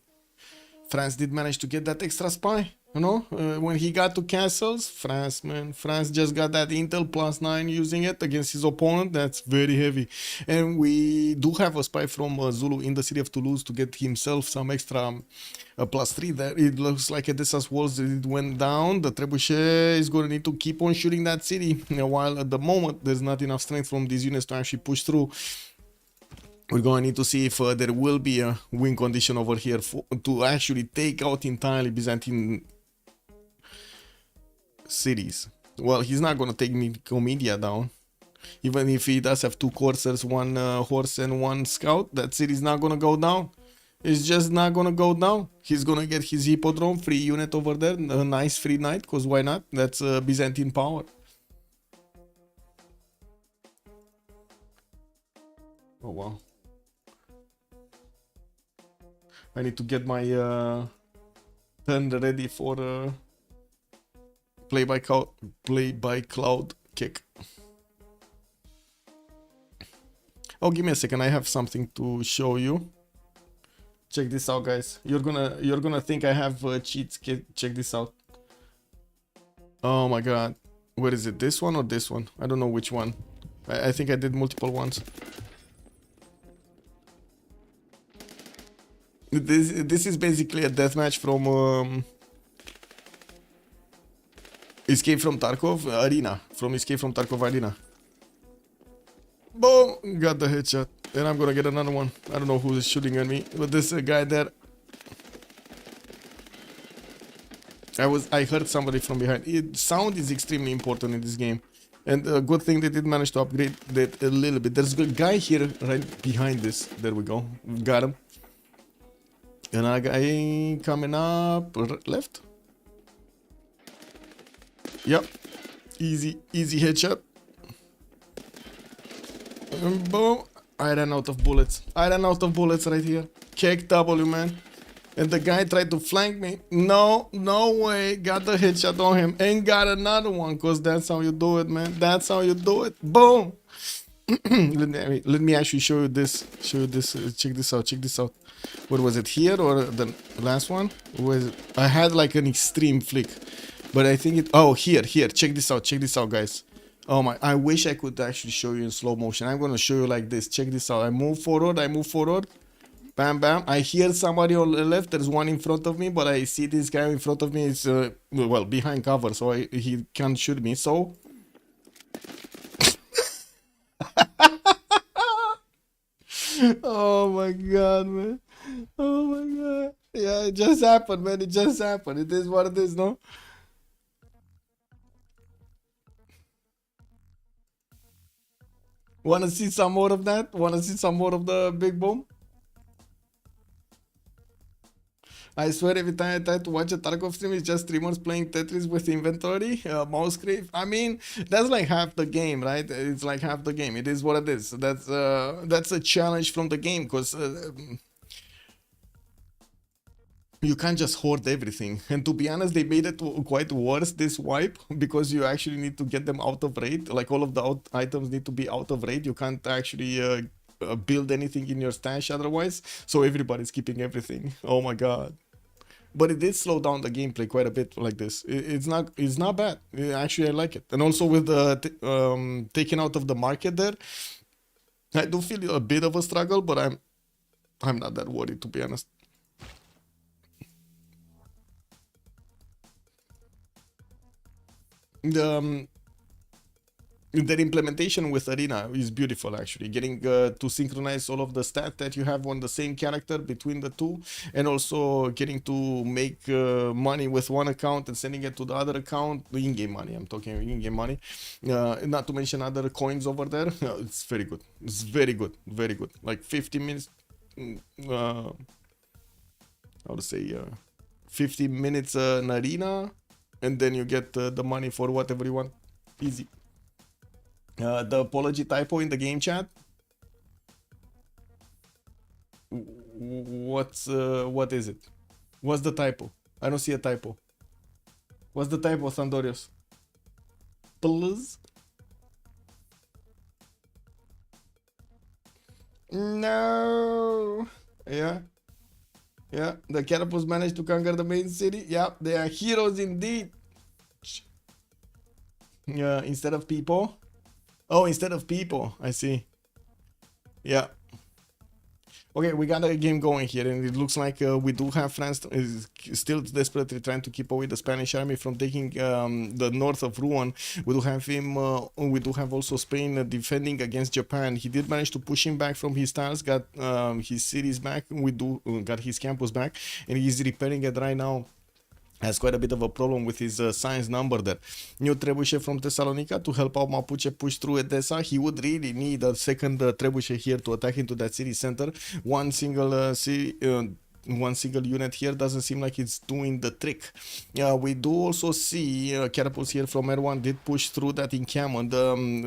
France did manage to get that extra spy. You know, when he got to castles, France, man, France just got that intel +9 using it against his opponent. That's very heavy. And we do have a spy from Zulu in the city of Toulouse to get himself some extra +3 there. It looks like Edessa's walls it went down. The trebuchet is going to need to keep on shooting that city. While at the moment, there's not enough strength from these units to actually push through. We're going to need to see if there will be a win condition over here to actually take out entirely Byzantine cities. Well, he's not going to take Nicomedia down. Even if he does have 2 coursers, 1 horse and 1 scout, that city's not going to go down. It's just not going to go down. He's going to get his hippodrome, free unit over there, a nice free knight, because why not? That's Byzantine power. Oh, wow. I need to get my turn ready for play by cloud kick. Oh, give me a second. I have something to show you. Check this out, guys. You're gonna think I have cheats. Check this out. Oh my god. Where is it? This one or this one? I don't know which one. I think I did multiple ones. This is basically a deathmatch from Escape from Tarkov Arena. From Escape from Tarkov Arena. Boom! Got the headshot. And I'm gonna get another one. I don't know who is shooting at me, but this guy there. I heard somebody from behind. Sound is extremely important in this game. And a good thing they did manage to upgrade that a little bit. There's a guy here right behind this. There we go. Got him. Another guy coming up left. Yep. Easy headshot. And boom. I ran out of bullets. Right here. Kick W, man. And the guy tried to flank me. No way. Got the headshot on him. And got another one. Because that's how you do it, man. That's how you do it. Boom. let me actually show you this. Check this out. What was it, here or the last one? I had like an extreme flick, but I think it. Oh, here. Check this out, guys. Oh my! I wish I could actually show you in slow motion. I'm gonna show you like this. Check this out. I move forward. Bam, bam. I hear somebody on the left. There's one in front of me, but I see this guy in front of me is well behind cover, so he can't shoot me. So. Oh my god, man. Oh my god. Yeah, it just happened, man. It just happened. It is what it is, no? Wanna see some more of that? Wanna see some more of the big boom? I swear every time I try to watch a Tarkov stream, it's just streamers playing Tetris with inventory, mouse creep. I mean, that's like half the game, right? It's like half the game. It is what it is. That's a challenge from the game, because you can't just hoard everything. And to be honest, they made it quite worse this wipe, because you actually need to get them out of raid. Like all of the items need to be out of raid. You can't actually build anything in your stash otherwise. So everybody's keeping everything. Oh my god. But it did slow down the gameplay quite a bit like this. It's not bad. Actually, I like it. And also with the taken out of the market there, I do feel a bit of a struggle, but I'm not that worried, to be honest. Their implementation with Arena is beautiful, actually. Getting to synchronize all of the stats that you have on the same character between the two, and also getting to make money with one account and sending it to the other account. In-game money, I'm talking in-game money. Not to mention other coins over there. It's very good. It's very good. Very good. Like 50 minutes. How to say? 50 minutes in Arena, and then you get the money for whatever you want. Easy. The apology typo in the game chat. What is it? What's the typo? I don't see a typo. What's the typo, Sandorios? Please? No. Yeah. Yeah, the catapults managed to conquer the main city. Yeah, they are heroes indeed. Instead of people. Oh, instead of people. I see. Yeah. Okay, we got a game going here, and it looks like we do have France is still desperately trying to keep away the Spanish army from taking the north of Rouen. We do have him. We do have also Spain defending against Japan. He did manage to push him back from his tiles, got his cities back. We do got his campus back, and he's repairing it right now. Has quite a bit of a problem with his science number there. New trebuchet from Thessalonica to help out Mapuche push through Edessa. He would really need a second trebuchet here to attack into that city center. One single unit here doesn't seem like it's doing the trick. We do also see catapults here from Erwan did push through that encampment.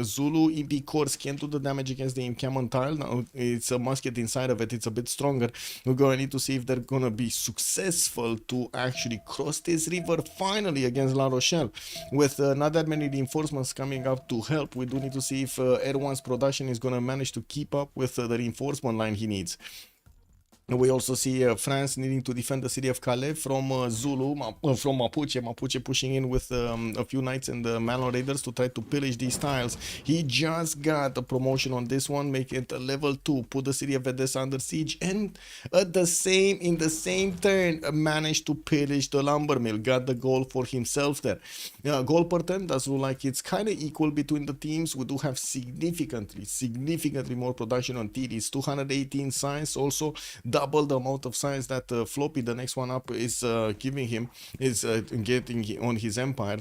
Zulu EP cores can't do the damage against the encampment tile. Now it's a musket inside of it, it's a bit stronger. We're going to need to see if they're gonna be successful to actually cross this river finally against La Rochelle. With not that many reinforcements coming up to help, we do need to see if Erwan's production is gonna manage to keep up with the reinforcement line he needs. We also see France needing to defend the city of Calais from Zulu, from Mapuche. Mapuche pushing in with a few knights and the Malm raiders to try to pillage these tiles. He just got a promotion on this one, make it a level 2, put the city of Edessa under siege, and in the same turn managed to pillage the lumber mill. Got the goal for himself there. Goal per turn does look like it's kind of equal between the teams. We do have significantly more production on Titiits. 218 science, also double the amount of science that Floppy, the next one up, is giving him, is getting on his empire.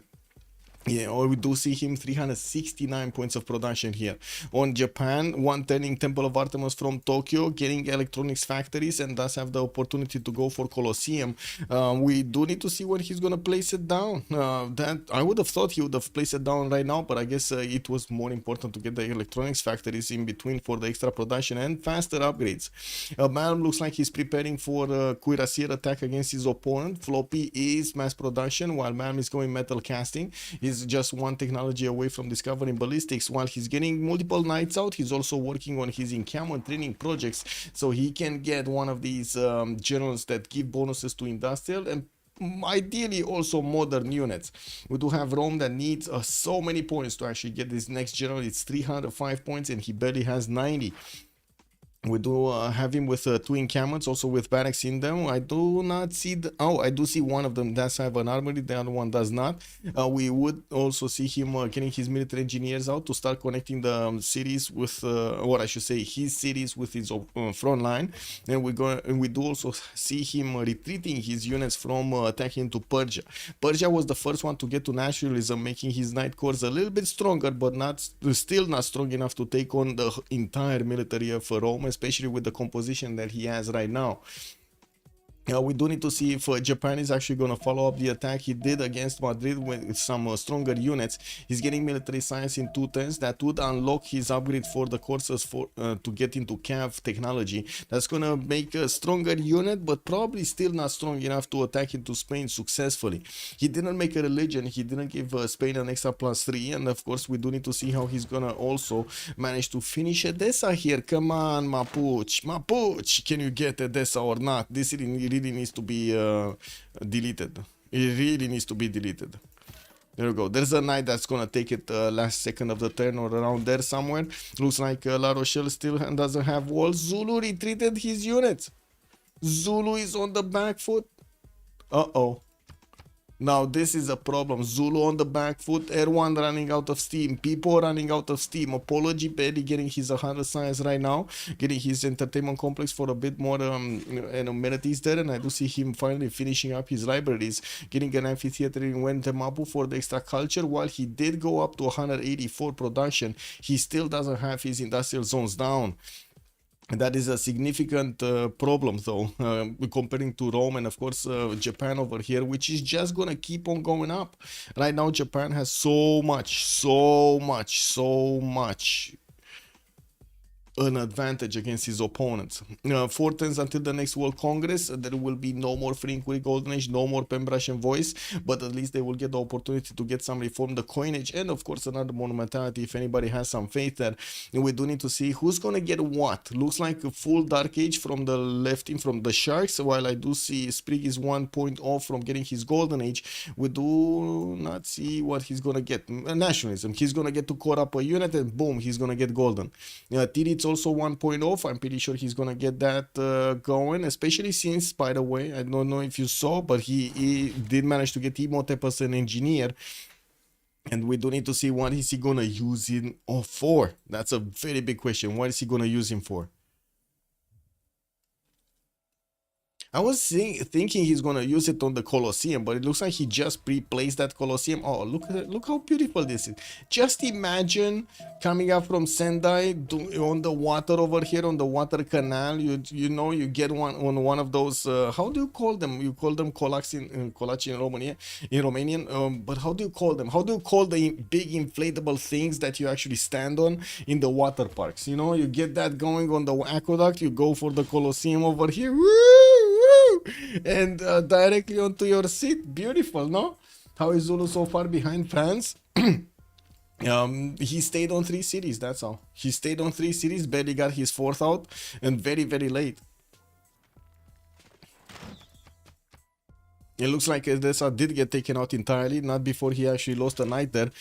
Yeah, or we do see him 369 points of production here. On Japan, one turning Temple of Artemis from Tokyo, getting electronics factories, and thus have the opportunity to go for Colosseum. We do need to see when he's gonna place it down. That I would have thought he would have placed it down right now, but I guess it was more important to get the electronics factories in between for the extra production and faster upgrades. Malm looks like he's preparing for a cuirassier attack against his opponent. Floppy is mass production, while Malm is going metal casting. He's just one technology away from discovering ballistics. While he's getting multiple knights out, he's also working on his encampment training projects, so he can get one of these generals that give bonuses to industrial and ideally also modern units. We do have Rome that needs so many points to actually get this next general. It's 305 points and he barely has 90. We do have him with 2 encampments, also with barracks in them. I do not see I do see one of them does have an armory, the other one does not. We would also see him getting his military engineers out to start connecting the cities with, or I should say his cities with his front line. And we do also see him retreating his units from attacking to Persia. Persia was the first one to get to nationalism, making his knight corps a little bit stronger, but still not strong enough to take on the entire military of Rome, especially with the composition that he has right now. We do need to see if Japan is actually going to follow up the attack he did against Madrid with some stronger units. He's getting military science in 2 turns. That would unlock his upgrade for the courses for to get into cav technology. That's going to make a stronger unit, but probably still not strong enough to attack into Spain successfully. He didn't make a religion. He didn't give Spain an extra +3, and of course we do need to see how he's going to also manage to finish Edessa here. Come on, Mapuche, can you get Edessa or not? This really needs to be deleted. It really needs to be deleted. There we go. There's a knight that's gonna take it last second of the turn or around there somewhere. Looks like La Rochelle still doesn't have walls. Zulu retreated his units. Zulu is on the back foot. Uh-oh. Now this is a problem. Zulu on the back foot, Erwan running out of steam, Pipo running out of steam, Apology barely getting his 100 science right now, getting his entertainment complex for a bit more amenities there, and I do see him finally finishing up his libraries, getting an amphitheater in Mapu for the extra culture. While he did go up to 184 production, he still doesn't have his industrial zones down. That is a significant problem though, comparing to Rome and of course Japan over here, which is just gonna keep on going up. Right now Japan has so much an advantage against his opponents. 4 turns until the next World Congress, there will be no more Free Inquiry Golden Age, no more Pen Brush and Voice, but at least they will get the opportunity to get some reform, the coinage, and of course another monumentality if anybody has some faith there. And we do need to see who's gonna get what. Looks like a full Dark Age from the left team, from the Sharks, while I do see Sprig is 1 point off from getting his Golden Age. We do not see what he's gonna get. Nationalism, he's gonna get to core up a unit and boom, he's gonna get Golden. Titiits also 1 point off. I'm pretty sure he's gonna get that going, especially since, by the way, I don't know if you saw, but he did manage to get Imhotep as an engineer. And we do need to see what is he gonna use him for. That's a very big question. What is he gonna use him for? I was thinking he's gonna use it on the Colosseum, but it looks like he just pre-placed that Colosseum. Oh, look how beautiful this is. Just imagine coming up from Sendai on the water over here, on the water canal. You know, you get one of those. How do you call them? You call them colaci in Romanian. But how do you call them? How do you call the big inflatable things that you actually stand on in the water parks? You know, you get that going on the aqueduct. You go for the Colosseum over here. Woo! And directly onto your seat. Beautiful, no? How is Zulu so far behind France? He stayed on 3 cities, that's all. He stayed on 3 cities, barely got his 4th out, and very, very late. It looks like Edessa did get taken out entirely, not before he actually lost a knight there.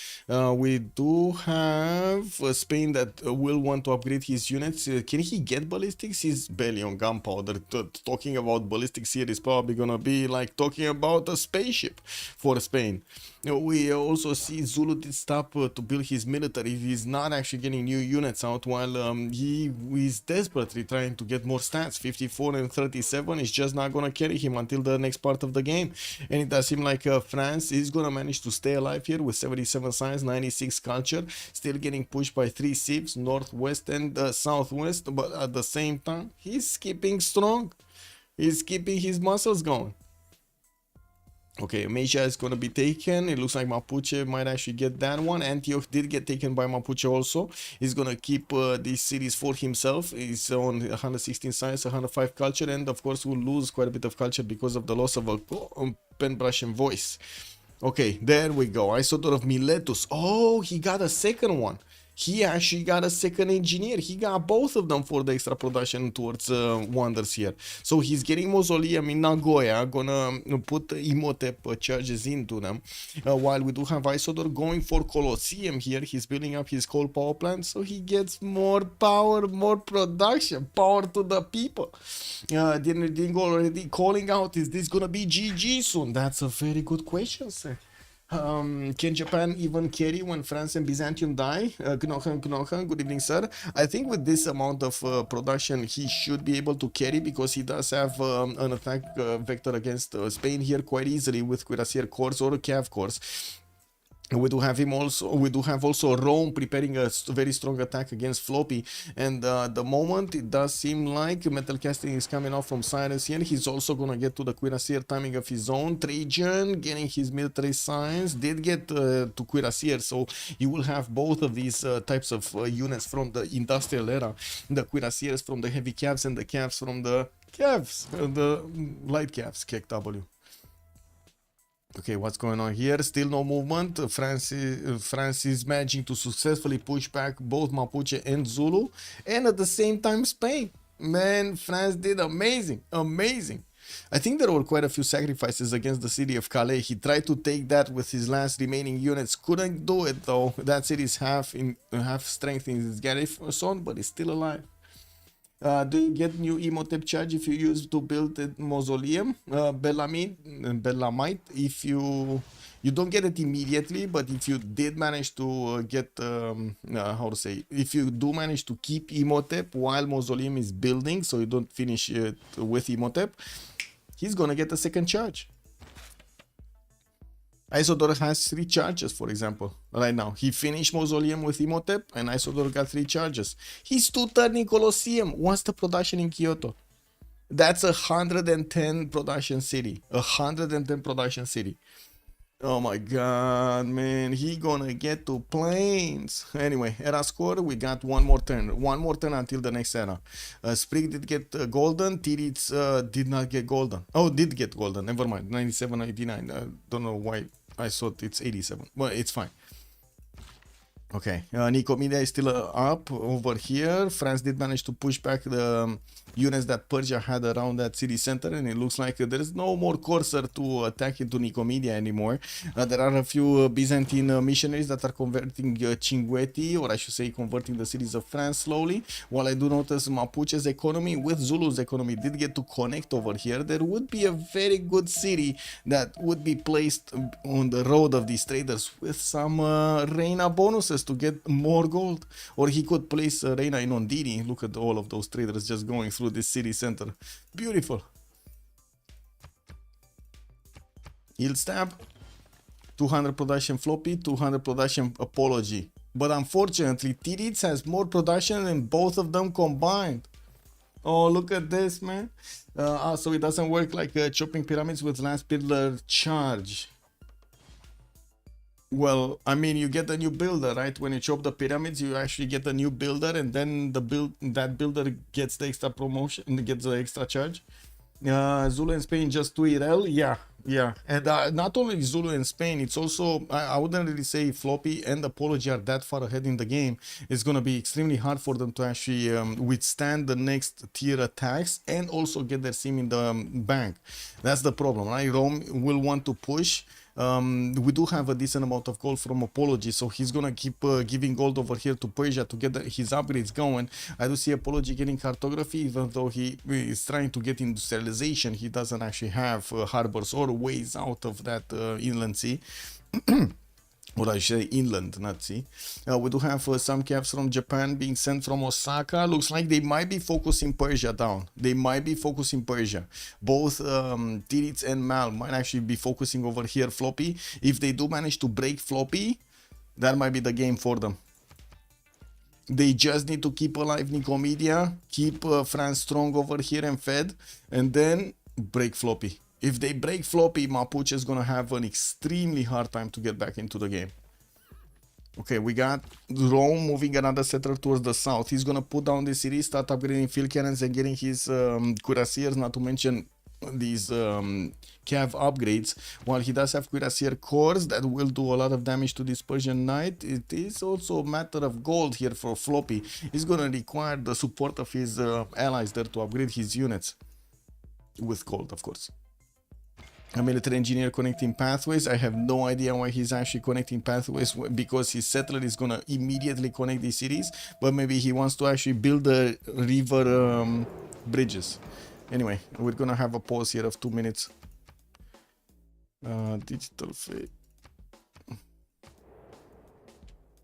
We do have Spain that will want to upgrade his units. Can he get ballistics? He's barely on gunpowder. Talking about ballistics here is probably gonna be like talking about a spaceship for Spain. We also see Zulu did stop to build his military. He's not actually getting new units out, while he is desperately trying to get more stats. 54 and 37 is just not gonna carry him until the next part of the game. And it does seem like France is gonna manage to stay alive here with 77 science, 96 culture, still getting pushed by 3 civs, northwest and southwest, but at the same time he's keeping strong. He's keeping his muscles going. Okay, Malaysia is going to be taken. It looks like Mapuche might actually get that one. Antioch did get taken by Mapuche also. He's going to keep these cities for himself. He's on 116 science, 105 culture, and of course will lose quite a bit of culture because of the loss of a pen, brush, and voice. Okay, there we go. Isodor of Miletus. Oh, he got a second one. He actually got a second engineer. He got both of them for the extra production towards wonders here. So he's getting Mausoleum in Nagoya, gonna put Imhotep charges into them. While we do have Isodor going for Colosseum here. He's building up his coal power plant, so he gets more power, more production, power to the people. Dingo already calling out, is this gonna be GG soon? That's a very good question, sir. Can Japan even carry when France and Byzantium die? Knochen, good evening, sir. I think with this amount of production, he should be able to carry, because he does have an attack vector against Spain here quite easily with Cuirassier Corps or Cav Corps. We do have him also. We do have also Rome preparing a very strong attack against Floppy, and the moment it does seem like metal casting is coming off from Cyrus here. He's also gonna get to the Cuirassier timing of his own. Trajan getting his military science did get to Cuirassier, so you will have both of these types of units from the industrial era. The Cuirassiers from the heavy Cavs and the Cavs from the Cavs, the light Cavs, KW. Okay, what's going on here? Still no movement. France is managing to successfully push back both Mapuche and Zulu, and at the same time Spain. Man, France did amazing. I think there were quite a few sacrifices against the city of Calais. He tried to take that with his last remaining units. Couldn't do it though. That city is half strength in its garrison, but it's still alive. Do you get new Imhotep charge if you use to build a mausoleum? Bellamite, if you don't get it immediately, but if you did manage to get if you do manage to keep Imhotep while mausoleum is building, so you don't finish it with Imhotep, he's gonna get a second charge. Isodor has 3 charges, for example, right now. He finished Mausoleum with Imhotep, and Isodor got 3 charges. He's 2-turning Colosseum. What's the production in Kyoto? That's 110 production city. 110 production city. Oh my god, man, he gonna get to planes. Anyway, era score, we got one more turn until the next era. Sprig did get golden, Titiits did not get golden. Oh, did get golden, never mind, 97, 89. Don't know why I thought it's 87. Well, it's fine. Okay, Nicomedia is still up over here. France did manage to push back the units that Persia had around that city center, and it looks like there is no more courser to attack into Nicomedia anymore. There are a few Byzantine missionaries that are converting Cinguetti, or I should say converting the cities of France slowly, while I do notice Mapuche's economy with Zulu's economy did get to connect over here. There would be a very good city that would be placed on the road of these traders with some Reina bonuses to get more gold, or he could place Reina in Ondini. Look at all of those traders just going through this city center. Beautiful. Yield stab, 200 production floppy, 200 production apology, but unfortunately Titiits has more production than both of them combined. Oh, look at this, man. So it doesn't work like chopping pyramids with last builder charge. Well, I mean, you get a new builder, right? When you chop the pyramids, you actually get a new builder, and then that builder gets the extra promotion, gets the extra charge. Zulu and Spain just 2 IRL, yeah. And not only Zulu and Spain, it's also, I wouldn't really say Floppy and Apology are that far ahead in the game. It's gonna be extremely hard for them to actually withstand the next tier attacks and also get their sim in the bank. That's the problem, right? Rome will want to push. We do have a decent amount of gold from Apology, so he's gonna keep giving gold over here to Persia to get his upgrades going. I do see Apology getting cartography, even though he is trying to get industrialization. He doesn't actually have harbors or ways out of that inland sea. Or I should say inland, not sea. We do have some caps from Japan being sent from Osaka. Looks like they might be focusing Persia down. They might be focusing Persia. Both Titiits and Malm might actually be focusing over here Floppy. If they do manage to break Floppy, that might be the game for them. They just need to keep alive Nicomedia, keep France strong over here and fed, and then break Floppy. If they break Floppy, Mapuche is gonna have an extremely hard time to get back into the game. Okay, we got Rome moving another settler towards the south. He's gonna put down the city, start upgrading field cannons and getting his cuirassiers, not to mention these cav upgrades. While he does have cuirassier cores that will do a lot of damage to this Persian knight, it is also a matter of gold here for Floppy. He's gonna require the support of his allies there to upgrade his units. With gold, of course. A military engineer connecting pathways. I have no idea why he's actually connecting pathways, because his settler is gonna immediately connect these cities, but maybe he wants to actually build the river bridges. Anyway, we're gonna have a pause here of 2 minutes. Digital fate.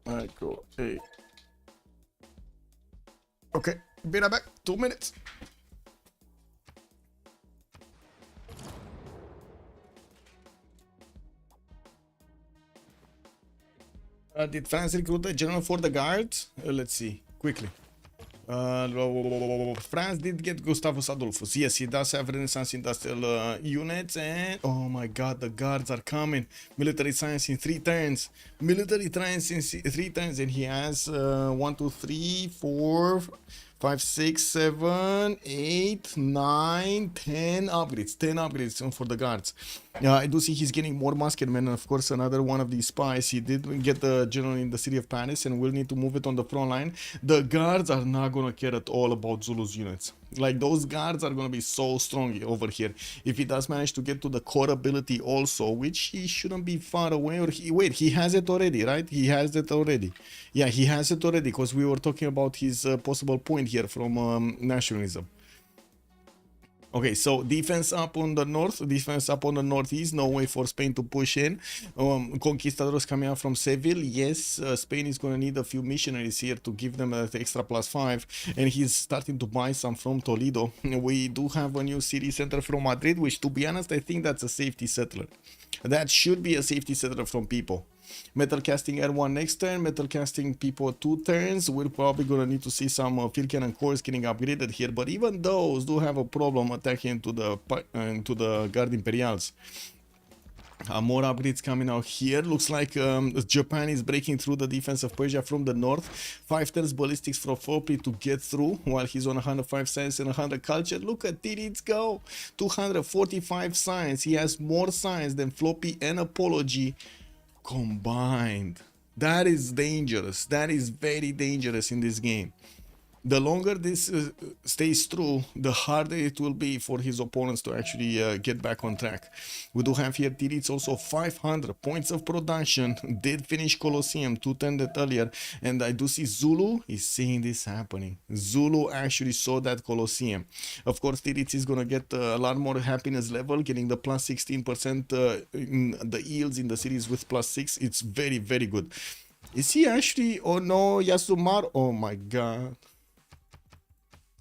Alright, cool. Hey. Okay, be right back. 2 minutes. Did France recruit a general for the guards? Let's see, quickly. France did get Gustavus Adolphus. Yes, he does have Renaissance industrial units, and oh my god, the guards are coming. Military science in 3 turns. Military science in 3 turns, and he has 1, 2, 3, 4, 5, 6, 7, 8, 9, 10 upgrades. 10 upgrades for the guards. I do see he's getting more musketmen, and of course another one of these spies. He did get the general in the city of Paris and will need to move it on the front line. The guards are not gonna care at all about Zulu's units. Like, those guards are gonna be so strong over here. If he does manage to get to the core ability also, which he shouldn't be far away, or he has it already, right? He has it already. Yeah, he has it already, because we were talking about his possible point here from nationalism. Okay, so defense up on the north, defense up on the northeast. No way for Spain to push in. Conquistadors coming out from Seville. Yes, Spain is going to need a few missionaries here to give them that extra +5. And he's starting to buy some from Toledo. We do have a new city center from Madrid, which, to be honest, I think that's a safety settler. That should be a safety settler from Pipo. Metal casting Erwan next turn, metal casting Pipo 2 turns. We're probably gonna need to see some field cannon cores getting upgraded here, but even those do have a problem attacking into the Guard Imperials. More upgrades coming out here. Looks like Japan is breaking through the defense of Persia from the north. 5 turns ballistics for Floppy to get through while he's on 105 science and 100 culture. Look at Titiits go. 245 science. He has more science than Floppy and Apology combined. That is dangerous. That is very dangerous in this game. The longer this stays true, the harder it will be for his opponents to actually get back on track. We do have here Titiits also 500 points of production, did finish Colosseum 210 earlier, and I do see Zulu is seeing this happening. Zulu actually saw that Colosseum. Of course, Titiits is gonna get a lot more happiness level, getting the plus 16% in the yields in the series with plus 6. It's very, very good. Is he actually? Oh no, Yasumar. Oh my god.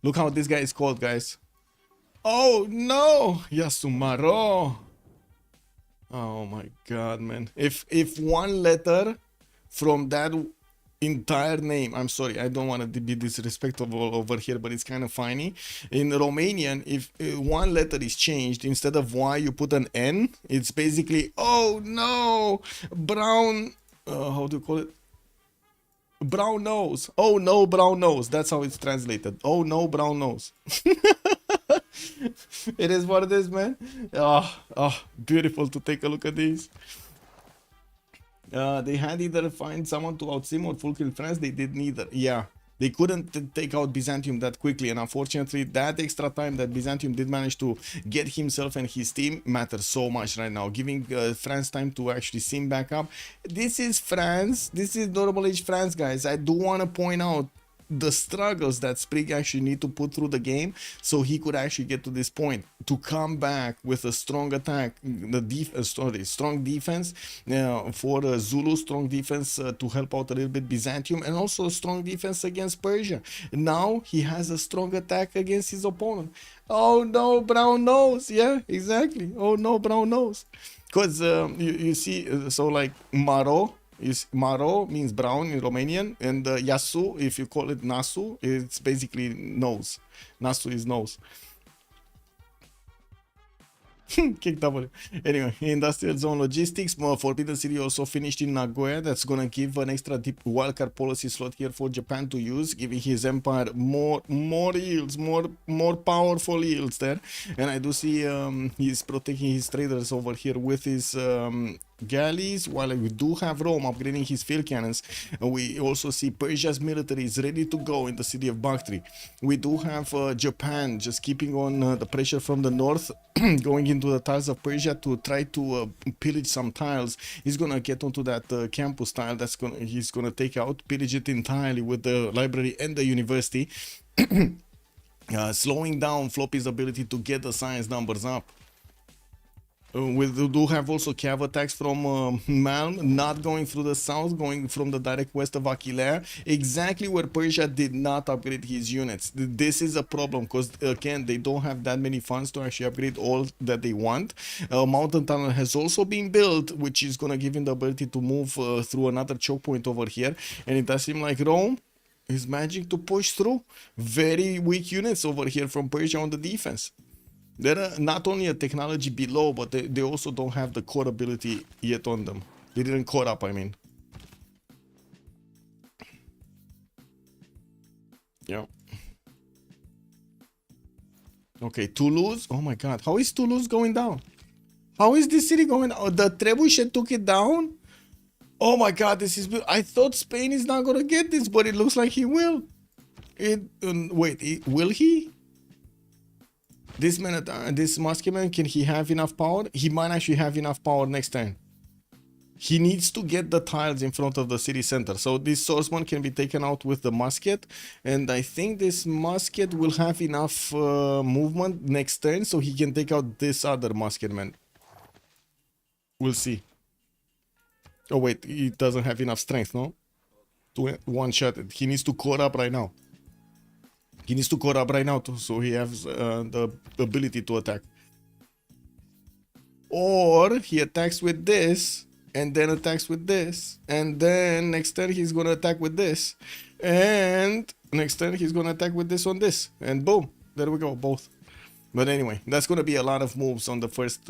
Look how this guy is called, guys. Oh no, Yasumaro. Oh my god, man. If one letter from that entire name, I'm sorry, I don't want to be disrespectful over here, but it's kind of funny. In Romanian, if one letter is changed, instead of Y you put an N, it's basically, oh no, brown, how do you call it? Brown nose. Oh no, brown nose. That's how it's translated. Oh no, brown nose. It is what it is, man. Beautiful to take a look at these. They had either find someone to outsim or full kill France. They did neither. Yeah, they couldn't take out Byzantium that quickly, and unfortunately that extra time that Byzantium did manage to get himself and his team matters so much right now, giving France time to actually sim back up. This is France. This is normal age France, guys. I do want to point out the struggles that Sprig actually need to put through the game so he could actually get to this point to come back with a strong attack, strong defense for Zulu, strong defense to help out a little bit Byzantium, and also a strong defense against Persia. Now he has a strong attack against his opponent. Oh no, brown nose. Yeah, exactly. Oh no, brown nose. Because you see, so like Maro means brown in Romanian, and Yasu, if you call it Nasu, it's basically nose. Nasu is nose. Kick W. Anyway, industrial zone logistics. Forbidden City also finished in Nagoya. That's gonna give an extra deep wildcard policy slot here for Japan to use, giving his empire more yields, more powerful yields there. And I do see he's protecting his traders over here with his galleys, while we do have Rome upgrading his field cannons. We also see Persia's military is ready to go in the city of Bactri. We do have Japan just keeping on the pressure from the north, going into the tiles of Persia to try to pillage some tiles. He's gonna get onto that campus tile. He's gonna take out, pillage it entirely with the library and the university, slowing down Floppy's ability to get the science numbers up. We do have also cav attacks from Malm, not going through the south, going from the direct west of Aquileia, exactly where Persia did not upgrade his units. This is a problem because, again, they don't have that many funds to actually upgrade all that they want. Mountain Tunnel has also been built, which is going to give him the ability to move through another choke point over here. And it does seem like Rome is managing to push through. Very weak units over here from Persia on the defense. They're not only a technology below, but they also don't have the core ability yet on them. They didn't caught up, I mean. Yeah. Okay, Toulouse. Oh my god. How is Toulouse going down? How is this city going down? Oh, the Trebuchet took it down? Oh my god, this is... I thought Spain is not going to get this, but it looks like he will. Wait, will he? This man, this Muskeman, can he have enough power? He might actually have enough power next turn. He needs to get the tiles in front of the city center. So this swordsman can be taken out with the musket. And I think this musket will have enough movement next turn so he can take out this other musketman. We'll see. Oh wait, he doesn't have enough strength, no? To one-shot it. He needs to core up right now. He needs to core up right now too, so he has the ability to attack. Or he attacks with this, and then attacks with this, and then next turn he's gonna attack with this, and next turn he's gonna attack with this on this, and boom, there we go, both. But anyway, that's gonna be a lot of moves on the first,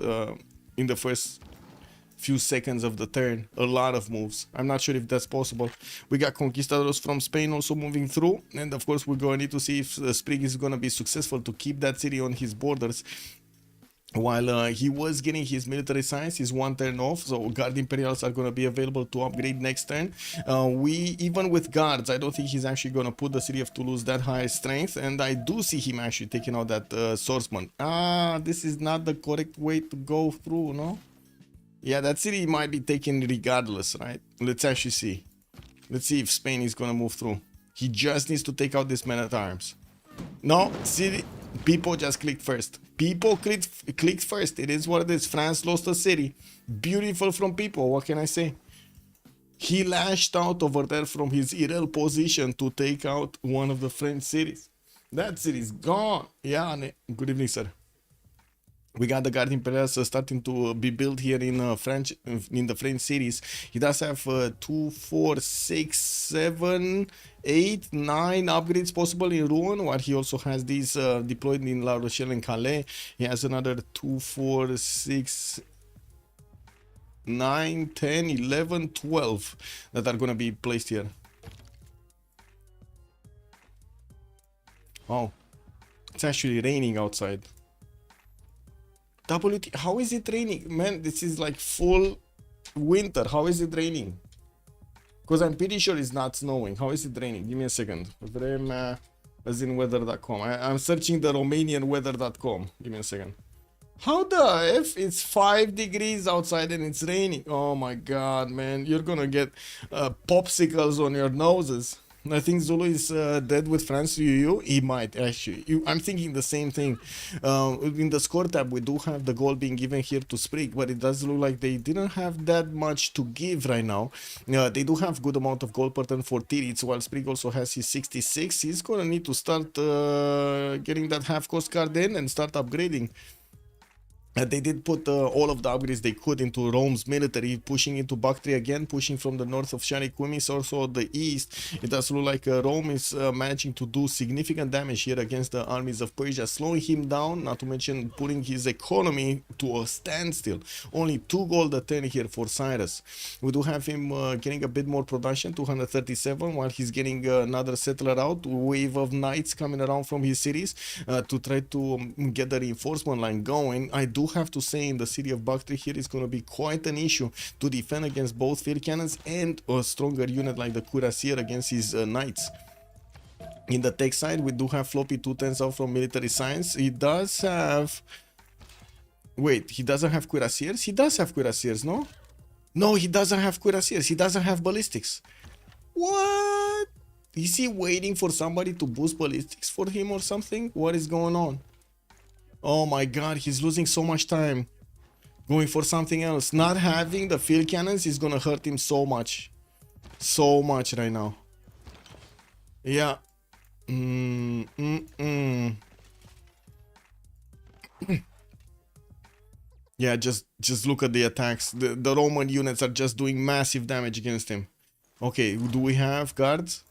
in the first few seconds of the turn. A lot of moves. I'm not sure if that's possible. We got conquistadors from Spain also moving through, and of course we're going to need to see if Sprig is going to be successful to keep that city on his borders. While he was getting his military science, he's one turn off, so guard imperials are going to be available to upgrade next turn. Even with guards, I don't think he's actually going to put the city of Toulouse that high strength, and I do see him actually taking out that swordsman. This is not the correct way to go through, no? Yeah, that city might be taken regardless, right? Let's actually see. Let's see if Spain is going to move through. He just needs to take out this man-at-arms. No, city. Pipo just clicked first. Pipo clicked first. It is what it is. France lost a city. Beautiful from Pipo. What can I say? He lashed out over there from his irreal position to take out one of the French cities. That city is gone. Yeah, good evening, sir. We got the Guard Imperials starting to be built here in the French cities. He does have 2, 4, 6, 7, 8, 9 upgrades possible in Rouen, while he also has these deployed in La Rochelle and Calais. He has another 2, 4, 6, 9, 10, 11, 12 that are going to be placed here. Oh, it's actually raining outside. WT, how is it raining? Man, this is like full winter. How is it raining? Because I'm pretty sure it's not snowing. How is it raining? Give me a second. Vremea, as in weather.com. I'm searching the Romanian weather.com. Give me a second. How the F? It's 5 degrees outside and it's raining. Oh my god, man. You're gonna get popsicles on your noses. I think Zulu is dead with France to you. He might actually. I'm thinking the same thing. In the score tab, we do have the goal being given here to Sprig, but it does look like they didn't have that much to give right now. They do have good amount of goal per turn for Titiits, while Sprig also has his 66. He's gonna need to start getting that half cost card in and start upgrading. They did put all of the upgrades they could into Rome's military, pushing into Bactria again, pushing from the north of Shariqumis, also the east. It does look like Rome is managing to do significant damage here against the armies of Persia, slowing him down, not to mention putting his economy to a standstill. Only 2 gold a turn here for Cyrus. We do have him getting a bit more production, 237, while he's getting another settler out, wave of knights coming around from his cities to try to get the reinforcement line going. I do have to say, in the city of Bactria here is going to be quite an issue to defend against both field cannons and a stronger unit like the cuirassier against his knights. In the tech side, we do have Floppy 210s out from military science. He does have... Wait, he doesn't have cuirassiers? He does have cuirassiers, no? No, he doesn't have cuirassiers. He doesn't have ballistics. What? Is he waiting for somebody to boost ballistics for him or something? What is going on? Oh my god, he's losing so much time going for something else. Not having the field cannons is gonna hurt him so much. So much right now. Yeah. Yeah, just look at the attacks. The Roman units are just doing massive damage against him. Okay, do we have guards?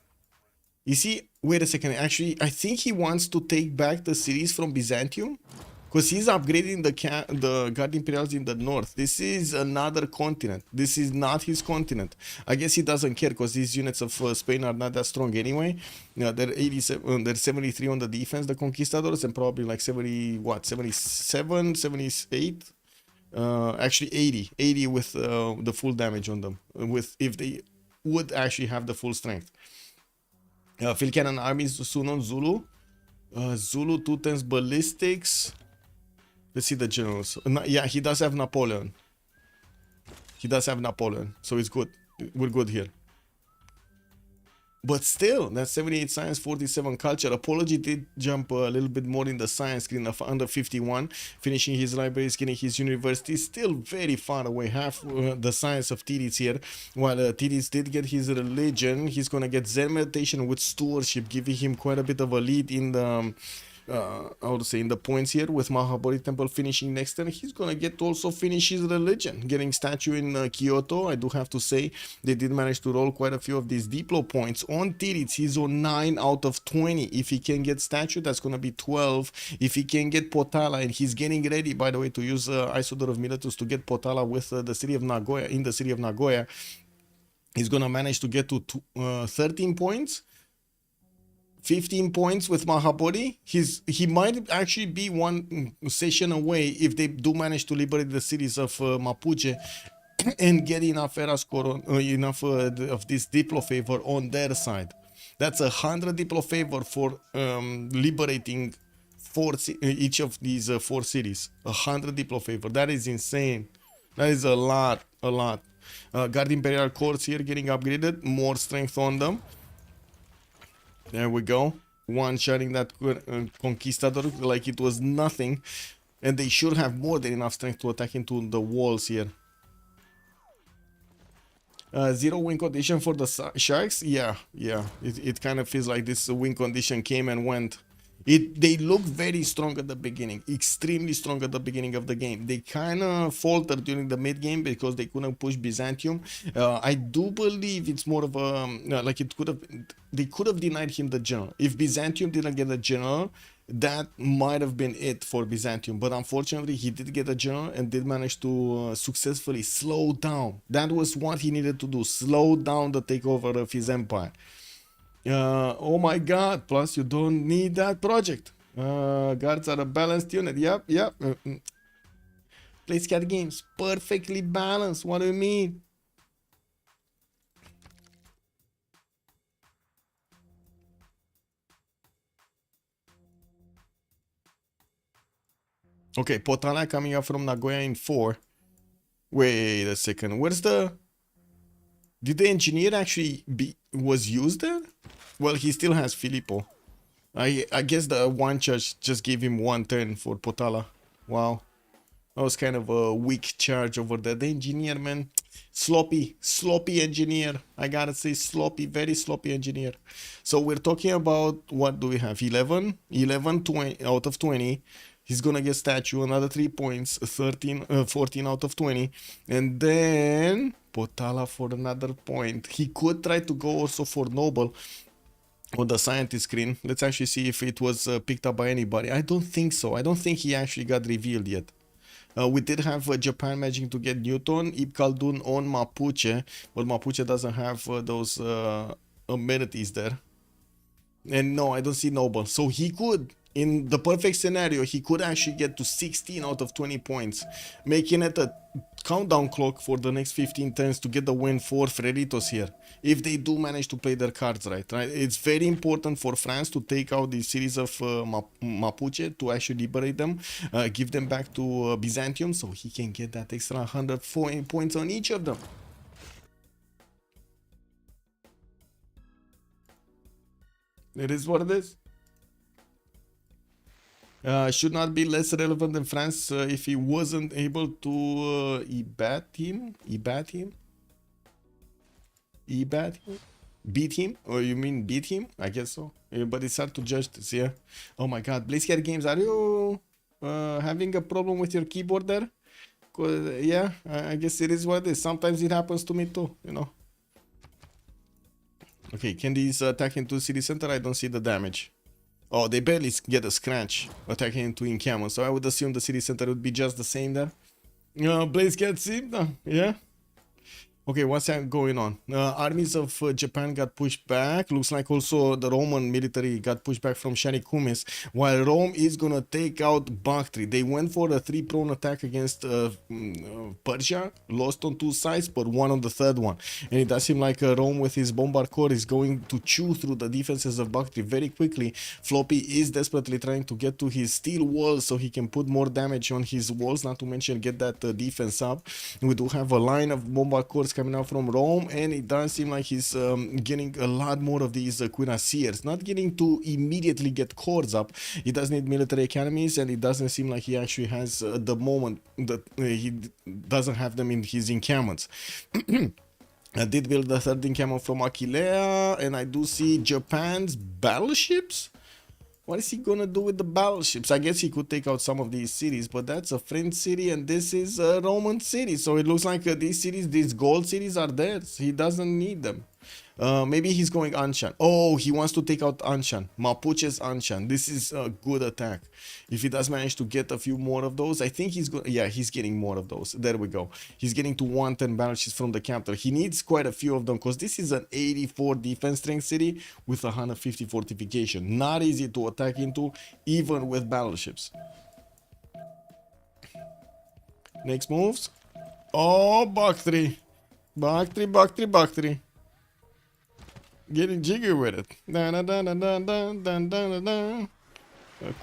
You see, wait a second, actually, I think he wants to take back the cities from Byzantium, because he's upgrading the Guard Imperials in the north. This is another continent. This is not his continent. I guess he doesn't care, because these units of Spain are not that strong anyway. They're 87, they're 73 on the defense, the conquistadors, and probably like 70, what, 77, 78? Actually 80 with the full damage on them, if they would actually have the full strength. Field cannon armies soon on Zulu. Zulu 210s ballistics. Let's see the generals. Yeah, he does have Napoleon. He does have Napoleon, so it's good. We're good here. But still, that's 78 science, 47 culture. Apology did jump a little bit more in the science screen of under 51, finishing his libraries, getting his university. Still very far away, half the science of Titiits here. While Titiits did get his religion, he's gonna get Zen meditation with stewardship, giving him quite a bit of a lead in the I would say in the points here with Mahabodhi Temple finishing next turn. He's gonna get to also finish his religion, getting statue in Kyoto. I do have to say they did manage to roll quite a few of these Diplo points. On Titiits, he's on 9 out of 20. If he can get statue, that's gonna be 12. If he can get Potala, and he's getting ready, by the way, to use Isodor of Miletus to get Potala with the city of Nagoya, in the city of Nagoya, he's gonna manage to get to 13 points. 15 points with Mahabodhi. He might actually be one session away if they do manage to liberate the cities of Mapuche and get enough era score, enough of this Diplo favor on their side. That's 100 Diplo favor for liberating each of these 4 cities. 100 Diplo favor. That is insane. That is a lot. Guard Imperial Courts here getting upgraded. More strength on them. There we go. One-shotting that Conquistador like it was nothing. And they should have more than enough strength to attack into the walls here. 0 win condition for the Sharks. Yeah. It kind of feels like this win condition came and went. They look very strong at the beginning, extremely strong at the beginning of the game. They kind of faltered during the mid game because they couldn't push Byzantium. I do believe it's more of a like they could have denied him the general. If Byzantium didn't get the general, that might have been it for Byzantium. But unfortunately, he did get a general and did manage to successfully slow down. That was what he needed to do: slow down the takeover of his empire. Oh my god, plus you don't need that project. Guards are a balanced unit. Yep. Play scat games. Perfectly balanced. What do you mean? Okay, Potala coming up from Nagoya in 4. Wait a second. Where's the... Did the engineer actually was used there? Well, he still has Filippo. I guess the one charge just gave him 1 turn for Potala. Wow. That was kind of a weak charge over there. The engineer, man. Sloppy engineer. I gotta say sloppy, very sloppy engineer. So we're talking about, what do we have? 11, 20 out of 20. He's gonna get statue, another 3 points, 14 out of 20. And then Potala for another point. He could try to go also for Noble on the scientist screen. Let's actually see if it was picked up by anybody. I don't think so. I don't think he actually got revealed yet. We did have Japan managing to get Newton, Ibn Khaldun on Mapuche, but Mapuche doesn't have those amenities there. And no, I don't see Noble. So he could, in the perfect scenario, he could actually get to 16 out of 20 points, making it a countdown clock for the next 15 turns to get the win for Freritos here. If they do manage to play their cards right? It's very important for France to take out the series of Mapuche, to actually liberate them, give them back to Byzantium, so he can get that extra 100 points on each of them. It is what it is. Should not be less relevant than France if he wasn't able to beat him, or you mean beat him? I guess so. But it's hard to judge this, yeah. Oh my god, Blizzcard Games, are you having a problem with your keyboard there? Yeah, I guess it is what it is. Sometimes it happens to me too, you know. Okay, can these attack into city center? I don't see the damage. Oh, they barely get a scratch attacking into encampment, so I would assume the city center would be just the same there. Blaze gets it, yeah. Okay, what's going on? Armies of Japan got pushed back. Looks like also the Roman military got pushed back from Shanikumis, while Rome is gonna take out Bactri. They went for a 3-prone attack against Persia, lost on 2 sides, but won on the 3rd one. And it does seem like Rome with his bombard core is going to chew through the defenses of Bactri very quickly. Floppy is desperately trying to get to his steel walls so he can put more damage on his walls, not to mention get that defense up. We do have a line of bombard cores coming out from Rome, and it does seem like he's getting a lot more of these cuirassiers. Not getting to immediately get cores up. He does need military academies, and it doesn't seem like he actually has at the moment that he doesn't have them in his encampments. I did build the 3rd encampment from Aquilea, and I do see Japan's battleships. What is he gonna do with the battleships? I guess he could take out some of these cities, but that's a French city and this is a Roman city. So it looks like these cities, these gold cities are theirs. He doesn't need them. Maybe he's going Anshan. Oh, he wants to take out Anshan. Mapuche's Anshan. This is a good attack. If he does manage to get a few more of those, I think he's going. Yeah, he's getting more of those. There we go. He's getting to 110 battleships from the capital. He needs quite a few of them because this is an 84 defense strength city with 150 fortification. Not easy to attack into, even with battleships. Next moves. Oh, Bakhtri. Bakhtri. Getting jiggy with it.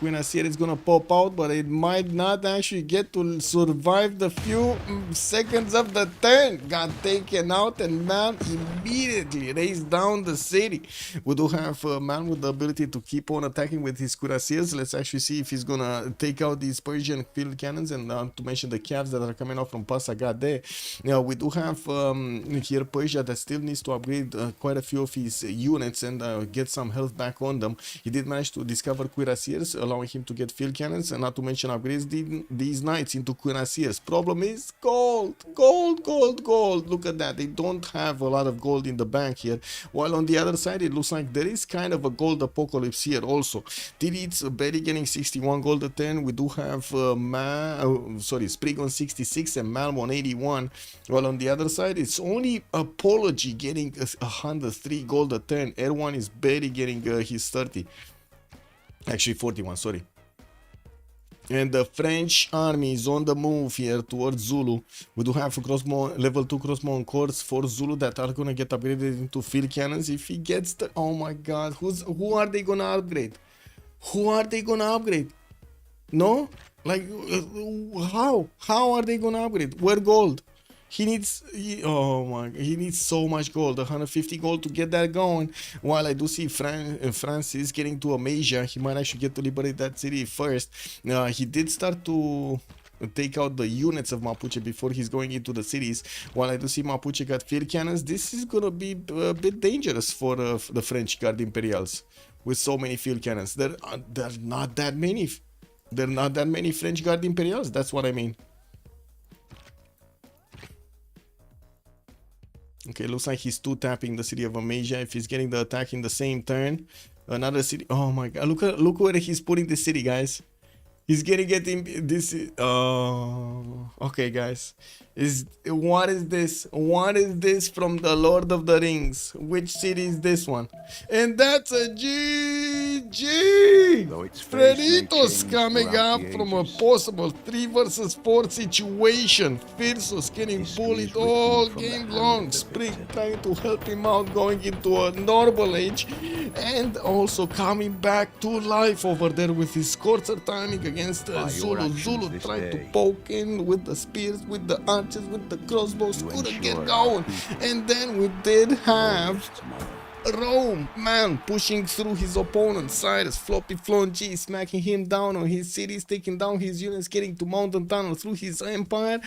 Cuirassier is gonna pop out, but it might not actually get to survive the few seconds of the turn. Got taken out, and Malm immediately raised down the city. We do have Malm with the ability to keep on attacking with his cuirassiers. Let's actually see if he's gonna take out these Persian field cannons, and to mention the calves that are coming out from Pasagade. Now we do have here Persia that still needs to upgrade quite a few of his units and get some health back on them. He did manage to discover cuirassiers, allowing him to get field cannons, and not to mention upgrades these knights into cuirassiers. Problem is gold. Look at that. They don't have a lot of gold in the bank here, while on the other side it looks like there is kind of a gold apocalypse here also. Titiits barely getting 61 gold a turn. We do have Sprig on 66 and Malm on 81, while on the other side it's only Apology getting 103 gold a turn. Erwan is barely getting his 30. Actually 41, sorry. And the French army is on the move here towards Zulu. We do have a crossbow, level 2 crossbow on course for Zulu that are gonna get upgraded into field cannons. If he gets the... Oh my god, who are they gonna upgrade? No? Like, how are they gonna upgrade? Where gold? He needs so much gold, 150 gold to get that going. While I do see Francis getting to Amasia, he might actually get to liberate that city first. He did start to take out the units of Mapuche before he's going into the cities. While I do see Mapuche got field cannons, this is gonna be a bit dangerous for the French Guard Imperials with so many field cannons. There are not that many. There are not that many French Guard Imperials. That's what I mean. Okay, looks like he's two-tapping the city of Amasia. If he's getting the attack in the same turn, another city. Oh my god, look where he's putting the city, guys. He's getting it in this. Okay, guys. What is this? What is this from the Lord of the Rings? Which city is this one? And that's a GG! Freritos coming up from a possible 3 versus 4 situation. Phyrsos getting bullied all game long. Sprig trying to help him out, going into a normal age. And also coming back to life over there with his Scorcher timing against Zulu. Zulu trying to poke in with the spears, with the archers, with the crossbows, couldn't get going. And then we did have Rome, man, pushing through his opponent, Cyrus, FloppyFloNG, smacking him down on his cities, taking down his units, getting to Mountain Tunnel through his empire.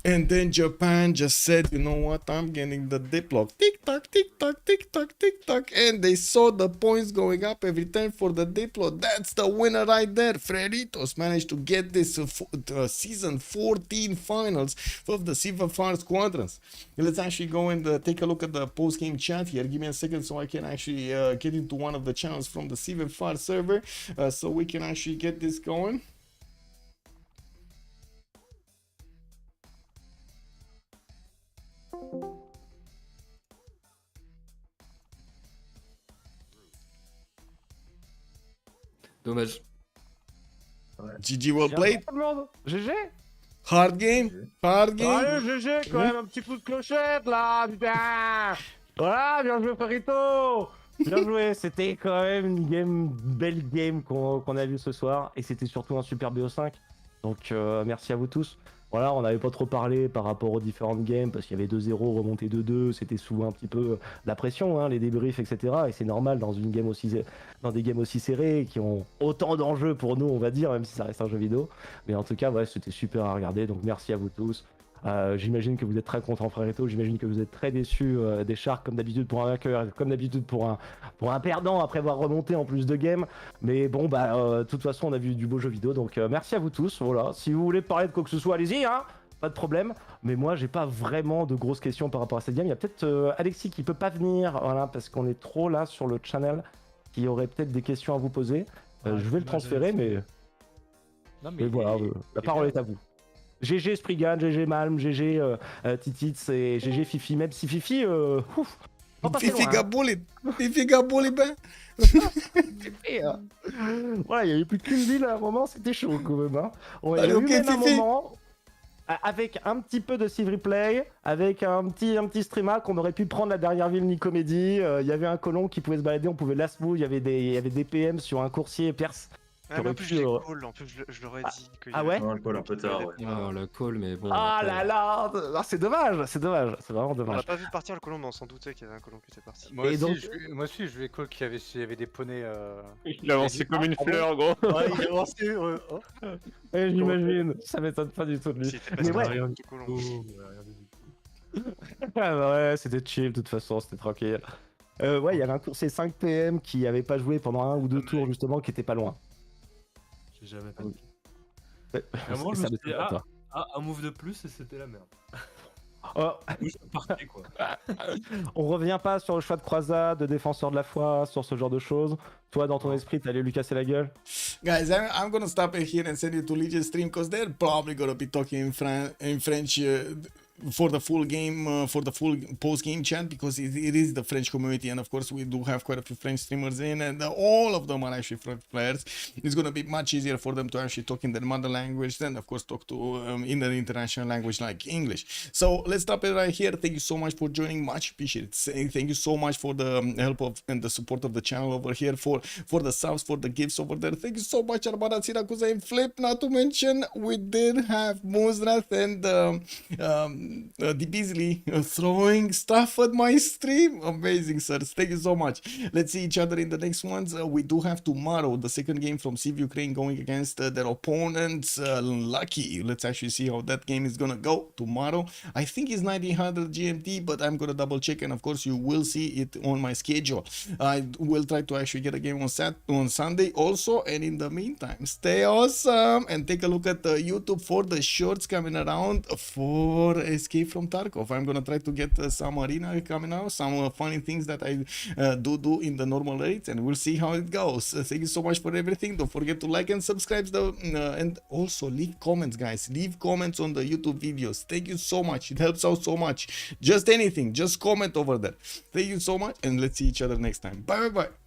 And then Japan just said, you know what, I'm getting the diplock. Tick-tock, tick-tock, tick-tock, tick-tock. And they saw the points going up every time for the diplock. That's the winner right there. Freritos managed to get this season 14 finals of the CivFR Squadrons. Let's actually go and take a look at the post-game chat here. Give me a second so I can actually get into one of the channels from the CivFR server so we can actually get this going. Dommage. Ouais. GG well played. GG. Hard game. Hard game. Allez, GG, quand même un petit coup de clochette là, putain. Voilà, bien joué Frérito. Bien joué, c'était quand même une belle game qu'on a vue ce soir. Et c'était surtout un super BO5. Donc merci à vous tous. Voilà, on n'avait pas trop parlé par rapport aux différentes games parce qu'il y avait 2-0, remonté 2-2, c'était souvent un petit peu la pression, hein, les débriefs, etc. Et c'est normal dans des games aussi serrées qui ont autant d'enjeux pour nous, on va dire, même si ça reste un jeu vidéo. Mais en tout cas, ouais, c'était super à regarder, donc merci à vous tous. J'imagine que vous êtes très content, Freritos. J'imagine que vous êtes très déçus des Sharks, comme d'habitude pour un vainqueur, et comme d'habitude pour un perdant après avoir remonté en plus de game. Mais bon, de toute façon, on a vu du beau jeu vidéo. Donc merci à vous tous. Voilà. Si vous voulez parler de quoi que ce soit, allez-y, hein. Pas de problème. Mais moi, j'ai pas vraiment de grosses questions par rapport à cette game. Il y a peut-être Alexis qui peut pas venir, voilà, parce qu'on est trop là sur le channel, qui aurait peut-être des questions à vous poser. Je vais le transférer, mais. Non, Mais voilà, la parole est à vous. GG Sprigan, GG Malm, GG Titiits et GG Fifi, même si Fifi, ouf, pas passé Fifi loin, hein. Gabouli. Fifi Gabouli, ben. Voilà, il n'y avait plus qu'une ville à un moment, c'était chaud quand même. Hein. Il y a Allez, eu ok, même un Fifi. moment, avec un petit peu de Civ Replay, avec un petit streamer qu'on aurait pu prendre la dernière ville Nicomédie. Il y avait un colon qui pouvait se balader, on pouvait l'asmou, il y avait des PM sur un coursier perse. Ah, mais en plus, je l'ai call, en plus, je l'aurais dit. Ah ouais? Non, le call un peu tard, ouais. Ah, le call, mais bon. Ah après, là là, c'est dommage, c'est vraiment On l'a dommage. pas vu partir le colon, mais on s'en doutait qu'il y avait un colon qui était parti. Moi Et aussi, donc- moi aussi, je vais call qu'il y avait des poneys. Il a avancé comme une fleur, gros. Ouais, il a avancé. J'imagine, ça m'étonne pas du tout de lui. S'il était Mais passé ouais. par le colon. Ah bah ouais, c'était chill de toute façon, c'était tranquille. Ouais, il y avait un coursier 5 PM qui avait pas joué pendant un ou deux tours justement, qui était pas loin. J'ai jamais paniqué. Ouais, À un moment, je ça me suis dit, m'étonne pas. un move de plus et c'était la merde. Oh, Où je partais, quoi. on revient pas sur le choix de croisade, de défenseur de la foi, sur ce genre de choses. Toi, dans ton esprit, t'allais lui casser la gueule. Guys, I'm gonna stop it here and send it to Legion's stream because they're probably gonna be talking in French for the full game, for the full post-game chat, because it is the French community, and of course we do have quite a few French streamers in, and all of them are actually French players. It's gonna be much easier for them to actually talk in their mother language than, of course, talk to in an international language like English. So let's stop it right here. Thank you so much for joining. Much appreciated. Thank you so much for the help of and the support of the channel over here, for the subs, for the gifts over there. Thank you so much, Armada Siracusa and Flip. Not to mention, we did have Muzrath and the Beasley throwing stuff at my stream. Amazing, sirs. Thank you so much. Let's see each other in the next ones. We do have tomorrow the second game from Civ Ukraine going against their opponents. Lucky. Let's actually see how that game is gonna go tomorrow. I think it's 1900 GMT, but I'm gonna double check, and of course you will see it on my schedule. I will try to actually get a game on Sunday also, and in the meantime, stay awesome and take a look at YouTube for the shorts coming around for Escape from Tarkov. I'm gonna try to get some arena coming out, some funny things that I do in the normal rates, and we'll see how it goes. Thank you so much for everything. Don't forget to like and subscribe, and also leave comments, guys. Leave comments on the YouTube videos. Thank you so much. It helps out so much. Just anything, just comment over there. Thank you so much, and let's see each other next time. Bye bye bye.